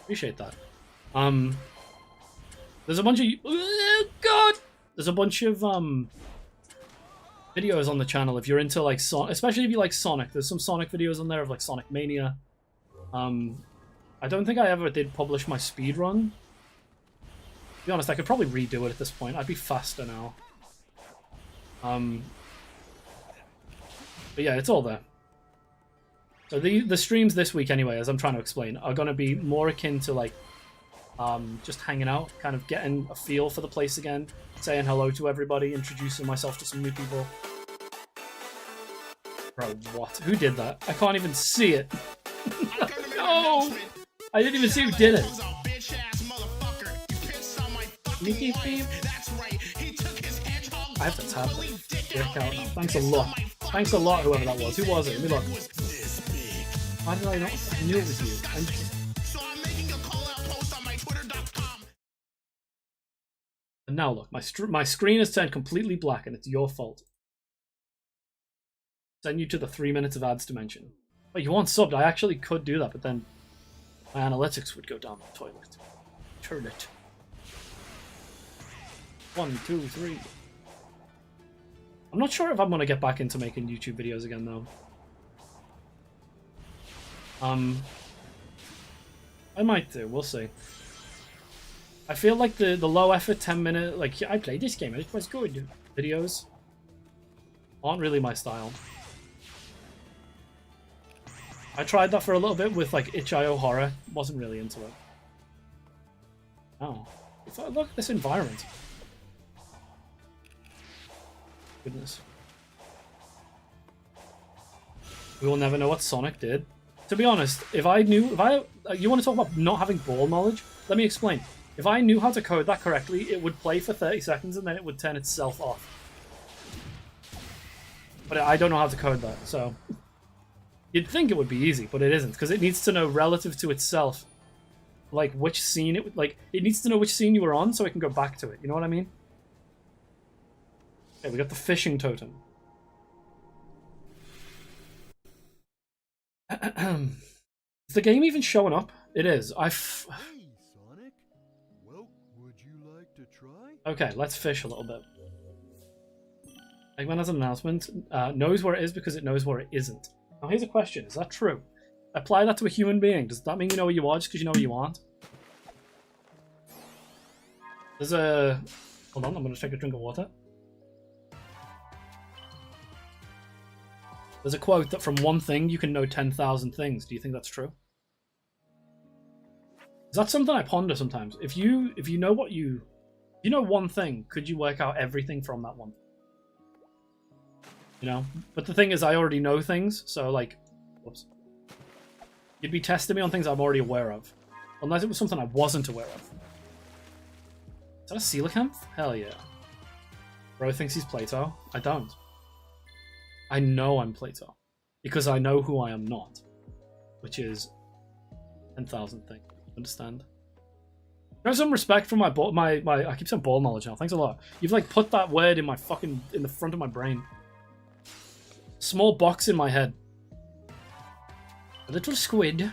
Appreciate that. There's a bunch of... Oh, God! There's a bunch of videos on the channel if you're into like Sonic, especially if you like Sonic. There's some Sonic videos on there of like Sonic Mania. I don't think I ever did publish my speedrun. To be honest, I could probably redo it at this point. I'd be faster now. But yeah, it's all there. So the streams this week anyway, as I'm trying to explain, are going to be more akin to like just hanging out, kind of getting a feel for the place again, saying hello to everybody, introducing myself to some new people. Bro, what? Who did that? I can't even see it. No! I didn't even see who did it. I have to tab the account now. Thanks a lot. Thanks a lot, whoever that was. Who was it? Let me look. Why did I not? I knew it was you. And now look, my screen has turned completely black, and it's your fault. Send you to the 3 minutes of ads dimension. Wait, you want subbed? I actually could do that, but then my analytics would go down the toilet. Turn it. 1, 2, 3. I'm not sure if I'm gonna get back into making YouTube videos again, though. I might do. We'll see. I feel like the low effort 10-minute, like, I played this game, it was good videos aren't really my style. I tried that for a little bit with like itch.io Horror. Wasn't really into it. Oh. Look at this environment. Goodness. We will never know what Sonic did. To be honest, you want to talk about not having ball knowledge? Let me explain. If I knew how to code that correctly, it would play for 30 seconds and then it would turn itself off. But I don't know how to code that, so... You'd think it would be easy, but it isn't, because it needs to know relative to itself, like, which scene it... Like, it needs to know which scene you were on so it can go back to it, you know what I mean? Okay, we got the fishing totem. Is the game even showing up? It is. Hey, Sonic. Well, would you like to try? Okay, let's fish a little bit. Eggman has an announcement. Knows where it is because it knows where it isn't. Now here's a question. Is that true? Apply that to a human being. Does that mean you know where you are just because you know where you aren't? There's a... Hold on, I'm going to take a drink of water. There's a quote that from one thing you can know 10,000 things. Do you think that's true? Is that something I ponder sometimes? If you know what you know one thing, could you work out everything from that one? You know? But the thing is, I already know things, so like, whoops. You'd be testing me on things I'm already aware of. Unless it was something I wasn't aware of. Is that a coelacanth? Hell yeah. Bro thinks he's Plato. I don't. I know I'm Plato. Because I know who I am not. Which is 10,000 things. Understand? Have some respect for my I keep saying ball knowledge now. Thanks a lot. You've like put that word in my fucking in the front of my brain. Small box in my head. A little squid.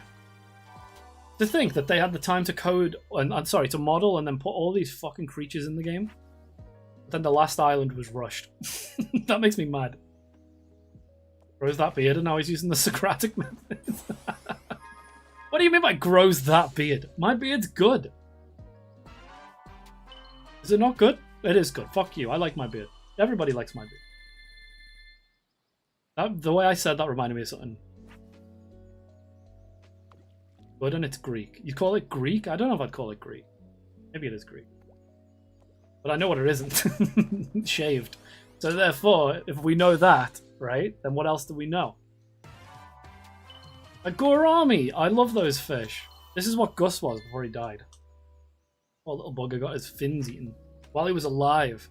To think that they had the time to code and sorry, to model and then put all these fucking creatures in the game. But then the last island was rushed. That makes me mad. Grows that beard and now he's using the Socratic method. What do you mean by grows that beard? My beard's good. Is it not good? It is good. Fuck you. I like my beard. Everybody likes my beard. The way I said that reminded me of something. Good, and it's Greek. You call it Greek? I don't know if I'd call it Greek. Maybe it is Greek. But I know what it isn't. Shaved. So therefore, if we know that, right, then what else do we know? A gourami! I love those fish. This is what Gus was before he died. Poor little bugger got his fins eaten while he was alive.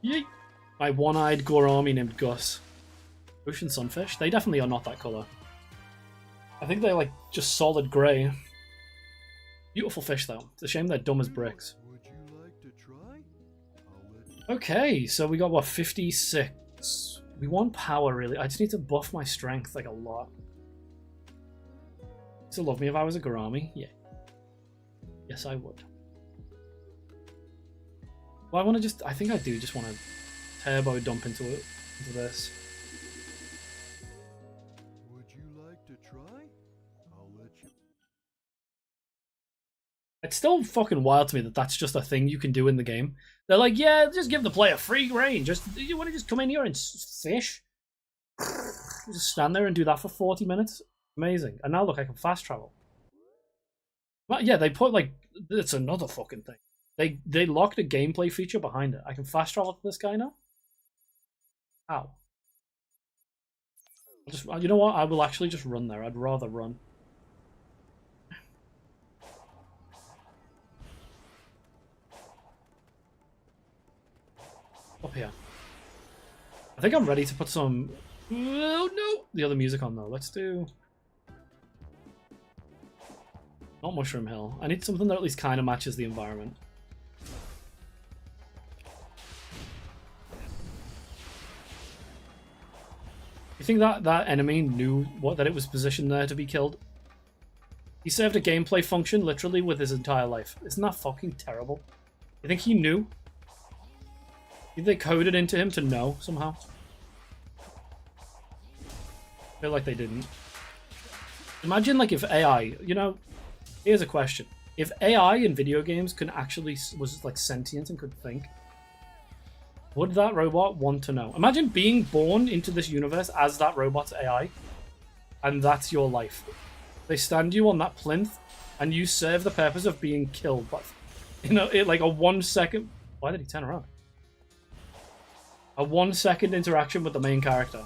Yeet! My one-eyed gourami named Gus. Ocean sunfish? They definitely are not that colour. I think they're like just solid grey. Beautiful fish though. It's a shame they're dumb as bricks. Would you like to try? I'll let you... Okay, so we got what, 56. We want power really. I just need to buff my strength like a lot. Still love me if I was a gourami? Yeah. Yes, I would. Well, I want to just... I think I do just want to turbo dump into this. Would you like to try? I'll let you... It's still fucking wild to me that that's just a thing you can do in the game. They're like, yeah, just give the player free reign. You want to just come in here and fish? Just stand there and do that for 40 minutes? Amazing. And now look, I can fast travel. But yeah, they put like... It's another fucking thing. They locked a gameplay feature behind it. I can fast travel to this guy now? How? You know what? I will actually just run there. I'd rather run. Up here. I think I'm ready to put some... Oh no! The other music on though. Let's do... Not Mushroom Hill. I need something that at least kind of matches the environment. You think that enemy knew that it was positioned there to be killed? He served a gameplay function literally with his entire life. Isn't that fucking terrible? You think he knew? Did they code it into him to know somehow? I feel like they didn't. Imagine like if AI, you know, here's a question. If AI in video games was like sentient and could think, Would that robot want to know? Imagine being born into this universe as that robot's AI, and that's your life. They stand you on that plinth, and you serve the purpose of being killed. But like a 1 second. Why did he turn around? A 1 second interaction with the main character.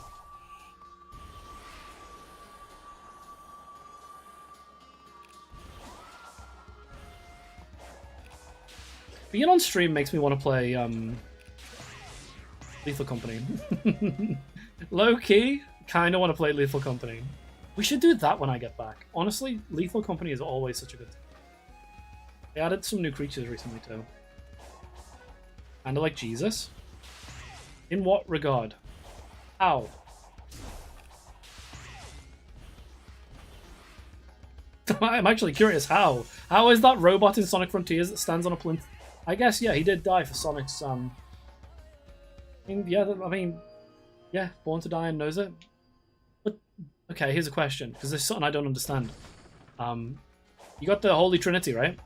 Being on stream makes me want to play Lethal Company. Low key, kind of want to play Lethal Company. We should do that when I get back. Honestly, Lethal Company is always such a good. They added some new creatures recently too. Kind of like Jesus. In what regard? How? I'm actually curious how. How is that robot in Sonic Frontiers that stands on a plinth? I guess, yeah, he did die for Sonic's, I mean, yeah, Born to Die and knows it. But, okay, here's a question, because there's something I don't understand. You got the Holy Trinity, right?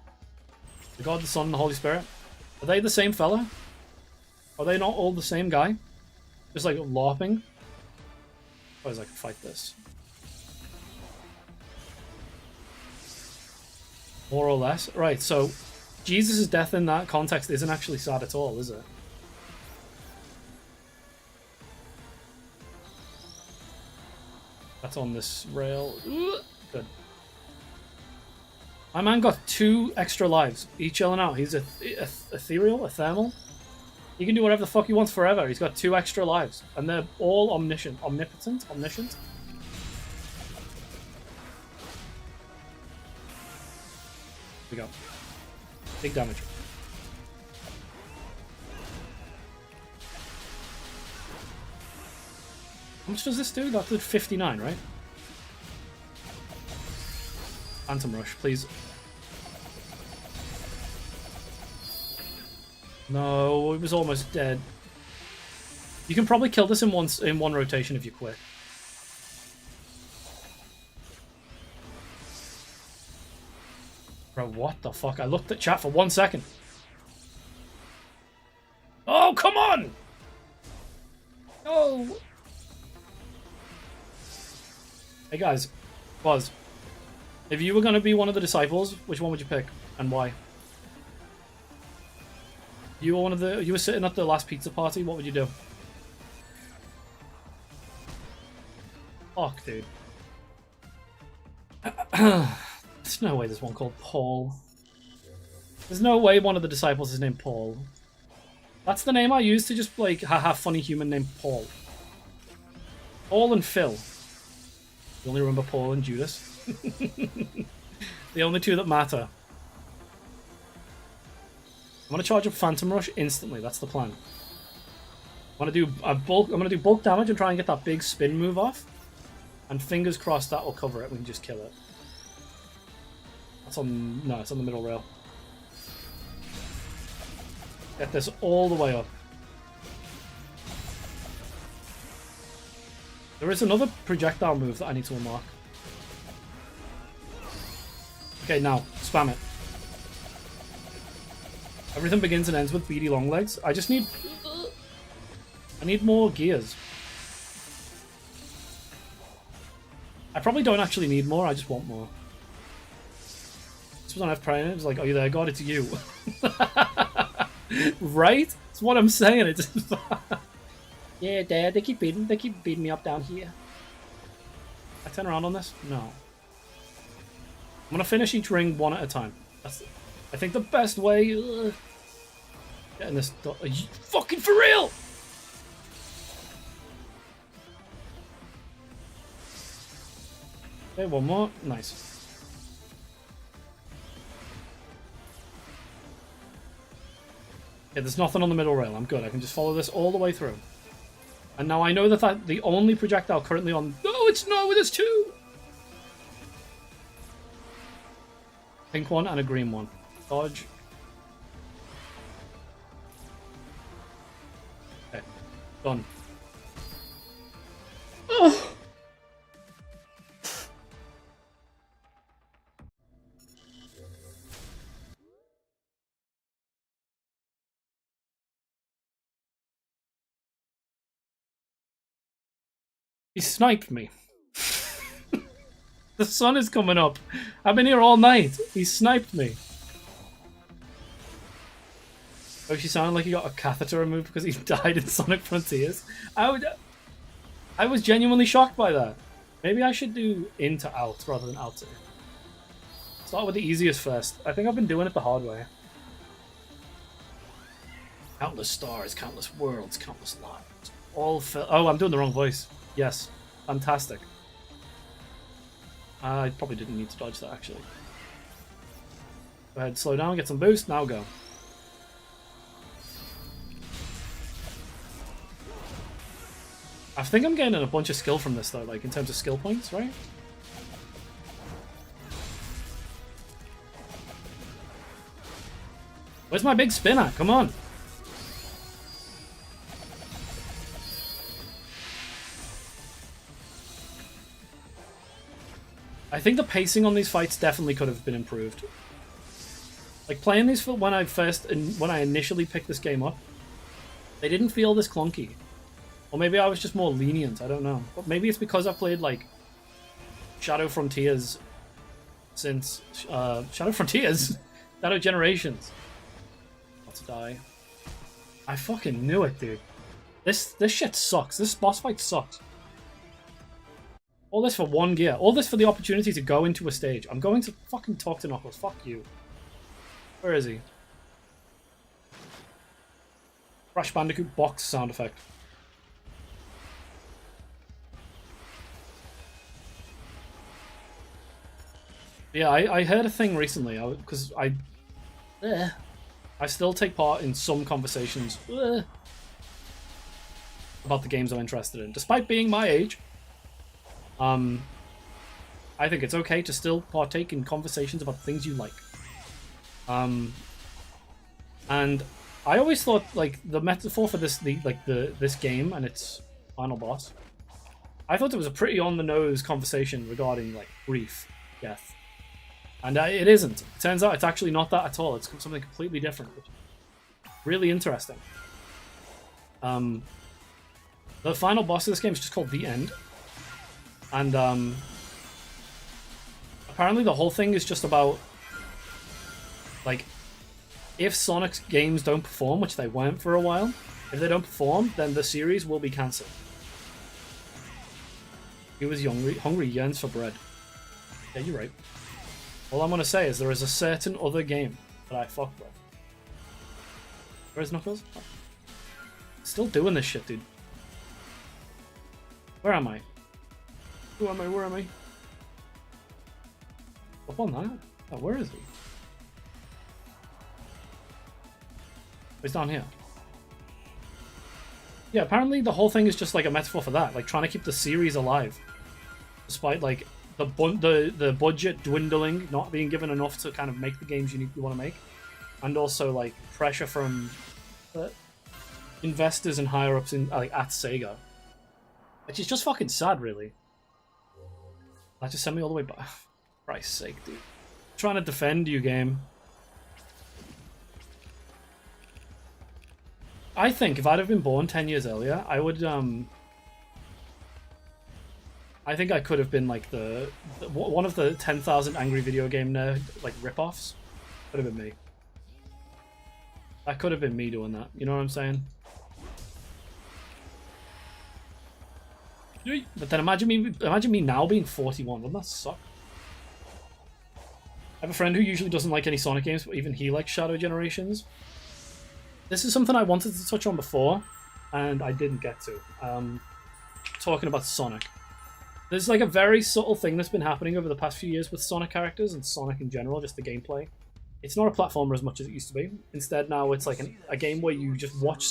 The God, the Son, and the Holy Spirit. Are they the same fella? Are they not all the same guy? Just like LARPing? Suppose I can fight this. More or less. Right, so Jesus' death in that context isn't actually sad at all, is it? That's on this rail. Good. My man got 2 extra lives. He's chilling out. He's ethereal, a thermal. He can do whatever the fuck he wants forever. He's got 2 extra lives. And they're all omniscient. Omnipotent? Omniscient? Here we go. Big damage. How much does this do? That did 59, right? Phantom Rush, please. No, it was almost dead. You can probably kill this in one rotation if you quit. Bro, what the fuck? I looked at chat for 1 second. Oh, come on! No! Hey guys, Buzz. If you were going to be one of the disciples, which one would you pick? And why? You were sitting at the last pizza party, what would you do? Fuck, dude. There's no way there's one called Paul. There's no way one of the disciples is named Paul. That's the name I use to just, like, haha, funny human named Paul. Paul and Phil. You only remember Paul and Judas. The only 2 that matter. I'm gonna charge up Phantom Rush instantly. That's the plan. I'm gonna do bulk damage and try and get that big spin move off. And fingers crossed that will cover it. We can just kill it. That's on. No, it's on the middle rail. Get this all the way up. There is another projectile move that I need to unlock. Okay, now spam it. Everything begins and ends with beady long legs. I just need... I need more gears. I probably don't actually need more, I just want more. This was on F-Prime, it was like, are you there, God? It's you. Right? That's what I'm saying. It's yeah, Dad, they keep beating me up down here. I turn around on this? No. I'm gonna finish each ring one at a time. That's, I think, the best way. Getting this. Are you fucking for real? Okay, one more. Nice. Yeah, there's nothing on the middle rail. I'm good. I can just follow this all the way through. And now I know that the only projectile currently on... No, it's no, there's 2! Pink one and a green one. Dodge. Okay. Done. Ugh. He sniped me. The sun is coming up. I've been here all night. He sniped me. Oh, she sounded like he got a catheter removed because he died in Sonic Frontiers. I was genuinely shocked by that. Maybe I should do in to out rather than out to in. Start with the easiest first. I think I've been doing it the hard way. Countless stars, countless worlds, countless lives. All oh, I'm doing the wrong voice. Yes. Fantastic. I probably didn't need to dodge that, actually. Go ahead, slow down, get some boost, now go. I think I'm getting a bunch of skill from this, though, like, in terms of skill points, right? Where's my big spin at? Come on! I think the pacing on these fights definitely could have been improved. Like, playing these when I initially picked this game up, they didn't feel this clunky. Or maybe I was just more lenient, I don't know. But maybe it's because I've played, like, Shadow Frontiers since, Shadow Frontiers? Shadow Generations. Not to die. I fucking knew it, dude. This shit sucks. This boss fight sucks. All this for one gear. All this for the opportunity to go into a stage. I'm going to fucking talk to Knuckles. Fuck you. Where is he? Crash Bandicoot box sound effect. Yeah, I heard a thing recently, because I still take part in some conversations about the games I'm interested in. Despite being my age, I think it's okay to still partake in conversations about things you like. And I always thought, like, the metaphor for this game and its final boss, I thought it was a pretty on-the-nose conversation regarding, like, grief, death. And it isn't. It turns out it's actually not that at all. It's something completely different. Really interesting. The final boss of this game is just called The End. And apparently the whole thing is just about, like, if Sonic's games don't perform, which they weren't for a while, if they don't perform, then the series will be cancelled. He was hungry, yearns for bread. Yeah, you're right. All I'm going to say is there is a certain other game that I fucked with. Where's Knuckles? Oh. Still doing this shit, dude. Where am I? Who am I? Where am I? Up on that? Oh, where is he? He's down here. Yeah, apparently the whole thing is just like a metaphor for that, like trying to keep the series alive, despite like the budget dwindling, not being given enough to kind of make the games you want to make, and also like pressure from investors and higher ups in like at Sega, which is just fucking sad, really. That just sent me all the way back. For Christ's sake, dude. I'm trying to defend you, game. I think if I'd have been born 10 years earlier, I would, I think I could have been like one of the 10,000 Angry Video Game Nerd, like, rip-offs. Could have been me. That could have been me doing that, you know what I'm saying? But then imagine me now being 41, wouldn't that suck? I have a friend who usually doesn't like any Sonic games, but even he likes Shadow Generations. This is something I wanted to touch on before, and I didn't get to. Talking about Sonic. There's like a very subtle thing that's been happening over the past few years with Sonic characters and Sonic in general, just the gameplay. It's not a platformer as much as it used to be. Instead, now it's like a game where you just watch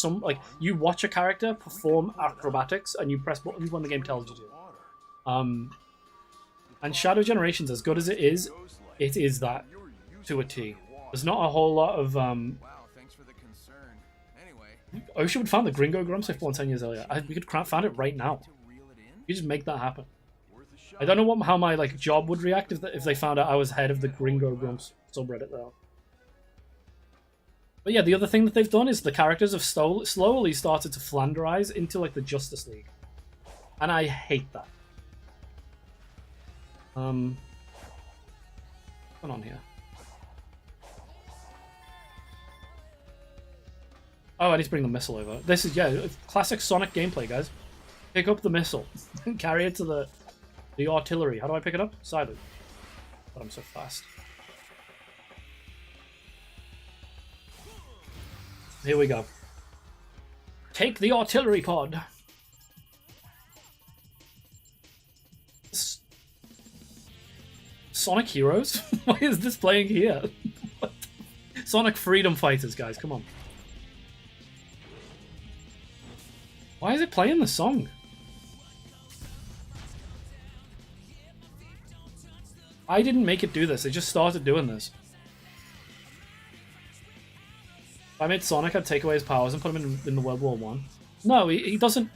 you watch a character perform acrobatics, and you press buttons when the game tells you to. And Shadow Generations, as good as it is that to a T. There's not a whole lot of I wish we would find the Gringo Grumps if born 10 years earlier. We could find it right now. You just make that happen. I don't know how my like job would react if they found out I was head of the Gringo Grumps subreddit though. But yeah, the other thing that they've done is the characters have slowly started to Flanderize into like the Justice League. And I hate that. What's going on here? Oh, I need to bring the missile over. This is, yeah, classic Sonic gameplay, guys. Pick up the missile. Carry it to the artillery. How do I pick it up? Sideways. But I'm so fast. Here we go. Take the artillery pod. Sonic Heroes? Why is this playing here? Sonic Freedom Fighters, guys, come on. Why is it playing the song? I didn't make it do this, it just started doing this. If I made Sonic, I'd take away his powers and put him in the World War I. No, he doesn't.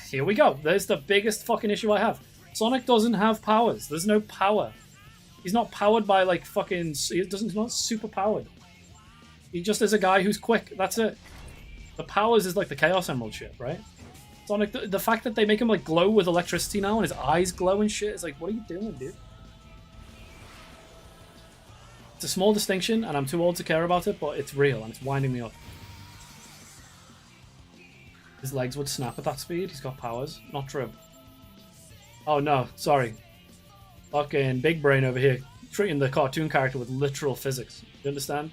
Here we go. There's the biggest fucking issue I have. Sonic doesn't have powers. There's no power. He's not powered by like fucking. He's not super powered. He just is a guy who's quick. That's it. The powers is like the Chaos Emerald shit, right? Sonic. The fact that they make him like glow with electricity now and his eyes glow and shit is like, what are you doing, dude? It's a small distinction, and I'm too old to care about it, but it's real and it's winding me up. His legs would snap at that speed. He's got powers. Not true. Oh no, sorry. Fucking big brain over here, treating the cartoon character with literal physics. You understand?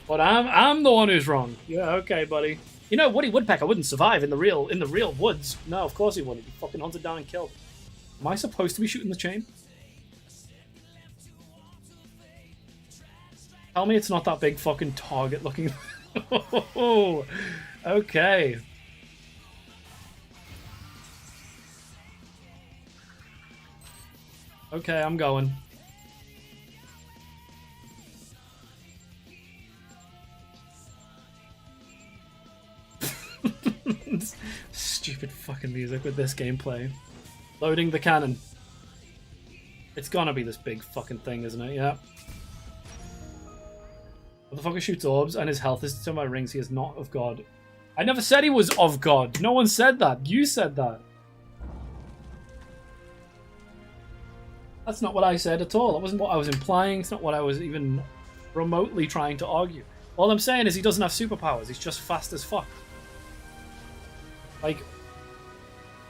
But I'm the one who's wrong. Yeah, okay, buddy. You know, Woody Woodpecker wouldn't survive in the real woods. No, of course he wouldn't. He'd be fucking hunted down and killed. Am I supposed to be shooting the chain? Tell me it's not that big fucking target looking. Okay. Okay, I'm going. Stupid fucking music with this gameplay. Loading the cannon. It's gonna be this big fucking thing, isn't it? Yeah. The fucker shoots orbs and his health is to my rings. He is not of God. I never said he was of God. No one said that. You said that. That's not what I said at all. That wasn't what I was implying. It's not what I was even remotely trying to argue. All I'm saying is he doesn't have superpowers. He's just fast as fuck. Like,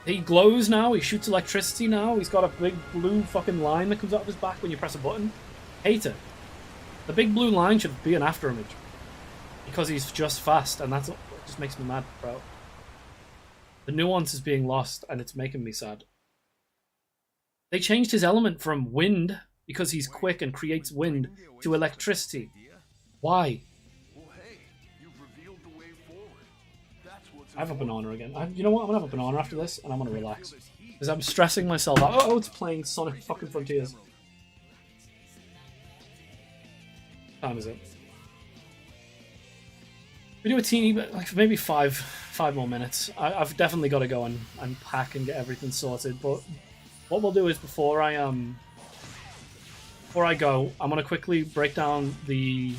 he glows now. He shoots electricity now. He's got a big blue fucking line that comes out of his back when you press a button. Hate it. The big blue line should be an after image. Because he's just fast, and that's what just makes me mad, bro. The nuance is being lost, and it's making me sad. They changed his element from wind, because he's quick and creates wind, to electricity. Why? I have a banana again. You know what? I'm gonna have a banana after this, and I'm gonna relax. Because I'm stressing myself out. Oh, it's playing Sonic fucking Frontiers. What time is it? We do a teeny bit, like maybe five more minutes. I've definitely got to go and pack and get everything sorted. But what we'll do is before I go, I'm gonna quickly break down the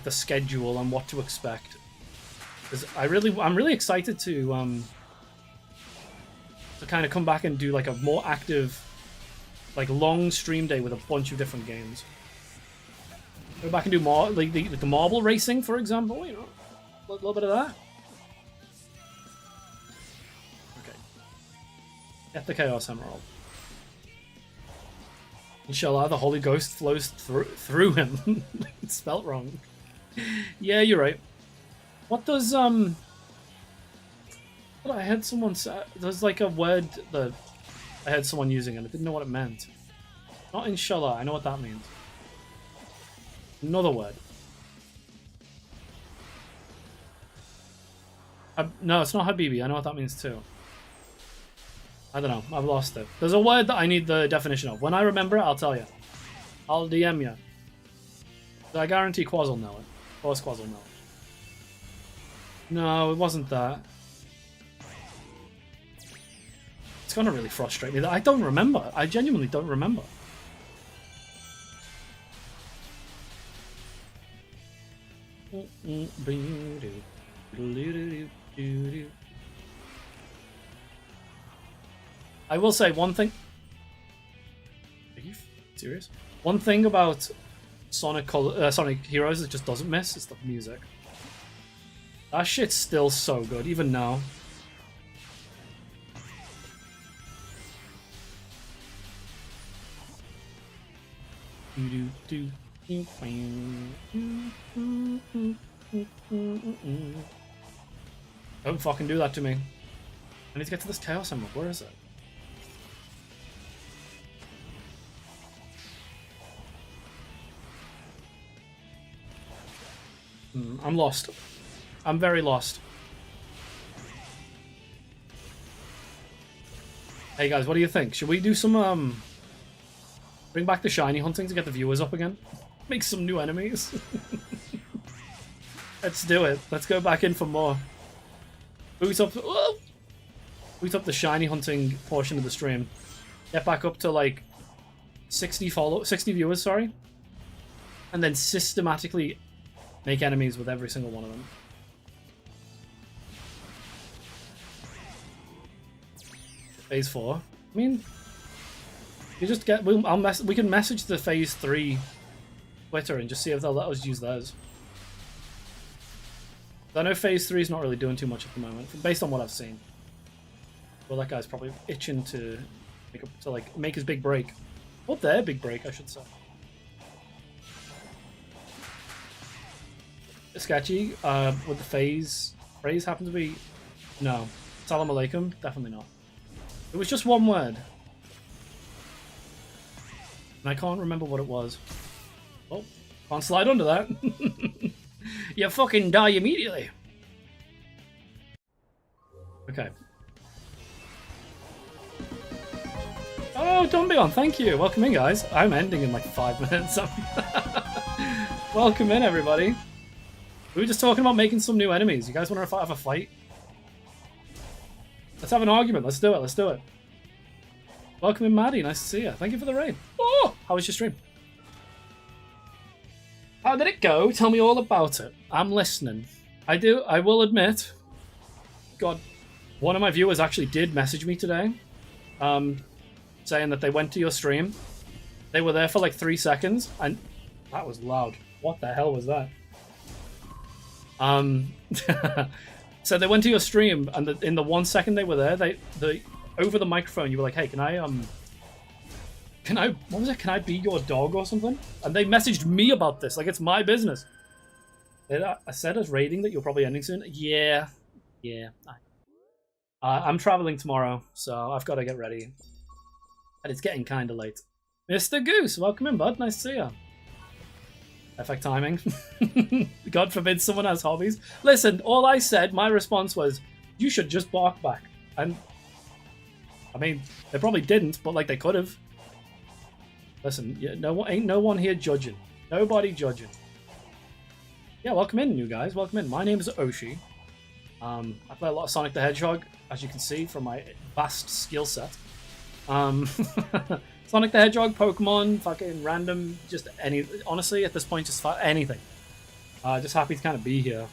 schedule and what to expect. Because I'm really excited to kind of come back and do like a more active, like long stream day with a bunch of different games. Go back and do more, like the marble racing, for example. You know, a little bit of that. Okay. Get the Chaos Emerald. Inshallah, the Holy Ghost flows through him. It's spelt wrong. Yeah, you're right. What does I had someone say. There's like a word that I had someone using and I didn't know what it meant. Not inshallah. I know what that means. Another word. No, it's not Habibi. I know what that means too. I don't know. I've lost it. There's a word that I need the definition of. When I remember it, I'll tell you. I'll DM you. I guarantee Quaz will know it. Of course Quaz will know it. No, it wasn't that. It's gonna really frustrate me that I don't remember. I genuinely don't remember. I will say one thing. Are you serious? One thing about Sonic Heroes that just doesn't miss is the music. That shit's still so good, even now. Don't fucking do that to me. I need to get to this Chaos Emerald. Where is it? I'm lost. I'm very lost. Hey guys, what do you think? Should we do some, bring back the shiny hunting to get the viewers up again? Make some new enemies? Let's do it. Let's go back in for more. Boot up the shiny hunting portion of the stream. Get back up to like 60 viewers, sorry. And then systematically make enemies with every single one of them. Phase 4. I mean, you just get. We can message the Phase 3 Twitter and just see if they'll let us use those. I know Phase 3 is not really doing too much at the moment, based on what I've seen. Well, that guy's probably itching to make his big break. Or their big break, I should say. Sketchy with the phrase happen to be no. Salam alaikum, definitely not. It was just one word. And I can't remember what it was. Oh, can't slide under that. You fucking die immediately. Okay. Oh, Donbion, thank you. Welcome in, guys. I'm ending in like 5 minutes. Welcome in, everybody. We were just talking about making some new enemies. You guys want to have a fight? Let's have an argument. Let's do it. Let's do it. Welcome in, Maddie. Nice to see you. Thank you for the raid. Oh, how was your stream? How did it go? Tell me all about it. I'm listening. I will admit. God, one of my viewers actually did message me today. Saying that they went to your stream. They were there for like 3 seconds. And that was loud. What the hell was that? So they went to your stream, and in the 1 second they were there, they over the microphone you were like, "Hey, can I what was it? Can I be your dog or something?" And they messaged me about this, like it's my business. I said as raiding that you're probably ending soon. Yeah. I'm traveling tomorrow, so I've got to get ready, and it's getting kind of late. Mr. Goose, welcome in, bud. Nice to see you. Perfect timing. God forbid someone has hobbies. Listen, all I said, my response was, you should just bark back. And, I mean, they probably didn't, but like they could have. Listen, ain't no one here judging. Nobody judging. Yeah, welcome in, new guys. Welcome in. My name is Oshi. I play a lot of Sonic the Hedgehog, as you can see from my vast skill set. Sonic the Hedgehog, Pokemon, fucking random, just any. Honestly, at this point, just anything. Just happy to kind of be here.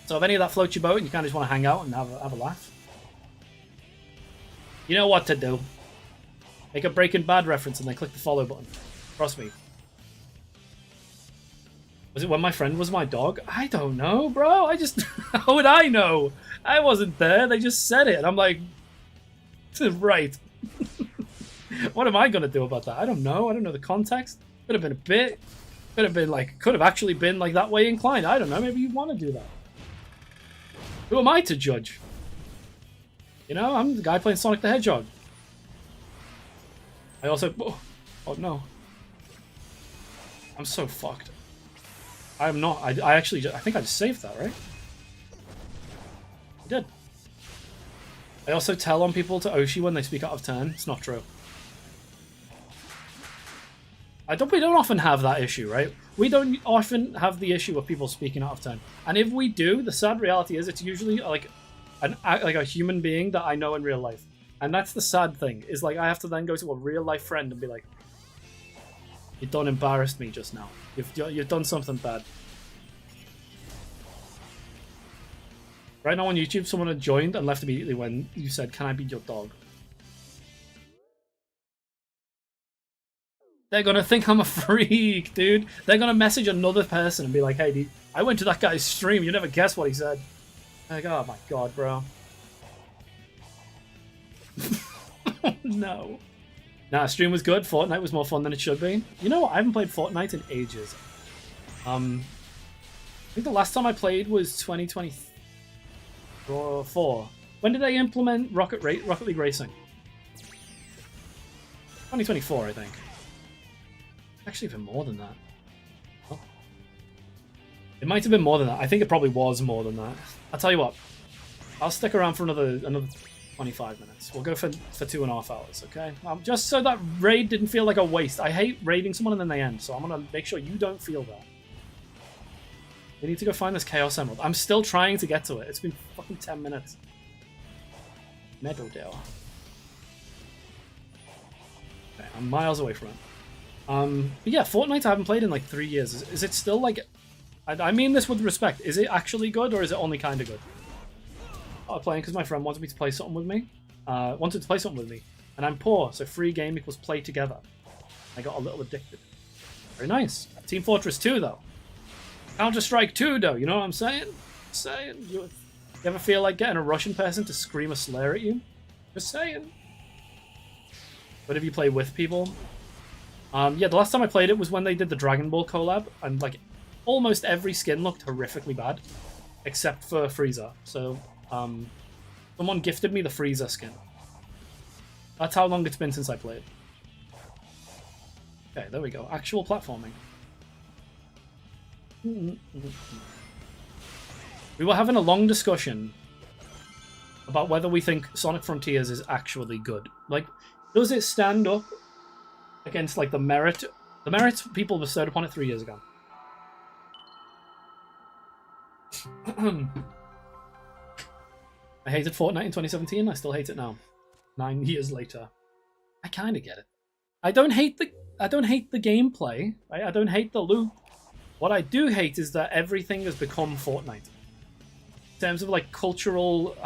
So if any of that floats your boat and you kind of just want to hang out and have a laugh, you know what to do. Make a Breaking Bad reference and then click the follow button. Trust me. Was it when my friend was my dog? I don't know, bro. How would I know? I wasn't there. They just said it. And I'm like, right. What am I going to do about that? I don't know. I don't know the context. Could have been a bit. Could have actually been like that way inclined. I don't know. Maybe you want to do that. Who am I to judge? You know, I'm the guy playing Sonic the Hedgehog. I also... Oh no. I'm so fucked. I am not. I think I just saved that, right? I did. I also tell on people to Oshi when they speak out of turn. It's not true. We don't often have that issue, right? We don't often have the issue of people speaking out of turn. And if we do, the sad reality is it's usually like a human being that I know in real life. And that's the sad thing, is like I have to then go to a real life friend and be like, you done embarrassed me just now. You've done something bad. Right now on YouTube, someone had joined and left immediately when you said, "Can I be your dog?" They're gonna think I'm a freak, dude. They're gonna message another person and be like, hey, dude, I went to that guy's stream. You never guess what he said. Like, oh my god, bro. No. Nah, stream was good. Fortnite was more fun than it should be. You know what? I haven't played Fortnite in ages. I think the last time I played was 2024. When did they implement Rocket League Racing? 2024, I think. Actually, even more than that. Oh. It might have been more than that. I think it probably was more than that. I'll tell you what. I'll stick around for another 25 minutes. We'll go for 2.5 hours, okay? Just so that raid didn't feel like a waste. I hate raiding someone and then they end, so I'm gonna make sure you don't feel that. We need to go find this Chaos Emerald. I'm still trying to get to it. It's been fucking 10 minutes. Meadowdale. Okay, I'm miles away from it. But yeah, Fortnite I haven't played in like 3 years. Is it still like... I mean this with respect. Is it actually good or is it only kind of good? I'm playing because my friend wanted me to play something with me. And I'm poor, so free game equals play together. I got a little addicted. Very nice. Team Fortress 2 though. Counter-Strike 2 though, you know what I'm saying? You ever feel like getting a Russian person to scream a slur at you? Just saying. But if you play with people... yeah, the last time I played it was when they did the Dragon Ball collab, and like almost every skin looked horrifically bad, except for Frieza. So, someone gifted me the Frieza skin. That's how long it's been since I played. Okay, there we go. Actual platforming. We were having a long discussion about whether we think Sonic Frontiers is actually good. Like, does it stand up against like the merits people bestowed upon it 3 years ago? I hated Fortnite in 2017. I still hate it now. 9 years later, I kind of get it. I don't hate the gameplay. I don't hate the loot. What I do hate is that everything has become Fortnite. In terms of like cultural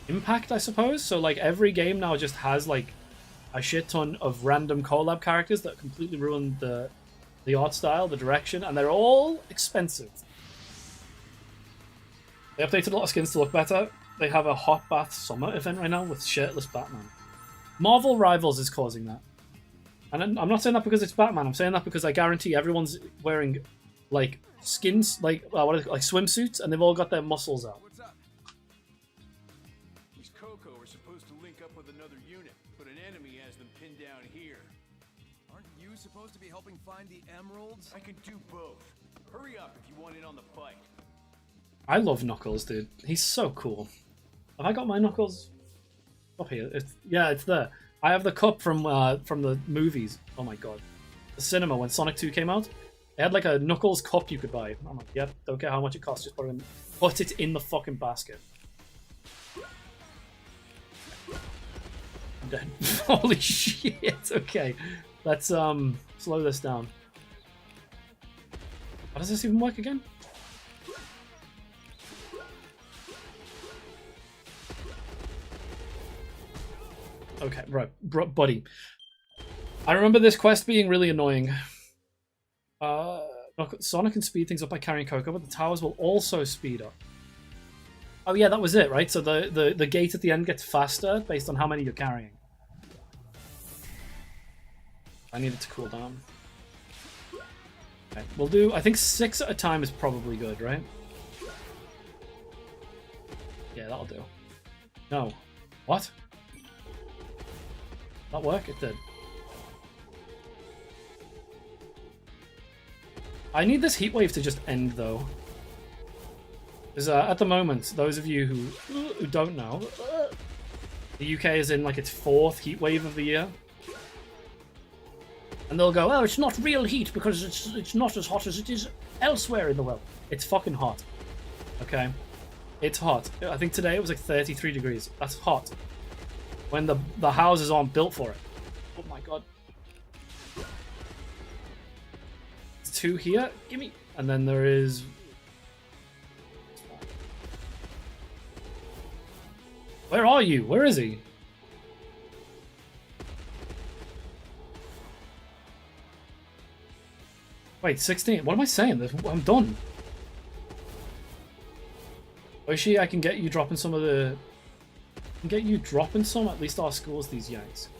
impact, I suppose. So like every game now just has like a shit ton of random collab characters that completely ruin the art style, the direction, and they're all expensive. They updated a lot of skins to look better. They have a hot bath summer event right now with shirtless Batman. Marvel Rivals is causing that. And I'm not saying that because it's Batman. I'm saying that because I guarantee everyone's wearing like skins, like what is it, like swimsuits, and they've all got their muscles out. What's up? These Coco are supposed to link up with another unit, but an enemy has them pinned down here. Aren't you supposed to be helping find the emeralds? I can do both. Hurry up if you want in on the fight. I love Knuckles, dude. He's so cool. Have I got my Knuckles up here? Yeah, it's there. I have the cup from the movies. Oh my god. The cinema when Sonic 2 came out. They had like a Knuckles cup you could buy. I'm like, yep, don't care how much it costs, just put it in the fucking basket. I'm dead. Holy shit, okay. Let's slow this down. How does this even work again? Okay, right, buddy. I remember this quest being really annoying. Sonic can speed things up by carrying Coco, but the towers will also speed up. Oh yeah, that was it, right? So the gate at the end gets faster based on how many you're carrying. I need it to cool down. Okay, we'll do... I think 6 at a time is probably good, right? Yeah, that'll do. No. What? That work? It did. I need this heat wave to just end, though. Because at the moment, those of you who don't know, the UK is in like its 4th heat wave of the year. And they'll go, oh, it's not real heat because it's not as hot as it is elsewhere in the world. It's fucking hot. Okay? It's hot. I think today it was like 33 degrees. That's hot. When the houses aren't built for it. Oh my god. It's 2 here. Gimme. And then there is... Where are you? Where is he? Wait, 16. What am I saying? I'm done. Oshi, I can get you dropping some of the... I can get you dropping some. At least our schools, these Yanks.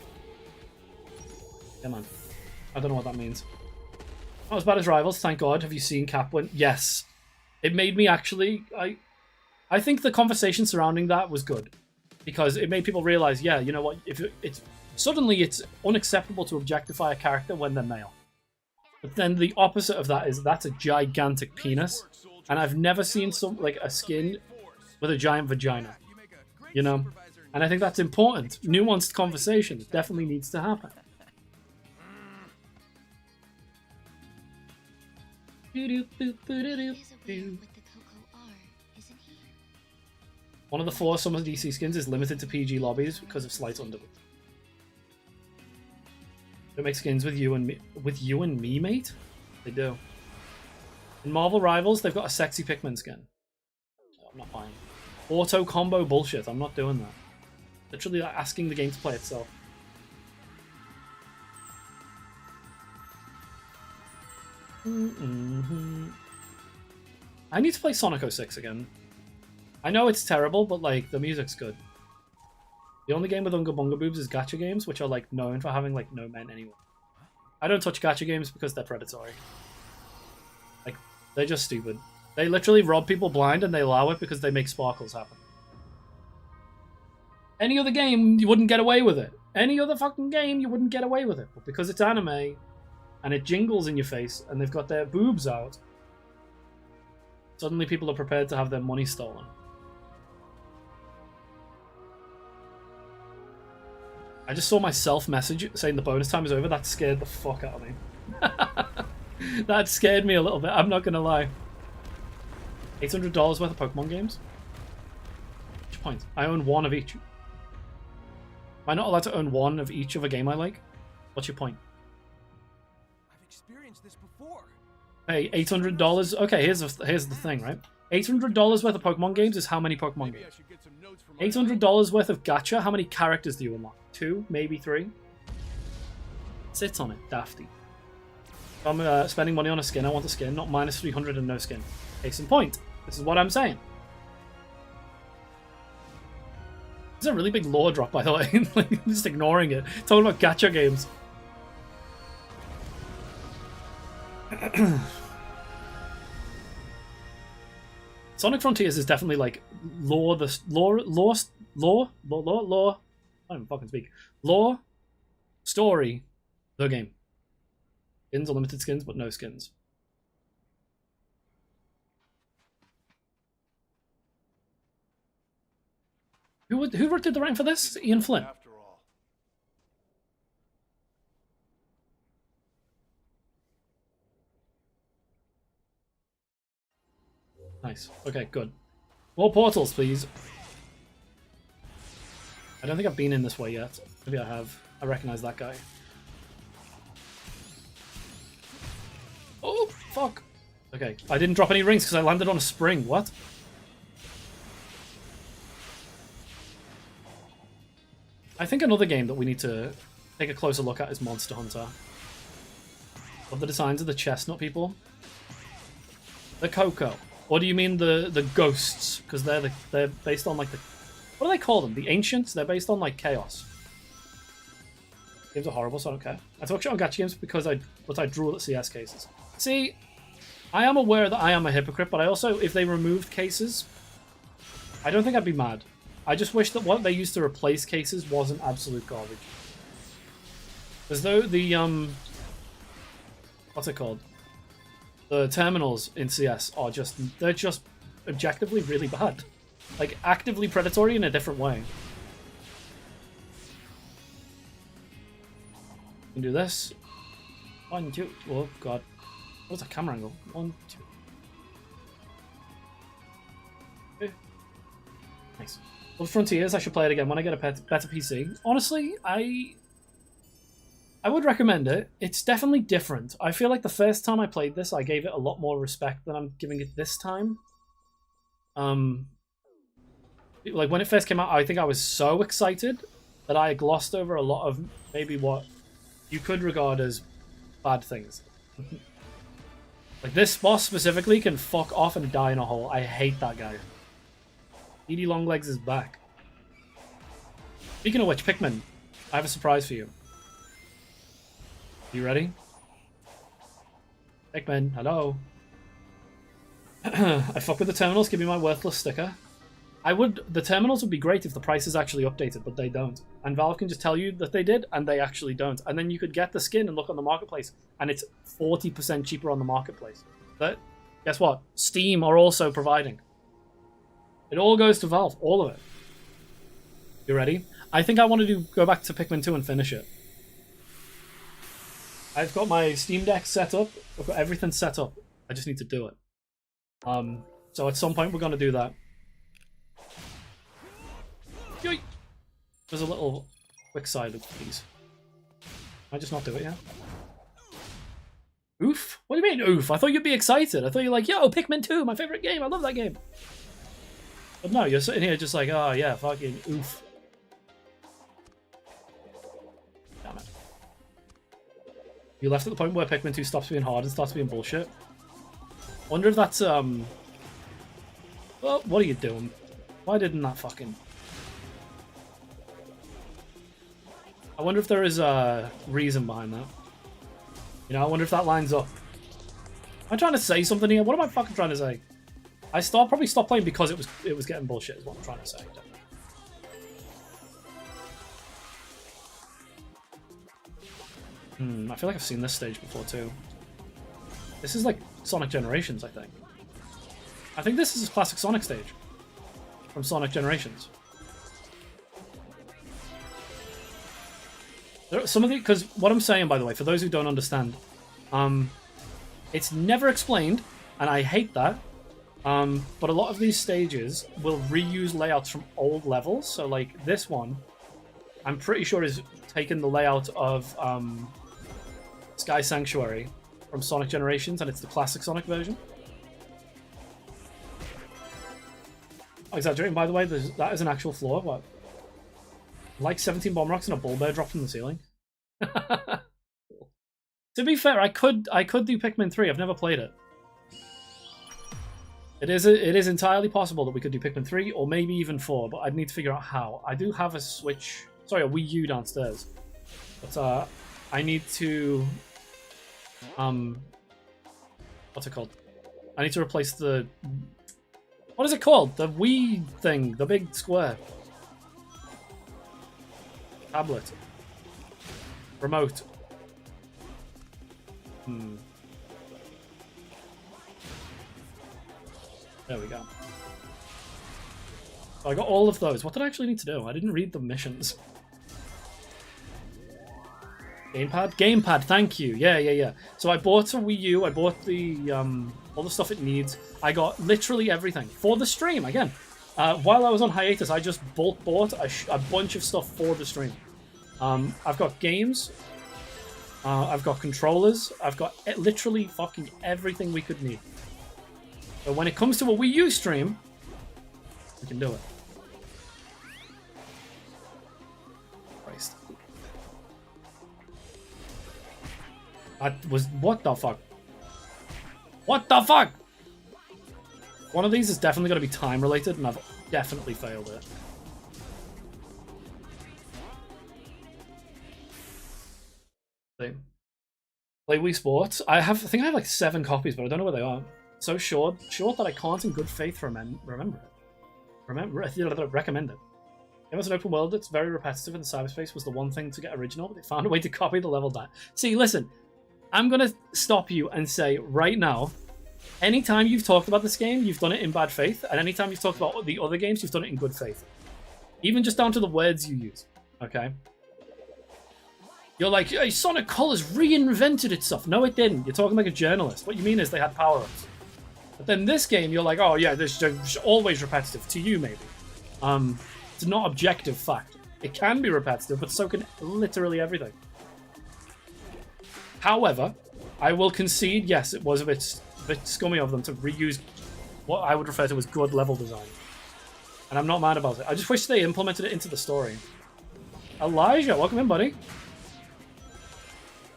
Yeah, man. I don't know what that means. Not as bad as Rivals, thank God. Have you seen Capwin? Yes. It made me actually... I think the conversation surrounding that was good. Because it made people realize, yeah, you know what? If it's suddenly it's unacceptable to objectify a character when they're male. But then the opposite of that is that's a gigantic penis. And I've never seen a skin with a giant vagina. You know? And I think that's important. Nuanced conversation definitely needs to happen. He is aware what the Coco are, isn't he? One of the 4 Summer DC skins is limited to PG lobbies because of slight underwood. They make skins with you and me, mate? They do. In Marvel Rivals, they've got a sexy Pikmin skin. Oh, I'm not buying. Auto combo bullshit. I'm not doing that. Literally like, asking the game to play itself. I need to play Sonic 06 again. I know it's terrible, but like the music's good. The only game with Unga Bunga boobs is gacha games, which are like known for having like no men anyway. I don't touch gacha games because they're predatory. Like they're just stupid. They literally rob people blind and they allow it because they make sparkles happen. Any other game, you wouldn't get away with it. Any other fucking game, you wouldn't get away with it. But because it's anime, and it jingles in your face, and they've got their boobs out, suddenly people are prepared to have their money stolen. I just saw my self-message saying the bonus time is over. That scared the fuck out of me. That scared me a little bit, I'm not gonna lie. $800 worth of Pokemon games? Which point? I own 1 of each. Am I not allowed to own 1 of each of a game I like? What's your point? I've experienced this before. Hey, $800. Okay, here's the thing, right? $800 worth of Pokemon games is how many Pokemon Maybe I games? should get some notes from my $800 worth of gacha, how many characters do you unlock? 2, maybe 3? Sits on it, dafty. If I'm spending money on a skin, I want a skin, not minus 300 and no skin. Case in point. This is what I'm saying. This is a really big lore drop, by the way. Like, I'm just ignoring it. Talking about gacha games. Sonic Frontiers is definitely like lore. I don't even fucking speak. Lore, story, the game. Skins, unlimited skins, but no skins. Who did the writing for this? Ian Flynn. After all. Nice. Okay, good. More portals, please. I don't think I've been in this way yet. Maybe I have. I recognize that guy. Oh, fuck. Okay, I didn't drop any rings because I landed on a spring. What? I think another game that we need to take a closer look at is Monster Hunter. Love the designs of the chestnut people. The Coco. Or do you mean the ghosts? Because they're based on like the... What do they call them? The Ancients? They're based on like chaos. Games are horrible, so I don't care. I talk shit on gacha games because I drew at CS cases. See, I am aware that I am a hypocrite, but I also, if they removed cases, I don't think I'd be mad. I just wish that what they used to replace cases wasn't absolute garbage. As though the, what's it called? The terminals in CS are they're just objectively really bad. Like, actively predatory in a different way. You can do this. 1, 2, oh god. What's a camera angle? 1, 2. Okay. Nice. Well, Frontiers, I should play it again when I get a better PC. Honestly, I would recommend it. It's definitely different. I feel like the first time I played this, I gave it a lot more respect than I'm giving it this time. Like, when it first came out, I think I was so excited that I glossed over a lot of maybe what you could regard as bad things. Like, this boss specifically can fuck off and die in a hole. I hate that guy. Edie Longlegs is back. Speaking of which, Pikmin, I have a surprise for you. You ready? Pikmin, hello. I fuck with the terminals, give me my worthless sticker. The terminals would be great if the price is actually updated, but they don't. And Valve can just tell you that they did, and they actually don't. And then you could get the skin and look on the marketplace, and it's 40% cheaper on the marketplace. But guess what? Steam are also providing. It all goes to Valve, all of it. You ready? I think I want to go back to Pikmin 2 and finish it. I've got my Steam Deck set up. I've got everything set up. I just need to do it. So at some point we're going to do that. Yoink! There's a little quick side of these. Can I just not do it yet? Oof? What do you mean, oof? I thought you'd be excited. I thought you're like, yo, Pikmin 2, my favorite game. I love that game. But no, you're sitting here just like, oh yeah, fucking oof. Damn it. You left at the point where Pikmin 2 stops being hard and starts being bullshit. Wonder if that's, well, what are you doing? Why didn't that fucking... I wonder if there is a reason behind that. You know, I wonder if that lines up. Am I trying to say something here? What am I fucking trying to say? I probably stopped playing because it was getting bullshit is what I'm trying to say. I feel like I've seen this stage before too. This is like Sonic Generations, I think. I think this is a classic Sonic stage from Sonic Generations. There are some of the, because what I'm saying, by the way, for those who don't understand, it's never explained, and I hate that. But a lot of these stages will reuse layouts from old levels. So like this one, I'm pretty sure is taking the layout of Sky Sanctuary from Sonic Generations, and it's the classic Sonic version. Oh, exaggerating, by the way, that is an actual flaw. What? Like 17 bomb rocks and a bull bear dropped from the ceiling. To be fair, I could do Pikmin 3. I've never played it. It is entirely possible that we could do Pikmin 3 or maybe even 4, but I'd need to figure out how. I do have a Switch, sorry, a Wii U downstairs, but I need to what's it called? I need to replace the, what is it called? The Wii thing, the big square. Tablet. Remote. There we go. So I got all of those. What did I actually need to do? I didn't read the missions. Gamepad? Gamepad, thank you. Yeah. So I bought a Wii U. I bought the all the stuff it needs. I got literally everything for the stream. Again, while I was on hiatus, I just bulk bought a bunch of stuff for the stream. I've got games. I've got controllers. I've got literally fucking everything we could need. So when it comes to a Wii U stream, we can do it. Christ. That was... What the fuck? What the fuck? One of these is definitely going to be time related, and I've definitely failed it. Play Wii Sports. I think I have like 7 copies, but I don't know where they are. So short that I can't in good faith recommend it. It was an open world that's very repetitive, and cyberspace was the one thing to get original, but they found a way to copy the level down. See, listen, I'm gonna stop you and say right now, anytime you've talked about this game, you've done it in bad faith, and anytime you've talked about the other games, you've done it in good faith. Even just down to the words you use, okay? You're like, hey, Sonic Colors reinvented itself. No, it didn't. You're talking like a journalist. What you mean is they had power-ups. But then this game, you're like, oh yeah, this is always repetitive. To you, maybe. It's not objective fact. It can be repetitive, but so can literally everything. However, I will concede, yes, it was a bit scummy of them to reuse what I would refer to as good level design. And I'm not mad about it. I just wish they implemented it into the story. Elijah, welcome in, buddy.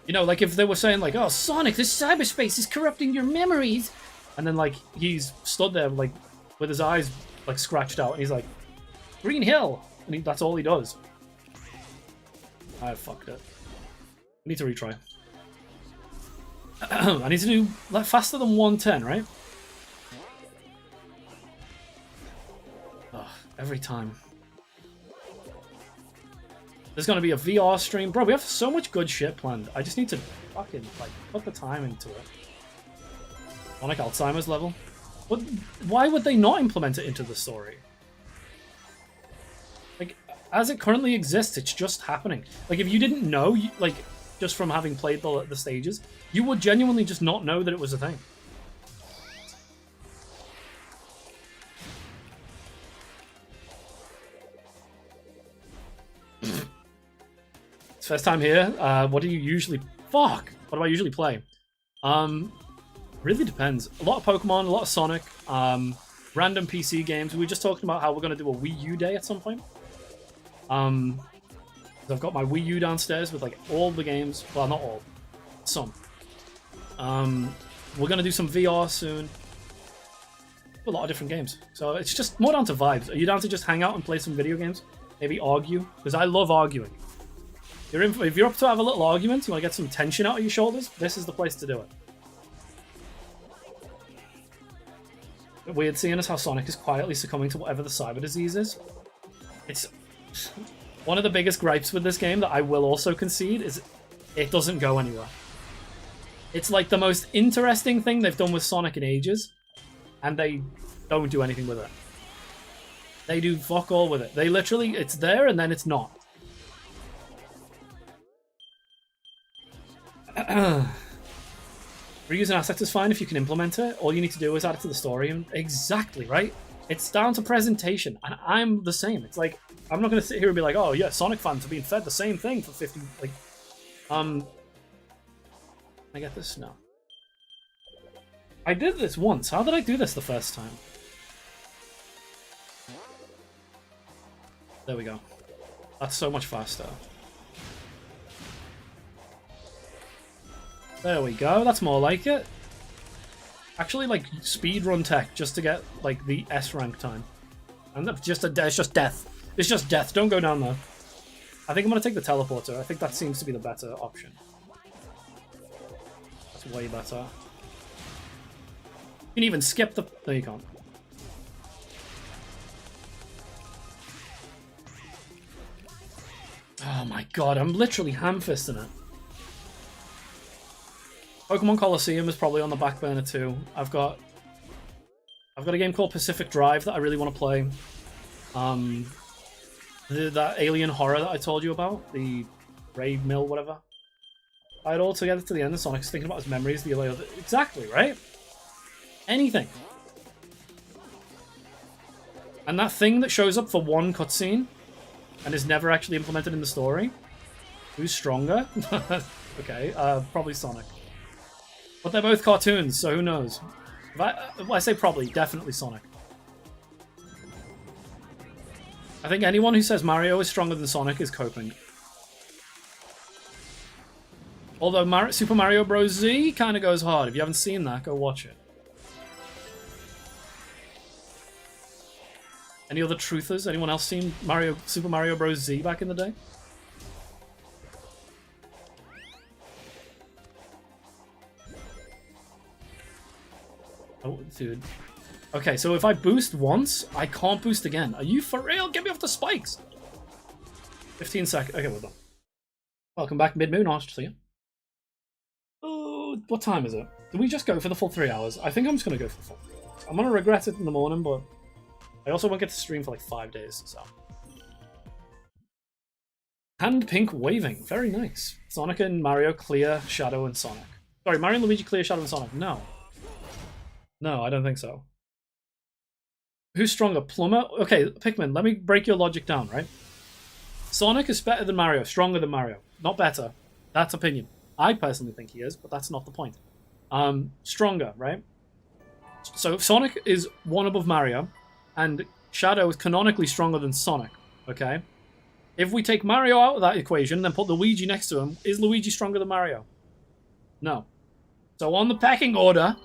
You know, like if they were saying like, "Oh, Sonic, this cyberspace is corrupting your memories," and then like he's stood there like with his eyes like scratched out, and he's like, "Green Hill," and that's all he does. I fucked it. I need to retry. I need to do like faster than 110, right? Ugh, every time. There's gonna be a VR stream. Bro, we have so much good shit planned. I just need to fucking, like, put the time into it. Sonic Alzheimer's level? But why would they not implement it into the story? Like, as it currently exists, it's just happening. Like, if you didn't know, like, just from having played the stages, you would genuinely just not know that it was a thing. First time here. What do you usually... Fuck! What do I usually play? Really depends. A lot of Pokemon, a lot of Sonic, random PC games. We were just talking about how we're going to do a Wii U day at some point. I've got my Wii U downstairs with like all the games. Well, not all. Some. We're going to do some VR soon. A lot of different games. So it's just more down to vibes. Are you down to just hang out and play some video games? Maybe argue? Because I love arguing. If you're up to have a little argument, you want to get some tension out of your shoulders, this is the place to do it. Weird seeing as how Sonic is quietly succumbing to whatever the cyber disease is. It's one of the biggest gripes with this game that I will also concede is it doesn't go anywhere. It's like the most interesting thing they've done with Sonic in ages, and they don't do anything with it. They do fuck all with it. They literally, it's there and then it's not. Reusing assets is fine if you can implement it. All you need to do is add it to the story. And exactly, right? It's down to presentation. And I'm the same. It's like, I'm not going to sit here and be like, oh yeah, Sonic fans are being fed the same thing for 50, like, I get this? No. I did this once. How did I do this the first time? There we go. That's so much faster. There we go, that's more like it. Actually, like, speedrun tech just to get, like, the S rank time. And it's just death. It's just death, don't go down there. I think I'm gonna take the teleporter. I think that seems to be the better option. That's way better. You can even skip the... No, you can't. Oh my god, I'm literally ham-fisting it. Pokemon Colosseum is probably on the back burner too. I've got a game called Pacific Drive that I really want to play. That alien horror that I told you about, the Ray Mill, whatever. I'd all together to the end of Sonic's thinking about his memories. Exactly, right? Anything. And that thing that shows up for one cutscene and is never actually implemented in the story. Who's stronger? Okay, probably Sonic. But they're both cartoons, so who knows? If I say probably, definitely Sonic. I think anyone who says Mario is stronger than Sonic is coping. Although Super Mario Bros. Z kind of goes hard. If you haven't seen that, go watch it. Any other truthers? Anyone else seen Super Mario Bros. Z back in the day? Oh, dude. Okay, so if I boost once, I can't boost again. Are you for real? Get me off the spikes! 15 seconds. Okay, we're done. Welcome back, Mid-Moon. I'll see you. Oh, what time is it? Did we just go for the full 3 hours? I think I'm just going to go for the full 3 hours. I'm going to regret it in the morning, but I also won't get to stream for like 5 days, so. Hand pink waving. Very nice. Sonic and Mario clear Shadow and Sonic. Sorry, Mario and Luigi clear Shadow and Sonic. No. No, I don't think so. Who's stronger? Plumber? Okay, Pikmin, let me break your logic down, right? Sonic is better than Mario, stronger than Mario. Not better. That's opinion. I personally think he is, but that's not the point. Stronger, right? So Sonic is one above Mario, and Shadow is canonically stronger than Sonic, okay? If we take Mario out of that equation, then put Luigi next to him, is Luigi stronger than Mario? No. So on the pecking order,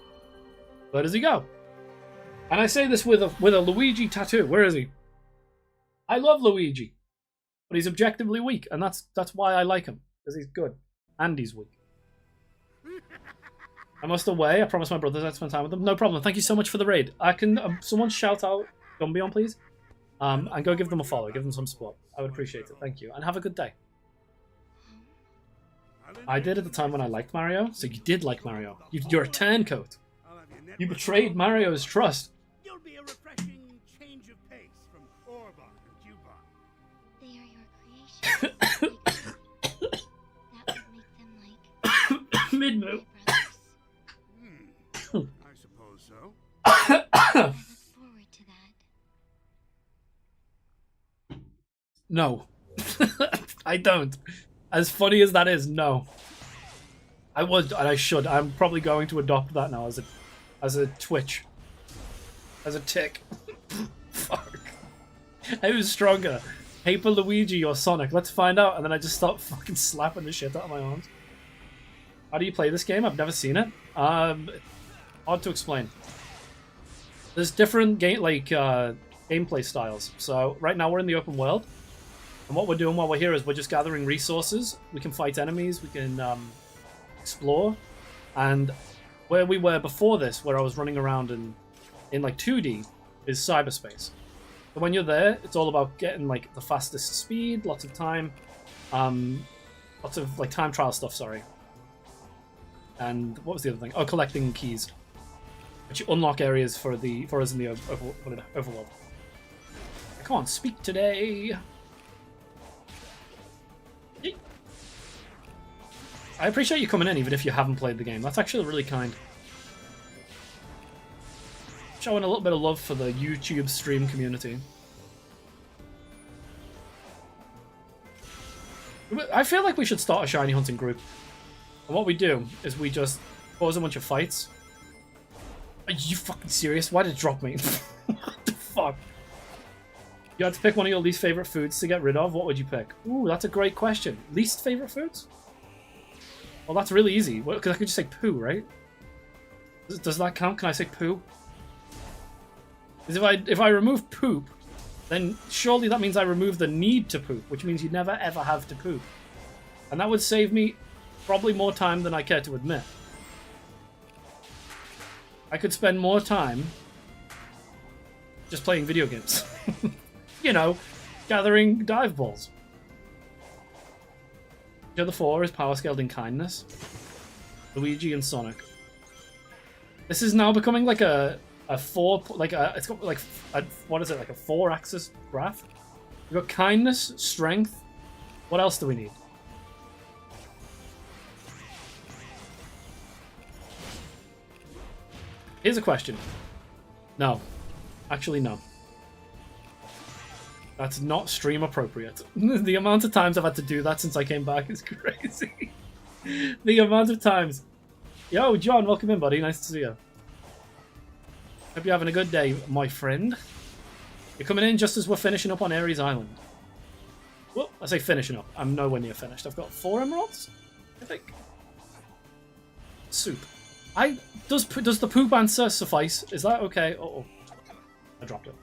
where does he go? And I say this with a Luigi tattoo. Where is he? I love Luigi, but he's objectively weak, and that's why I like him, because he's good and he's weak. I must away. I promised my brothers I'd spend time with them. No problem. Thank you so much for the raid. I can someone shout out Gumbion, please, and go give them a follow. Give them some support. I would appreciate it. Thank you, and have a good day. I did at the time when I liked Mario, so you did like Mario. You're a turncoat. You betrayed Mario's trust. You'll be a refreshing change of pace from Orbach and Cubot. They are your creations. That would make them like Mid-move. my brothers. I suppose so. I look forward to that. No. I don't. As funny as that is, no. I would, and I should. I'm probably going to adopt that now as a twitch. As a tick. Fuck. Who's stronger? Paper Luigi or Sonic? Let's find out, and then I just start fucking slapping the shit out of my arms. How do you play this game? I've never seen it. Hard to explain. There's different gameplay styles. So right now we're in the open world. And what we're doing while we're here is we're just gathering resources. We can fight enemies. We can explore. And where we were before this, where I was running around in like 2D, is cyberspace. So when you're there, it's all about getting like the fastest speed, lots of time, lots of like time trial stuff. Sorry. And what was the other thing? Oh, collecting keys, which unlock areas for us in the overworld. I can't speak today. I appreciate you coming in, even if you haven't played the game. That's actually really kind. Showing a little bit of love for the YouTube stream community. I feel like we should start a shiny hunting group. And what we do is we just pose a bunch of fights. Are you fucking serious? Why did it drop me? What the fuck? You had to pick one of your least favorite foods to get rid of. What would you pick? Ooh, that's a great question. Least favorite foods? Well, that's really easy. Because I could just say poo, right? Does that count? Can I say poo? Because if I remove poop, then surely that means I remove the need to poop, which means you never ever have to poop. And that would save me probably more time than I care to admit. I could spend more time just playing video games. You know, gathering dive balls. The other four is power scaled in kindness. Luigi and Sonic. This is now becoming like a four, like a, it's got like a, what is it, like a 4-axis graph? We've got kindness, strength. What else do we need? Here's a question. No. Actually, no. That's not stream appropriate. The amount of times I've had to do that since I came back is crazy. The amount of times. Yo, John, welcome in, buddy. Nice to see you. Hope you're having a good day, my friend. You're coming in just as we're finishing up on Ares Island. Well, I say finishing up. I'm nowhere near finished. I've got 4 emeralds, I think. Soup. Does the poop answer suffice? Is that okay? Uh-oh. I dropped it.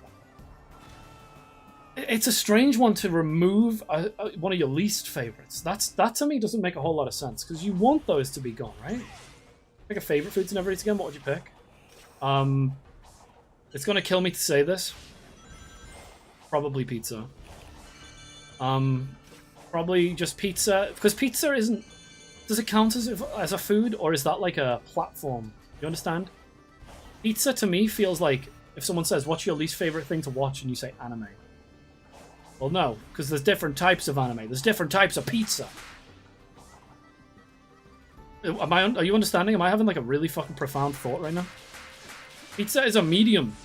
It's a strange one to remove one of your least favorites. That to me doesn't make a whole lot of sense, because you want those to be gone, right? Pick a favorite foods and everything again. What would you pick? It's gonna kill me to say this. Probably pizza. Probably just pizza, because pizza isn't. Does it count as a food, or is that like a platform? You understand? Pizza to me feels like if someone says, "What's your least favorite thing to watch?" and you say anime. Well, no, because there's different types of anime. There's different types of pizza. Are you understanding? Am I having like a really fucking profound thought right now? Pizza is a medium,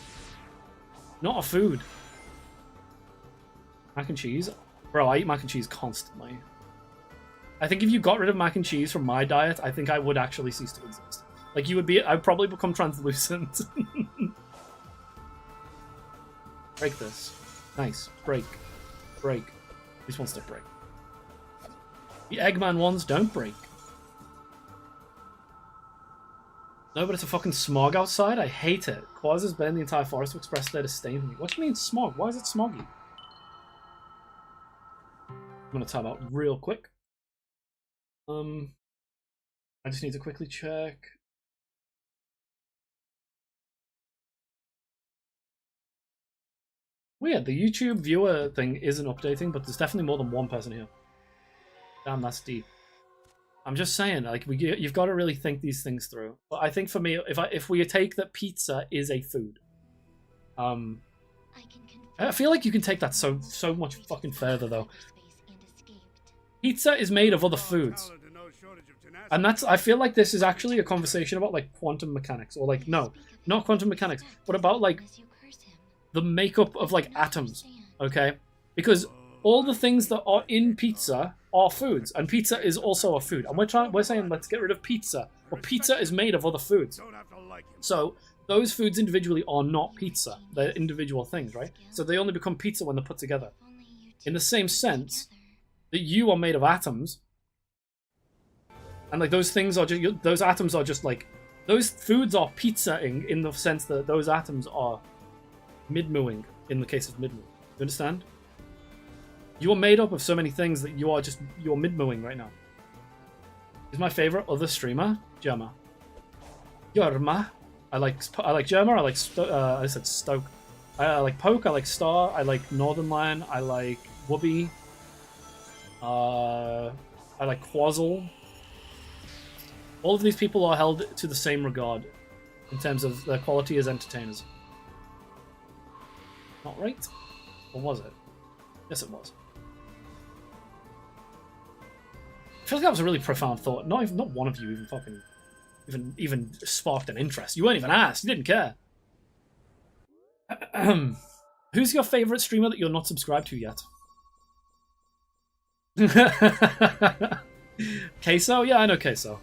not a food. Mac and cheese? Bro, I eat mac and cheese constantly. I think if you got rid of mac and cheese from my diet, I think I would actually cease to exist. Like, I'd probably become translucent. Break this. Nice. Break. Break. These ones don't break. The Eggman ones don't break. No, but it's a fucking smog outside. I hate it. Quaz has burned the entire forest to express their disdain for me. What do you mean smog? Why is it smoggy? I'm gonna time out real quick. I just need to quickly check. Weird, the YouTube viewer thing isn't updating, but there's definitely more than one person here. Damn, that's deep. I'm just saying, like, you've got to really think these things through. But I think for me, if we take that pizza is a food, I feel like you can take that so much fucking further though. Pizza is made of other foods, and I feel like this is actually a conversation about like quantum mechanics, or like no, not quantum mechanics, but about like the makeup of like atoms. Okay, because all the things that are in pizza are foods, and pizza is also a food. And we're saying let's get rid of pizza, but pizza is made of other foods. So those foods individually are not pizza; they're individual things, right? So they only become pizza when they're put together. In the same sense that you are made of atoms, and like those things are just those atoms are just like those foods are pizza-ing in the sense that those atoms are Midmuing in the case of Midmu. You understand? You are made up of so many things that you're Midmuing right now. Is my favorite other streamer Germa? Germa. I like Germa. I like I said Stoke. I like Poke. I like Star. I like Northern Lion. I like Whoopi. I like Quazzle. All of these people are held to the same regard in terms of their quality as entertainers. Not right? Or was it? Yes, it was. I feel like that was a really profound thought. Not one of you even fucking even sparked an interest. You weren't even asked. You didn't care. Who's your favorite streamer that you're not subscribed to yet? Queso? Yeah, I know Queso.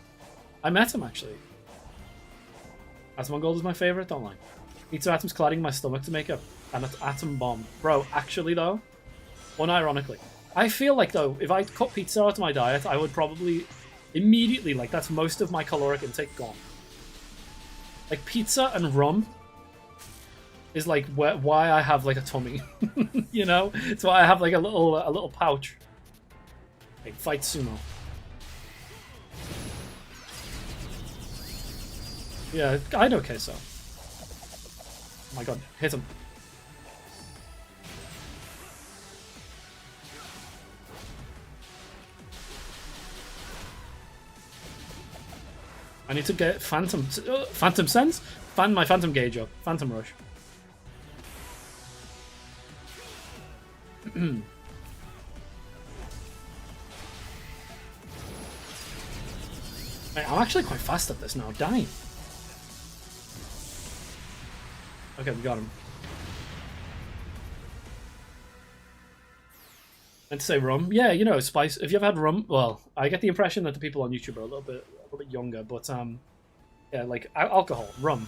I met him actually. Asmongold is my favorite. Don't lie. Pizza atoms colliding my stomach to make an atom bomb. Bro, actually though, unironically, I feel like though, if I cut pizza out of my diet, I would probably immediately, like, that's most of my caloric intake gone. Like, pizza and rum is like why I have like a tummy. You know? It's why I have like a little pouch. Like, fight sumo. Yeah, I know Queso. Oh my god, hit him. I need to get Phantom Sense? My Phantom Gauge up. Phantom Rush. Man, I'm actually quite fast at this now, damn. Okay, we got him. Meant to say rum. Yeah, you know, spice. Have you ever had rum? Well, I get the impression that the people on YouTube are a little bit younger, but yeah, like alcohol, rum.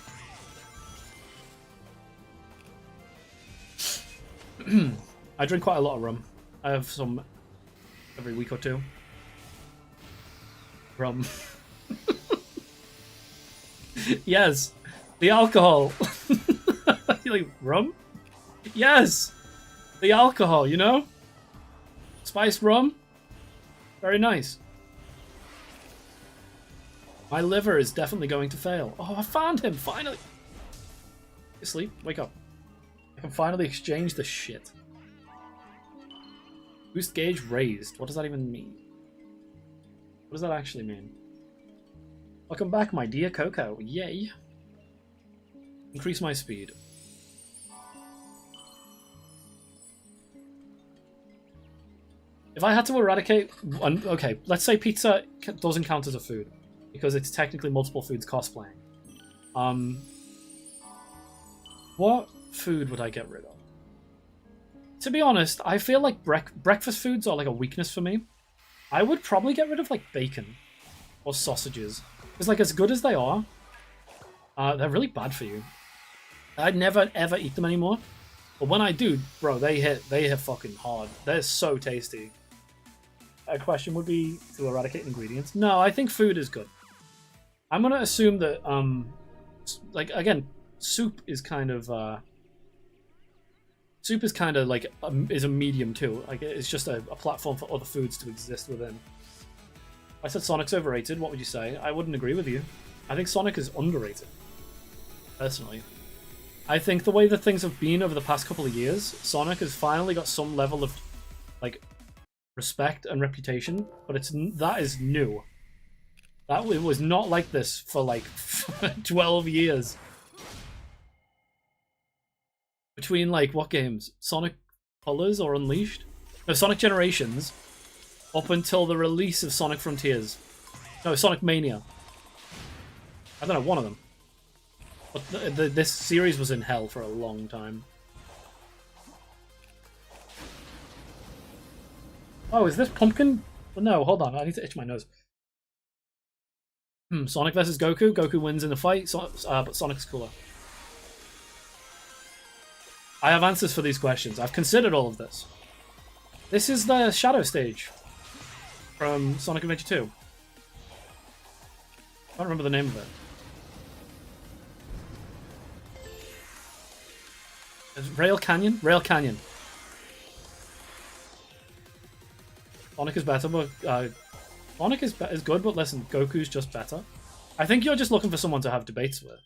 I drink quite a lot of rum. I have some every week or two. Rum. Yes, the alcohol. You like rum? Yes, the alcohol. You know. Spiced rum? Very nice. My liver is definitely going to fail. Oh, I found him, finally! You sleep? Wake up. I can finally exchange the shit. Boost gauge raised. What does that even mean? What does that actually mean? Welcome back, my dear Coco. Yay. Increase my speed. If I had to eradicate one, okay, let's say pizza doesn't count as a food because it's technically multiple foods cosplaying. What food would I get rid of? To be honest, I feel like breakfast foods are like a weakness for me. I would probably get rid of like bacon or sausages because, like, as good as they are, they're really bad for you. I'd never ever eat them anymore. But when I do, bro, they hit fucking hard. They're so tasty. A question would be to eradicate ingredients. No, I think food is good. I'm gonna assume that like again, soup is kind of like is a medium too. Like it's just a platform for other foods to exist within. I said Sonic's overrated. What would you say? I wouldn't agree with you. I think Sonic is underrated. Personally, I think the way that things have been over the past couple of years, Sonic has finally got some level of like respect and reputation, but that is new. That it was not like this for like 12 years. Between like what games? Sonic Colors or Unleashed? No, Sonic Generations. Up until the release of Sonic Frontiers. No, Sonic Mania. I don't know, one of them. But this series was in hell for a long time. Oh, is this Pumpkin? Well, no, hold on. I need to itch my nose. Sonic versus Goku. Goku wins in the fight, but Sonic's cooler. I have answers for these questions. I've considered all of this. This is the Shadow stage from Sonic Adventure 2. I don't remember the name of it. Is it Rail Canyon? Rail Canyon. Sonic is better, but Sonic is good, but listen, Goku's just better. I think you're just looking for someone to have debates with.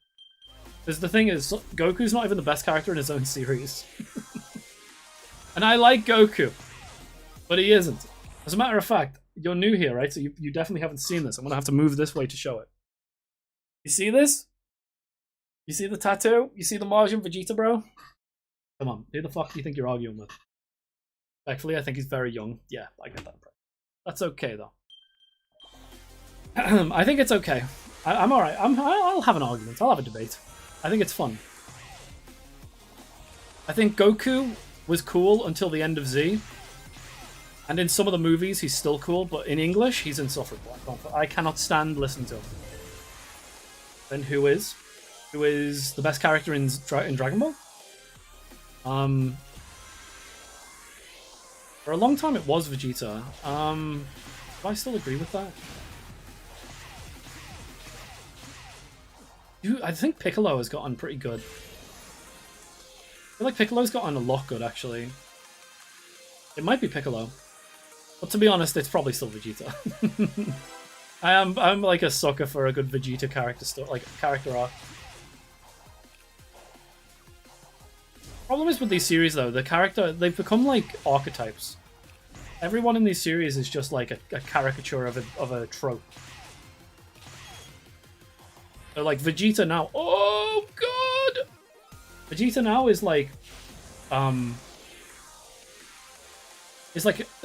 Because the thing is, Goku's not even the best character in his own series. And I like Goku, but he isn't. As a matter of fact, you're new here, right? So you definitely haven't seen this. I'm going to have to move this way to show it. You see this? You see the tattoo? You see the Martian Vegeta, bro? Come on, who the fuck do you think you're arguing with? Respectfully, I think he's very young. Yeah, I get that. That's okay, though. I think it's okay. I'm alright. I'll have an argument. I'll have a debate. I think it's fun. I think Goku was cool until the end of Z. And in some of the movies, he's still cool, but in English, he's insufferable. I cannot stand listening to him. Then who is? Who is the best character in Dragon Ball? For a long time, it was Vegeta. Do I still agree with that? I think Piccolo has gotten pretty good. I feel like Piccolo's gotten a lot good, actually. It might be Piccolo. But to be honest, it's probably still Vegeta. I'm like a sucker for a good Vegeta character arc. Problem is with these series, though, they've become like archetypes. Everyone in these series is just like a caricature of a trope. So like Vegeta now, oh god! Vegeta now is like,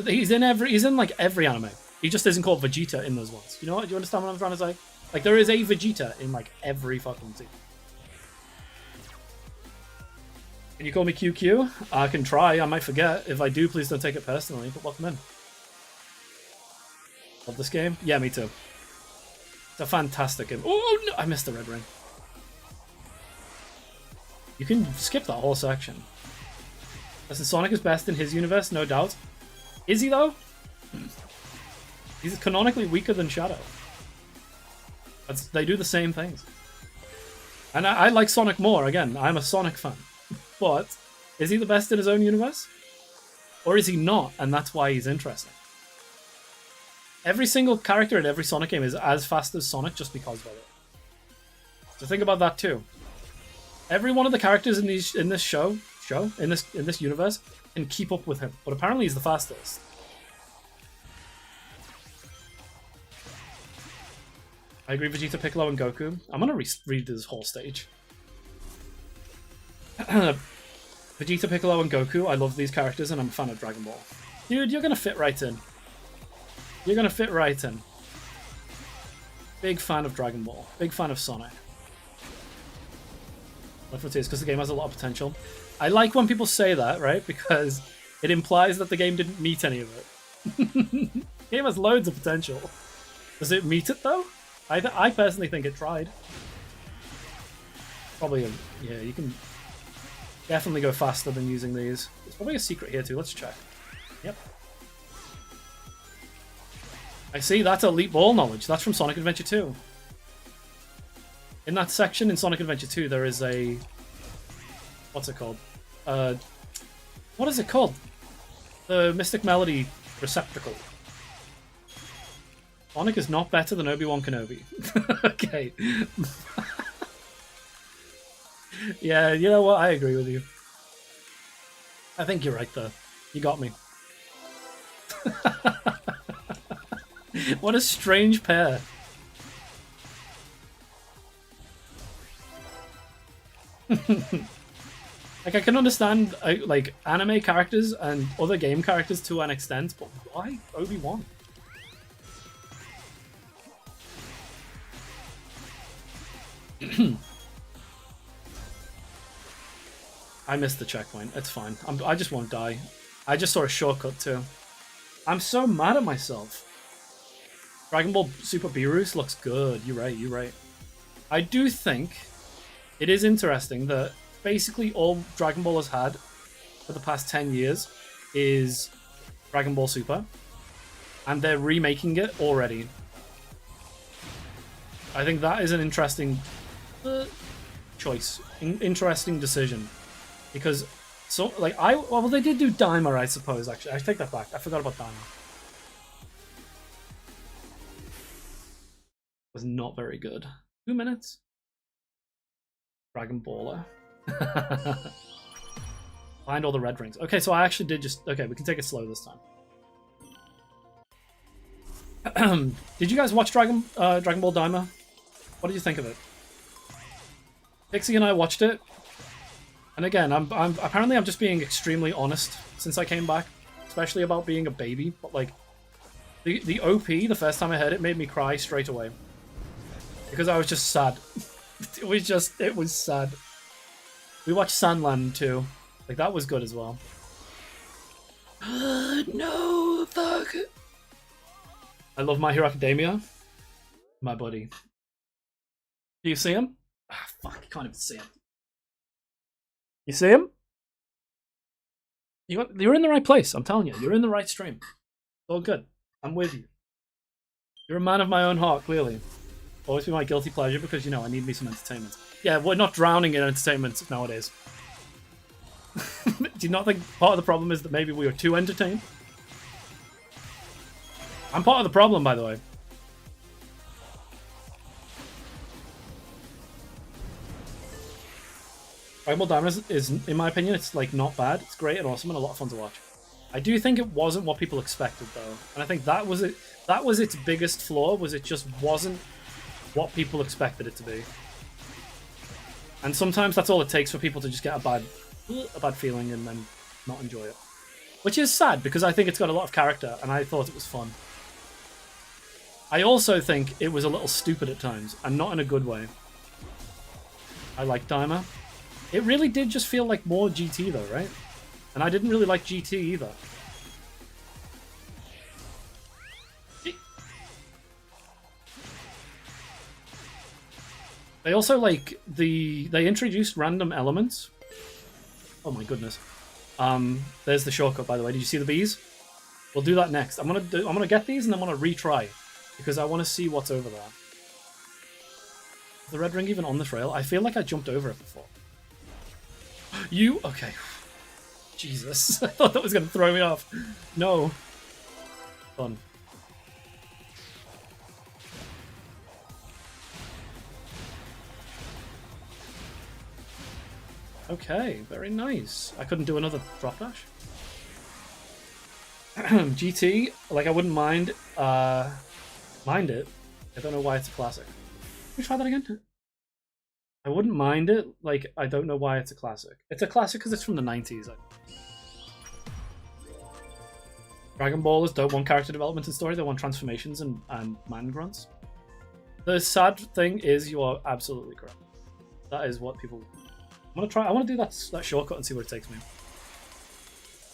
he's in like every anime. He just isn't called Vegeta in those ones. You know what? Do you understand what I'm trying to say? Like there is a Vegeta in like every fucking team. Can you call me QQ? I can try. I might forget. If I do, please don't take it personally. But welcome in. Love this game. Yeah, me too. It's a fantastic game. Oh no! I missed the red ring. You can skip that whole section. Listen, Sonic is best in his universe, no doubt. Is he though? He's canonically weaker than Shadow. They do the same things. And I like Sonic more. Again, I'm a Sonic fan. But is he the best in his own universe? Or is he not, and that's why he's interesting? Every single character in every Sonic game is as fast as Sonic just because of it. So think about that too. Every one of the characters in this universe can keep up with him, but apparently he's the fastest. I agree, Vegeta, Piccolo, and Goku. I'm gonna read this whole stage. Vegeta, Piccolo, and Goku. I love these characters, and I'm a fan of Dragon Ball. Dude, you're gonna fit right in. You're gonna fit right in. Big fan of Dragon Ball. Big fan of Sonic. Left Frontiers, because the game has a lot of potential. I like when people say that, right? Because it implies that the game didn't meet any of it. The game has loads of potential. Does it meet it, though? I personally think it tried. Probably, yeah, you can definitely go faster than using these. There's probably a secret here, too. Let's check. Yep. I see, that's Elite Ball knowledge. That's from Sonic Adventure 2. In that section in Sonic Adventure 2, there is a... What's it called? What is it called? The Mystic Melody receptacle. Sonic is not better than Obi-Wan Kenobi. Okay. Yeah, you know what? I agree with you. I think you're right there. You got me. What a strange pair. Like, I can understand like anime characters and other game characters to an extent, but why Obi-Wan? I missed the checkpoint. It's fine. I just won't die. I just saw a shortcut too. I'm so mad at myself. Dragon Ball Super Beerus looks good. You're right. You're right. I do think it is interesting that basically all Dragon Ball has had for the past 10 years is Dragon Ball Super, and they're remaking it already. I think that is an interesting choice, interesting decision, because so like well they did do Daima, I suppose. Actually, I take that back. I forgot about Daima. It was not very good. 2 minutes. Dragon Baller. Find all the red rings. Okay, so I actually did just... Okay, we can take it slow this time. Did you guys watch Dragon Ball Daima? What did you think of it? Pixie and I watched it, and again, I'm apparently I'm just being extremely honest since I came back, especially about being a baby. But like, the OP, the first time I heard it, made me cry straight away because I was just sad. It was sad. We watched Sandland too. Like, that was good as well. No, fuck. I love My Hero Academia. My buddy. Do you see him? Ah, fuck, you can't even see him. You see him? You're in the right place, I'm telling you. You're in the right stream. It's all good. I'm with you. You're a man of my own heart, clearly. Always be my guilty pleasure because, you know, I need me some entertainment. Yeah, we're not drowning in entertainment nowadays. Do you not think part of the problem is that maybe we were too entertained? I'm part of the problem, by the way. Dragon Ball Daima is, in my opinion, it's like not bad. It's great and awesome and a lot of fun to watch. I do think it wasn't what people expected, though, and I think that was it. That was its biggest flaw. Was it just wasn't what people expected it to be. And sometimes that's all it takes for people to just get a bad feeling and then not enjoy it. Which is sad, because I think it's got a lot of character, and I thought it was fun. I also think it was a little stupid at times, and not in a good way. I like Daima. It really did just feel like more GT though, right? And I didn't really like GT either. They also they introduced random elements. Oh my goodness. There's the shortcut, by the way. Did you see the bees? We'll do that next. I'm gonna get these and I'm gonna retry because I want to see what's over there. Is the red ring even on this rail? I feel like I jumped over it before. Okay. Jesus. I thought that was gonna throw me off. No. Fun. Okay, very nice. I couldn't do another drop dash. GT, like I wouldn't mind it. I don't know why it's a classic. Can we try that again? I wouldn't mind it. Like, I don't know why it's a classic. It's a classic because it's from the 90s. Dragon Ballers don't want character development and story. They want transformations and man grunts. The sad thing is, you are absolutely correct. That is what people... I want to do that shortcut and see where it takes me.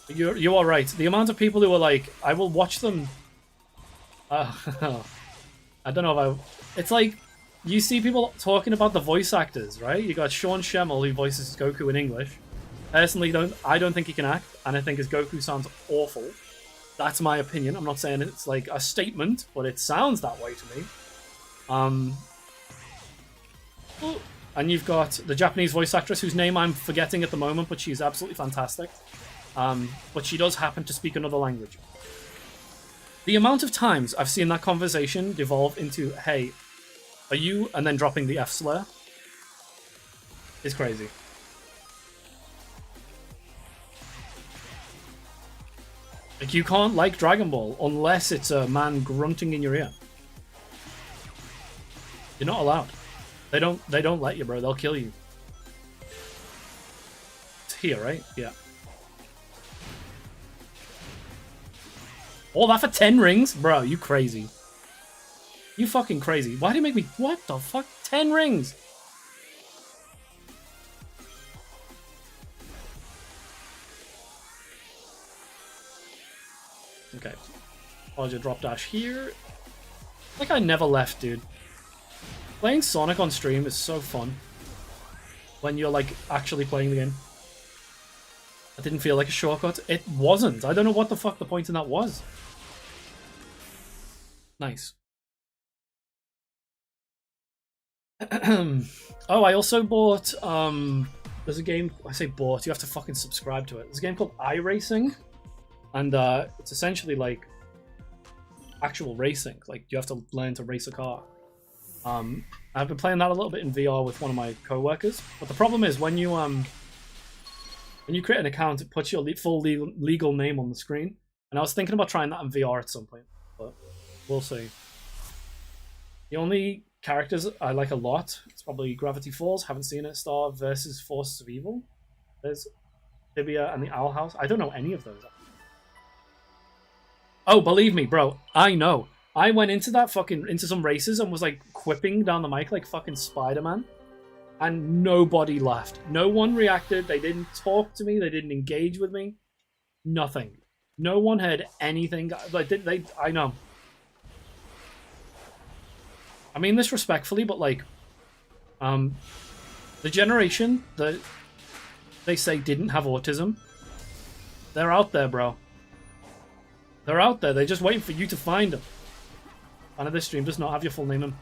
You are right. The amount of people who are like, I will watch them... I don't know if I... It's like, you see people talking about the voice actors, right? You got Sean Schemmel, who voices Goku in English. Personally, I don't think he can act, and I think his Goku sounds awful. That's my opinion. I'm not saying it's like a statement, but it sounds that way to me. And you've got the Japanese voice actress whose name I'm forgetting at the moment, but she's absolutely fantastic. But she does happen to speak another language. The amount of times I've seen that conversation devolve into, hey, are you, and then dropping the F slur, is crazy. Like, you can't like Dragon Ball unless it's a man grunting in your ear. You're not allowed. They don't let you, bro. They'll kill you. It's here, right? Yeah. All that for 10 rings? Bro, you crazy. You fucking crazy. Why do you make me... What the fuck? 10 rings? Okay. I'll just drop dash here. Like I never left, dude. Playing Sonic on stream is so fun. When you're like actually playing the game. It didn't feel like a shortcut. It wasn't. I don't know what the fuck the point in that was. Nice. Oh, I also bought there's a game, I say bought, you have to fucking subscribe to it. There's a game called iRacing. And it's essentially like actual racing. Like you have to learn to race a car. I've been playing that a little bit in VR with one of my co-workers. But the problem is when you create an account, it puts your full legal name on the screen. And I was thinking about trying that in VR at some point, but we'll see. The only characters I like a lot, it's probably Gravity Falls, haven't seen it, Star versus Forces of Evil. There's Tibia and the Owl House. I don't know any of those. Oh, believe me, bro, I know. I went into some races and was like quipping down the mic like fucking Spider-Man. And nobody laughed. No one reacted. They didn't talk to me. They didn't engage with me. Nothing. No one heard anything. Like I know. I mean this respectfully, but like, the generation that they say didn't have autism, they're out there, bro. They're out there. They're just waiting for you to find them. Fan of this stream does not have your full name in.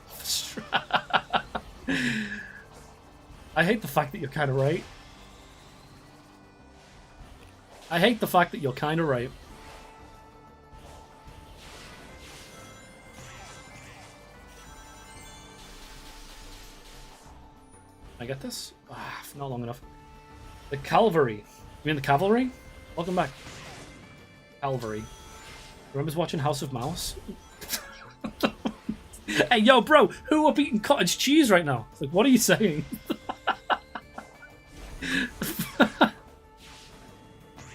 I hate the fact that you're kind of right. I hate the fact that you're kind of right. Can I get this? Ah, not long enough. The Cavalry. You mean the Cavalry? Welcome back. Cavalry. Remembers watching House of Mouse? Hey, yo, bro, who up eating cottage cheese right now? Like, what are you saying?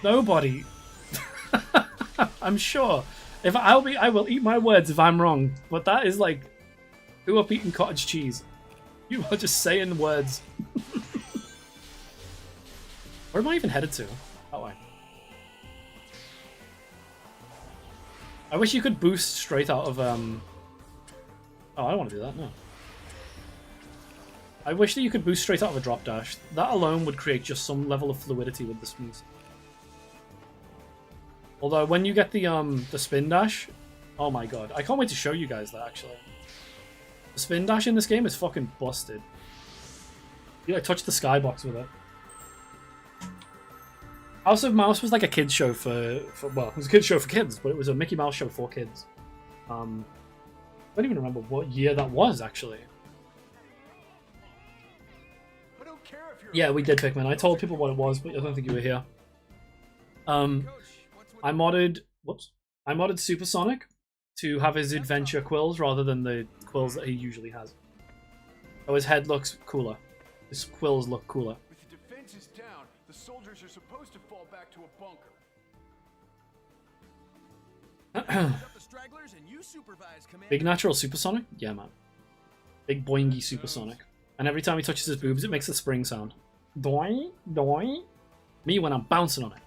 Nobody. I'm sure. I will eat my words if I'm wrong. But that is like, who up eating cottage cheese? You are just saying words. Where am I even headed to? That way. I wish you could boost straight out of Oh, I don't want to do that, no. I wish that you could boost straight out of a drop dash. That alone would create just some level of fluidity with the smooth. Although when you get the spin dash, oh my god, I can't wait to show you guys that actually. The spin dash in this game is fucking busted. You like touch the skybox with it. House of Mouse was like a kids show for well, it was a kids show for kids, but it was a Mickey Mouse show for kids. I don't even remember what year that was actually. I don't care if you're Yeah, we did, Pikmin. I told people what it was, but I don't think you were here. I modded Supersonic to have his adventure quills rather than the quills that he usually has. So his head looks cooler. His quills look cooler. With the defenses down, the soldiers are supposed to fall back to a bunker. Up the stragglers and you supervise, Commander. Big natural supersonic? Yeah, man. Big boingy supersonic. And every time he touches his boobs, it makes a spring sound. Doing, doing. Me when I'm bouncing on it.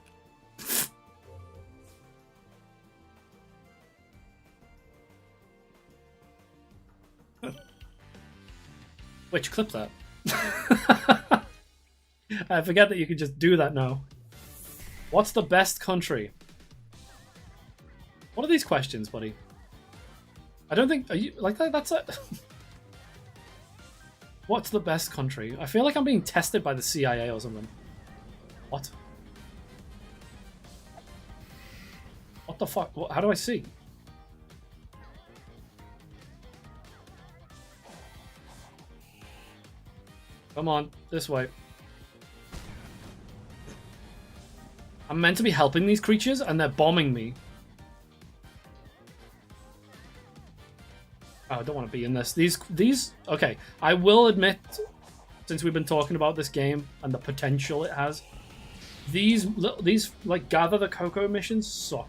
Which clip that? I forget that you could just do that now. What's the best country? What are these questions, buddy? I don't think... Are you... Like, that's it. What's the best country? I feel like I'm being tested by the CIA or something. What? What the fuck? How do I see? Come on, this way. I'm meant to be helping these creatures and they're bombing me. Oh, I don't want to be in this. These, okay. I will admit, since we've been talking about this game and the potential it has, these like gather the cocoa missions suck.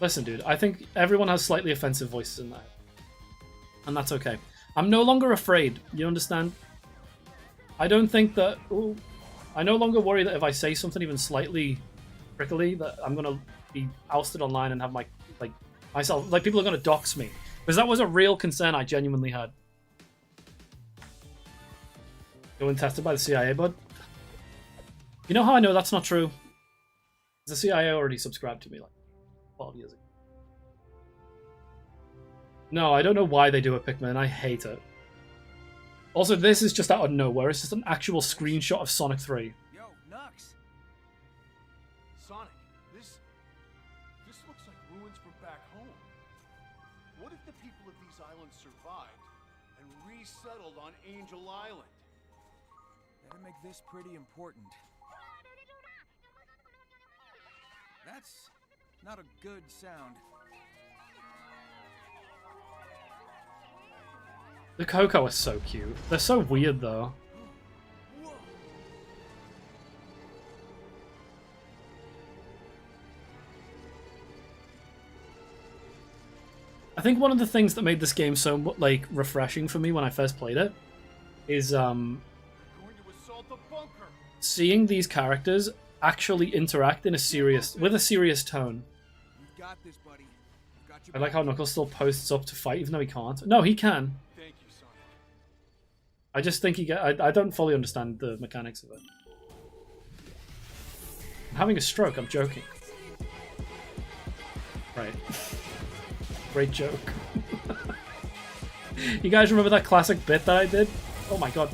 Listen, dude, I think everyone has slightly offensive voices in that. And that's okay. I'm no longer afraid, you understand? I don't think that... Ooh, I no longer worry that if I say something even slightly prickly, that I'm going to be ousted online and have myself... Like, people are going to dox me. Because that was a real concern I genuinely had. Going tested by the CIA, bud? You know how I know that's not true? The CIA already subscribed to me, like, 12 years ago. No, I don't know why they do it, Pikmin. I hate it. Also, this is just out of nowhere. It's just an actual screenshot of Sonic 3. Yo, Nux. Sonic, this looks like ruins from back home. What if the people of these islands survived and resettled on Angel Island? That'd make this pretty important. That's not a good sound. The Coco are so cute. They're so weird, though. I think one of the things that made this game so, like, refreshing for me when I first played it is, Going to assault the bunker. seeing these characters actually interact in a serious, with a serious tone. You've got this, buddy. You've got your I like how Knuckles still posts up to fight, even though he can't. No, he can. Thank you, Sonic. I just think I don't fully understand the mechanics of it. I'm having a stroke, I'm joking. Right. Great joke. You guys remember that classic bit that I did? Oh my god.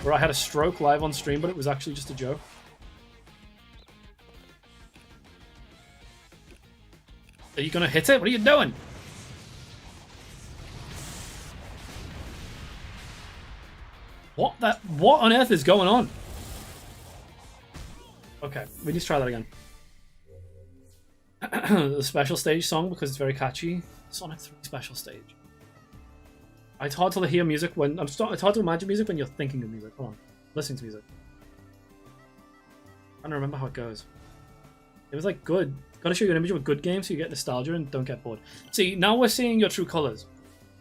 Where I had a stroke live on stream, but it was actually just a joke. Are you gonna hit it? What are you doing? What on earth is going on? Okay, we need to try that again. The special stage song, because it's very catchy. Sonic 3 special stage. It's hard to hear music when... It's hard to imagine music when you're thinking of music. Come on, listening to music. I don't remember how it goes. It was like good. Gotta show you an image of a good game so you get nostalgia and don't get bored. See, now we're seeing your true colors.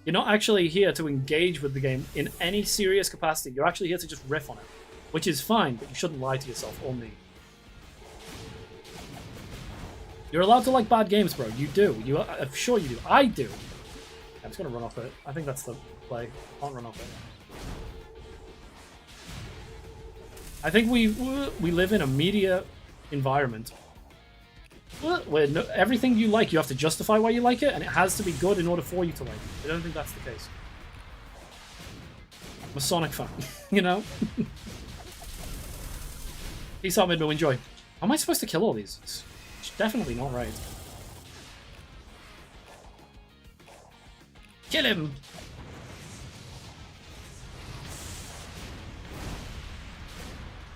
You're not actually here to engage with the game in any serious capacity. You're actually here to just riff on it. Which is fine, but you shouldn't lie to yourself or me. You're allowed to like bad games, bro. You do. I'm sure you do. I do. I'm just gonna run off it. I think that's the play. Can't run off it. I think we live in a media environment where everything you like, you have to justify why you like it, and it has to be good in order for you to like it. I don't think that's the case. I'm a Sonic fan, you know? Peace out, Midmo. Enjoy. How am I supposed to kill all these? It's definitely not right. Kill him!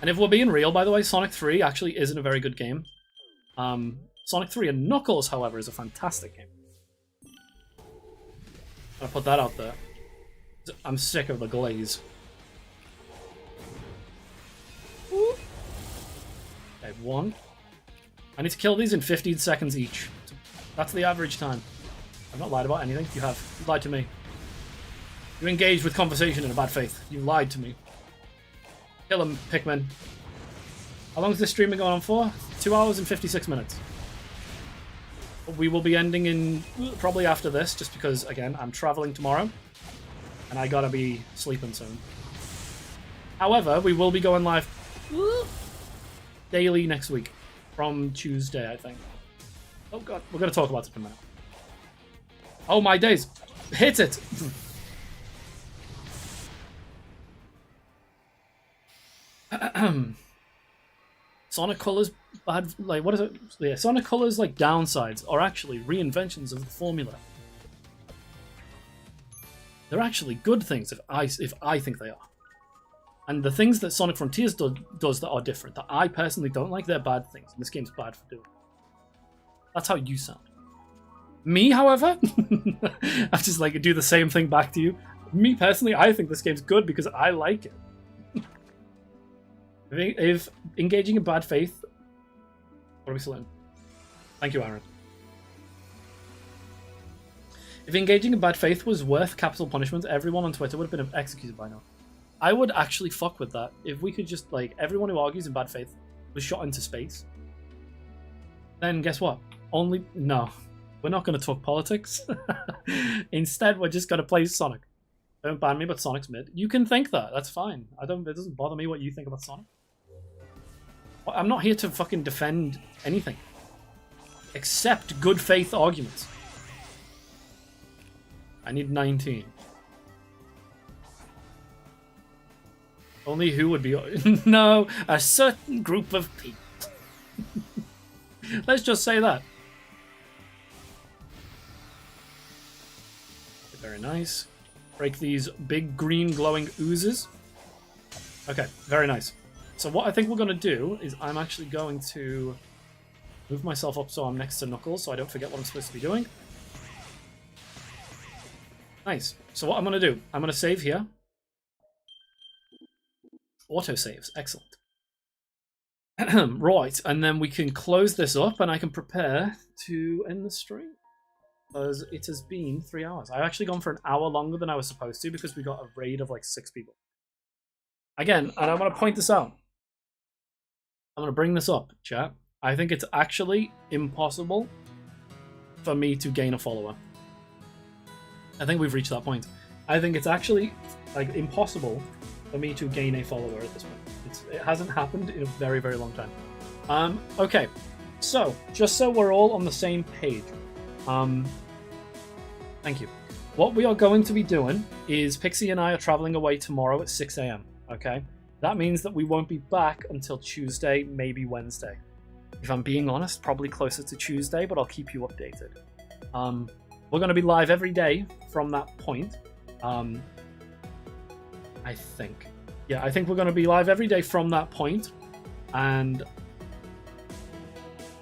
And if we're being real, by the way, Sonic 3 actually isn't a very good game. Sonic 3 and Knuckles, however, is a fantastic game. I'll put that out there. I'm sick of the glaze. Okay, one. I need to kill these in 15 seconds each. That's the average time. I've not lied about anything. You have. You lied to me. You engaged with conversation in a bad faith. You lied to me. Kill him, Pikmin. How long is this stream going on for? 2 hours and 56 minutes. We will be ending in probably after this, just because, again, I'm traveling tomorrow. And I gotta be sleeping soon. However, we will be going live daily next week. From Tuesday, I think. Oh god, we're gonna talk about it in a minute. Oh my days! Hit it! Sonic Colors bad, like, what is it? Yeah, Sonic Colors, like, downsides are actually reinventions of the formula. They're actually good things if I think they are. And the things that Sonic Frontiers does that are different, that I personally don't like, they're bad things. And this game's bad for doing. That's how you sound. Me, however, I just like do the same thing back to you. Me personally, I think this game's good because I like it. If engaging in bad faith, what are we still in? Thank you, Aaron. If engaging in bad faith was worth capital punishment, everyone on Twitter would have been executed by now. I would actually fuck with that. If we could just, like, everyone who argues in bad faith was shot into space, then guess what? No. We're not going to talk politics. Instead, we're just going to play Sonic. Don't ban me, but Sonic's mid. You can think that. That's fine. It doesn't bother me what you think about Sonic. I'm not here to fucking defend anything. Except good faith arguments. I need 19. Only who would be... No, a certain group of people. Let's just say that. Very nice. Break these big green glowing oozes. Okay, very nice. So what I think we're going to do is I'm actually going to move myself up so I'm next to Knuckles so I don't forget what I'm supposed to be doing. Nice. So what I'm going to do, I'm going to save here. Auto saves. Excellent. Right, and then we can close this up and I can prepare to end the stream. Because it has been 3 hours. I've actually gone for an hour longer than I was supposed to because we got a raid of like 6 people. Again, and I want to point this out. I'm going to bring this up, chat. I think it's actually impossible for me to gain a follower. I think we've reached that point. I think it's actually like impossible for me to gain a follower at this point. It hasn't happened in a very, very long time. Okay, so just so we're all on the same page. Thank you. What we are going to be doing is Pixie and I are traveling away tomorrow at 6 a.m. Okay? That means that we won't be back until Tuesday, maybe Wednesday. If I'm being honest, probably closer to Tuesday, but I'll keep you updated. We're going to be live every day from that point. I think. Yeah, I think we're going to be live every day from that point. And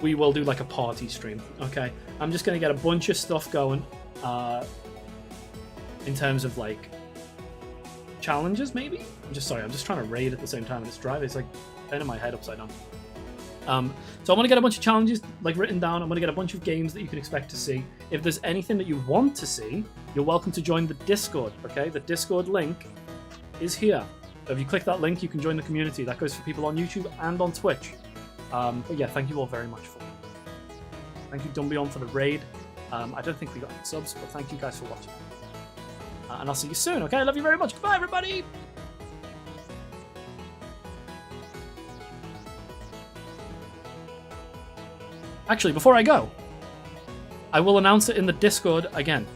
we will do like a party stream. Okay? I'm just going to get a bunch of stuff going. In terms of like challenges, maybe? I'm just trying to raid at the same time and it's driving. It's like turning my head upside down. So I'm going to get a bunch of challenges like written down. I'm going to get a bunch of games that you can expect to see. If there's anything that you want to see, you're welcome to join the Discord, okay? The Discord link is here. So if you click that link, you can join the community. That goes for people on YouTube and on Twitch. But yeah, thank you all very much for it. Thank you, Dumbion, for the raid. I don't think we got any subs, but thank you guys for watching. And I'll see you soon, okay? I love you very much. Goodbye, everybody! Actually, before I go, I will announce it in the Discord again,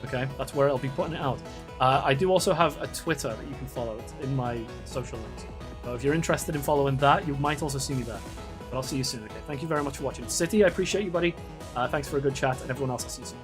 okay? That's where I'll be putting it out. I do also have a Twitter that you can follow. It's in my social links. So if you're interested in following that, you might also see me there. But I'll see you soon, okay? Thank you very much for watching. City, I appreciate you, buddy. Thanks for a good chat, and everyone else, I'll see you soon.